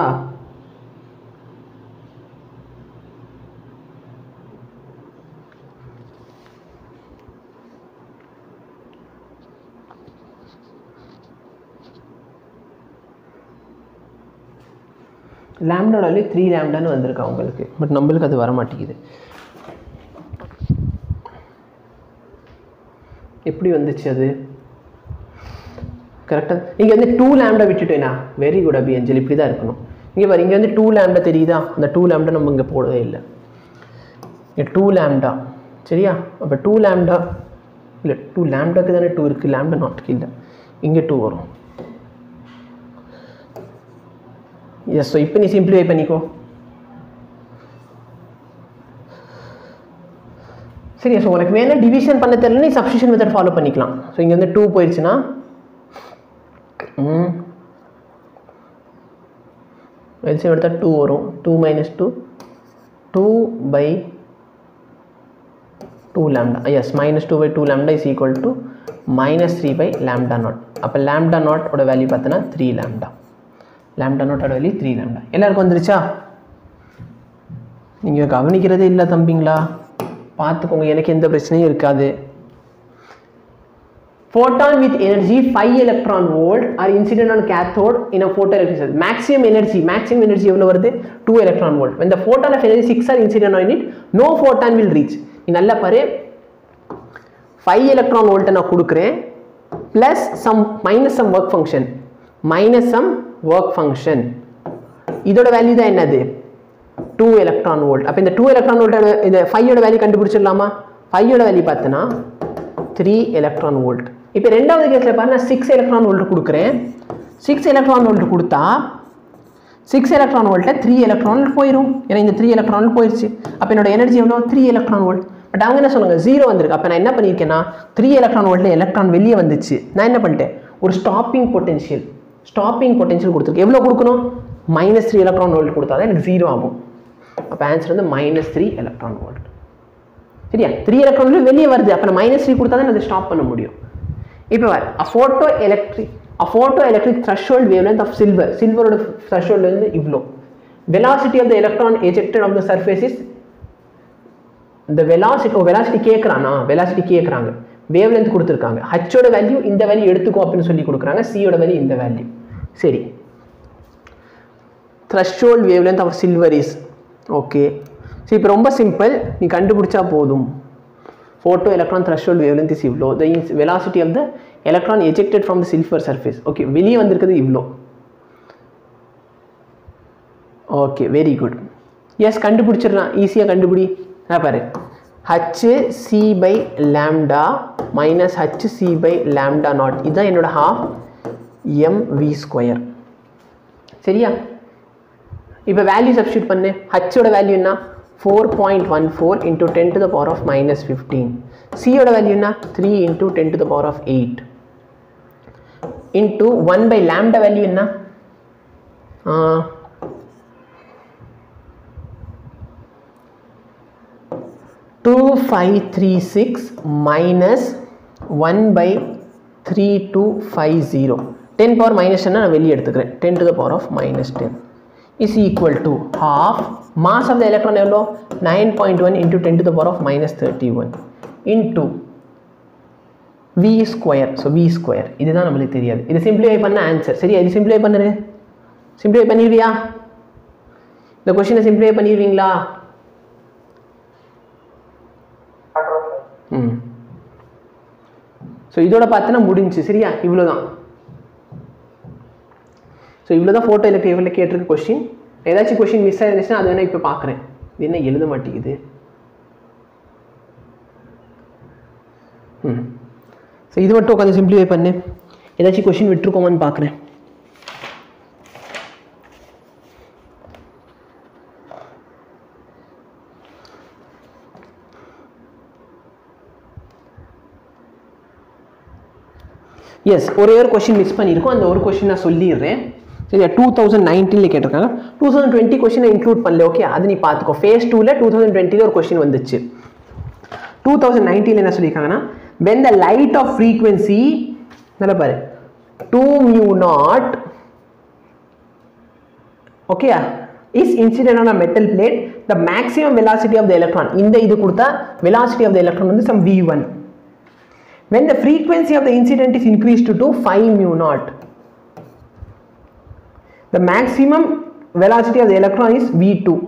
லாம்டால 3 லாம்டான்னு வந்திருக்கு உங்களுக்கு, பட் நம்மளுக்கு அது வர மாட்டேங்குது. எப்படி வந்துச்சு அது? கரெக்டாக இங்கே வந்து 2 லாம்டா விட்டுட்டேனா? வெரி குட் அபி அஞ்சலி, இப்படி தான் இருக்கணும். இங்கே பாரு, இங்கே வந்து 2 லாம்டா தெரியுதா? அந்த 2 லாம்டா நம்ம இங்கே போடவே இல்லை. இங்கே 2 லாம்டா சரியா? அப்போ 2 லாம்டா இல்லை, 2 லாம்டாக்கு தானே 2 இருக்குது, லாம்டா நாட்டுக்கு இல்லை. இங்கே 2 வரும். எஸ், ஸோ இப்போ நீ சிம்பிளிஃபை பண்ணிக்கோ. சரி, ஸோ உனக்கு வேணால் டிவிஷன் பண்ண தெரியல, நீ சப்ஸ்டிஷன் மெத்தட் ஃபாலோ பண்ணிக்கலாம். ஸோ இங்கே வந்து 2 போயிடுச்சுன்னா எல்சிஎம் எடுத்தால் 2 வரும். 2 minus 2 2 by 2 lambda. Yes, minus 2 by 2 lambda is equal to minus 3 by lambda naught. அப்போ lambda naught ஓட வேல்யூ பார்த்தோன்னா 3 lambda. lambda naught ஓட வேல்யூ 3 lambda. எல்லாருக்கும் வந்துருச்சா? நீங்கள் கவனிக்கிறதே இல்லை தம்பிங்களா, பார்த்துக்கோங்க, எனக்கு எந்த பிரச்சனையும் இருக்காது. Photon with energy 5 electron volt are incident on cathode in a photoelectric cell. Maximum energy எவ்வளோ வருது? 2 electron volt. When the photon of energy 6 are incident on it, no photon will reach. நீ நல்லா பாரு, 5 electron volt நான் கொடுக்குறேன், plus some minus some work function. இதோட value தான் என்னது? 2 electron volt. அப்போ இந்த 2 electron volt இந்த 5 ஓட வேல்யூ கண்டுபிடிச்சிடலாமா? 5 ஓட வேல்யூ பார்த்தனா 3 electron volt. இப்போ ரெண்டாவது கேஸில் பாருங்க, நான் 6 electron volt கொடுக்குறேன். 6 electron volt கொடுத்தா 6 electron volt 3 electron volt போயிடும். ஏன்னா இந்த 3 electron volt போயிடுச்சு. அப்போ என்னோட எனர்ஜி எவ்வளோ? 3 electron volt. பட் அவங்க என்ன சொல்லுங்க, 0 வந்திருக்கு. அப்போ நான் என்ன பண்ணியிருக்கேன்னா 3 electron voltல எலக்ட்ரான் வெளியே வந்துச்சு. நான் என்ன பண்ணிட்டேன், ஒரு ஸ்டாப்பிங் பொட்டென்ஷியல் கொடுத்துருக்கு. எவ்வளோ கொடுக்கணும்? -3 electron volt கொடுத்தா தான் எனக்கு 0 ஆகும். அப்போ ஆன்சர் வந்து -3 electron volt. சரியா? 3 electron volt வெளியே வருது. அப்போ நான் -3 கொடுத்தா தான் அதை ஸ்டாப் பண்ண முடியும். இப்போ a photoelectric threshold wavelength of silver threshold வந்து இவ்வளோ. velocity of the electron ejected of the surface is the velocity கேட்குறாங்க, wavelength கொடுத்துருக்காங்க. h ஓட வேல்யூ இந்த வேல்யூ எடுத்துக்கோ அப்படின்னு சொல்லி கொடுக்குறாங்க, c ஓட வேல்யூ இந்த வேல்யூ. சரி, threshold wavelength of silver is okay. சரி, இப்போ ரொம்ப சிம்பிள், நீ கண்டுபிடிச்சா போதும். photo electron threshold wavelength is இவ்வளோ. the velocity of the electron ejected from the silver surface. Okay, வெளியே வந்திருக்கிறது இவ்வளோ. Okay, very good. எஸ், கண்டுபிடிச்சிடலாம், ஈஸியாக கண்டுபிடி. பாரு, hc by lambda minus hc by lambda naught, இதுதான் என்னோட half mv square. சரியா? இப்போ வேல்யூ சப்ஸ்டியூட் பண்ணு. h ஓட வேல்யூ என்ன? 4.14 into 10 to the power of -15. c ஓட வேல்யூ என்ன? 3 into 10 to the power of 8 into 1 by lambda value என்ன? 2536 minus 1 by 3250. 10 power minus 10 நான் வெளியே எடுத்துக்கிறேன். 10 to the power of -10 is equal to half mass of the electron எவ்வளோ? 9.1 into 10 to the power of -31 into v square. so v square இதுதான் நம்மளுக்கு தெரியாது. இது simplify பண்ண ஆன்சர். சரியா? இது சிம்பிளிஃபை பண்ணுங்க. சிம்பிளிஃபை பண்ணிடுவியா? இந்த கொஸ்டினை சிம்பிளிஃபை பண்ணிடுவீங்களா? ஸோ இதோட பார்த்தோன்னா முடிஞ்சு. சரியா? இவ்வளோதான். ஸோ இவ்வளோதான் ஃபோட்டோ எலக்ட்ரிக் கேட்டிருக்க கொஸ்டின். ஏதாச்சும் கொஸ்டின் மிஸ் ஆயிருந்துச்சுன்னா அது வேணா இப்போ பார்க்குறேன். இது என்ன எழுத மாட்டேங்குது? ஸோ இது மட்டும் உட்காந்து சிம்பிளிஃபை பண்ணு. ஏதாச்சும் கொஷின் விட்டுருக்கோமான்னு பார்க்குறேன். எஸ், ஒரே ஒரு கொஷின் மிஸ் பண்ணியிருக்கோம். அந்த ஒரு கொஷின் நான் சொல்லிடுறேன். சரியா, 2019 கேட்டிருக்காங்க. 2020 கொஷினை இன்க்ளூட் பண்ணல. ஓகே, அது நீ பார்த்துக்கோ. ஃபேஸ் 2ல 2020 ஒரு கொஷின் வந்துச்சு. 2019 என்ன சொல்லியிருக்காங்கன்னா, when the light of frequency நல்லா பாரு 2 mu naught okay is incident on a metal plate, the maximum velocity of the electron, இந்த இது கொடுத்தா velocity of the electron வந்து some v1. When the frequency of the incident is increased to 5 mu naught, the maximum velocity of the electron is v2.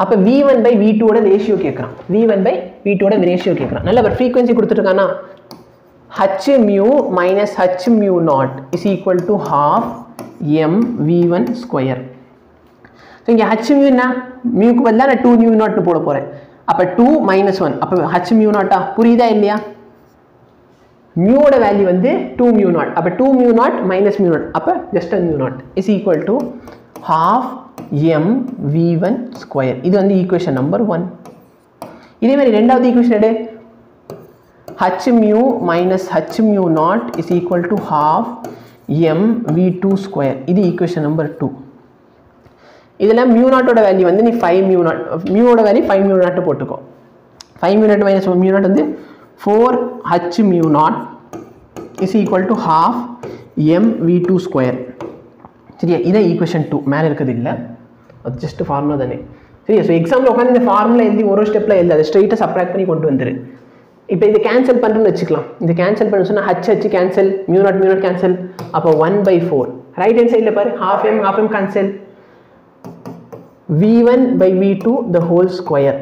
அப்ப v1 by v2 ஓட ratio கேக்குறான். v1 by v2 ஓட ratio கேக்குறான். நல்ல ஒரு frequency கொடுத்துட்டானா h mu minus h mu naught is equal to half m v1 square. so இங்க h mu என்ன, mu க்கு பதிலா நான் 2 mu naught போட போறேன். அப்ப 2 minus 1 அப்ப h mu naught புரியுதா இல்லையா? mu ஓட வேல்யூ வந்து 2 mu naught. அப்ப 2 mu naught minus mu naught அப்ப just a mu naught is equal to half m v1 square. இது வந்து ஈக்குவேஷன் நம்பர் 1. இதே மாதிரி ரெண்டாவது ஈக்குவேஷன் எடு. h mu minus h mu naught is equal to half m v2 square. இது equation number 2. இதுல mu naught ஓட value வந்து நீ 5 mu naught, mu ஓட வேல்யூ 5 mu naught போட்டுக்கோ. 5 mu naught minus mu naught வந்து 4h mu naught is equal to half m v2 square. சரியா, இத ஈக்குவேஷன் 2 மேல இருக்குது இல்ல, அது ஜஸ்ட் ஃபார்முலா தானே. சரியா, சோ எக்ஸாம்ல உட்கார்ந்து இந்த ஃபார்முலா எழுதி ஒரு ஸ்டெப்ல எழுதி அதை ஸ்ட்ரைட்டா சப்ட்ராக்ட் பண்ணி கொண்டு வந்துரு. இப்போ இத கேன்சல் பண்றேன்னு வெச்சுக்கலாம். இந்த கேன்சல் பண்ண சொன்னா h cancel, mu naught cancel. அப்ப 1/4. ரைட் ஹேண்ட் சைடுல பாரு, half m cancel. v1 by v2 the whole square.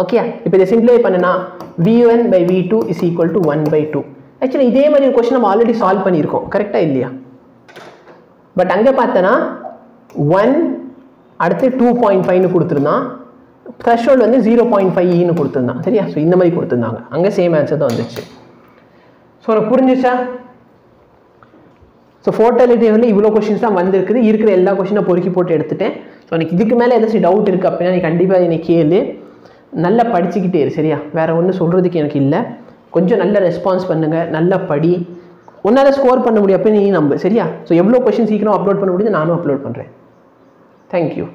Okay, இப்போ இத சிம்பிளிஃபை பண்ணனா v1 by v2 is equal to 1/2. Actually இதே மாதிரி ஒரு क्वेश्चन நம்ம ஆல்ரெடி சால்வ் பண்ணியிருக்கோம். கரெக்ட்டா இல்லையா? பட் அங்க பார்த்தனா 1 அடுத்து 2.5 னு கொடுத்திருந்தான். threshold வந்து 0.5 னு கொடுத்திருந்தான். சரியா? சோ இந்த மாதிரி கொடுத்திருந்தாங்க. அங்க சேம் ஆன்சர் தான் வந்துச்சு. சோ உங்களுக்கு புரிஞ்சுச்சா? சோ ஃபோட்டோஎலக்ட்ரிக்ல இவ்ளோ क्वेश्चंस தான் வந்திருக்குது. இருக்கிற எல்லா क्वेश्चन பொறுக்கி போட்டு எடுத்துட்டேன். சோ எனக்கு இதுக்கு மேல ஏதாச்சும் டவுட் இருக்கு அப்படினா நீ கண்டிப்பா என்னை கேளு. நல்லா படிச்சிக்கிட்டே இரு. சரியா? வேற ஒண்ணும் சொல்றதுக்கு எனக்கு இல்ல. கொஞ்சம் நல்ல ரெஸ்பான்ஸ் பண்ணுங்க, நல்லா படி. உன்னால ஸ்கோர் பண்ண முடியும் அப்ப நீ நம்பு. சரியா? சோ எவ்வளவு क्वेश्चन சீக்கிரம் அப்லோட் பண்ண முடியுது நானும் அப்லோட் பண்றேன். Thank you.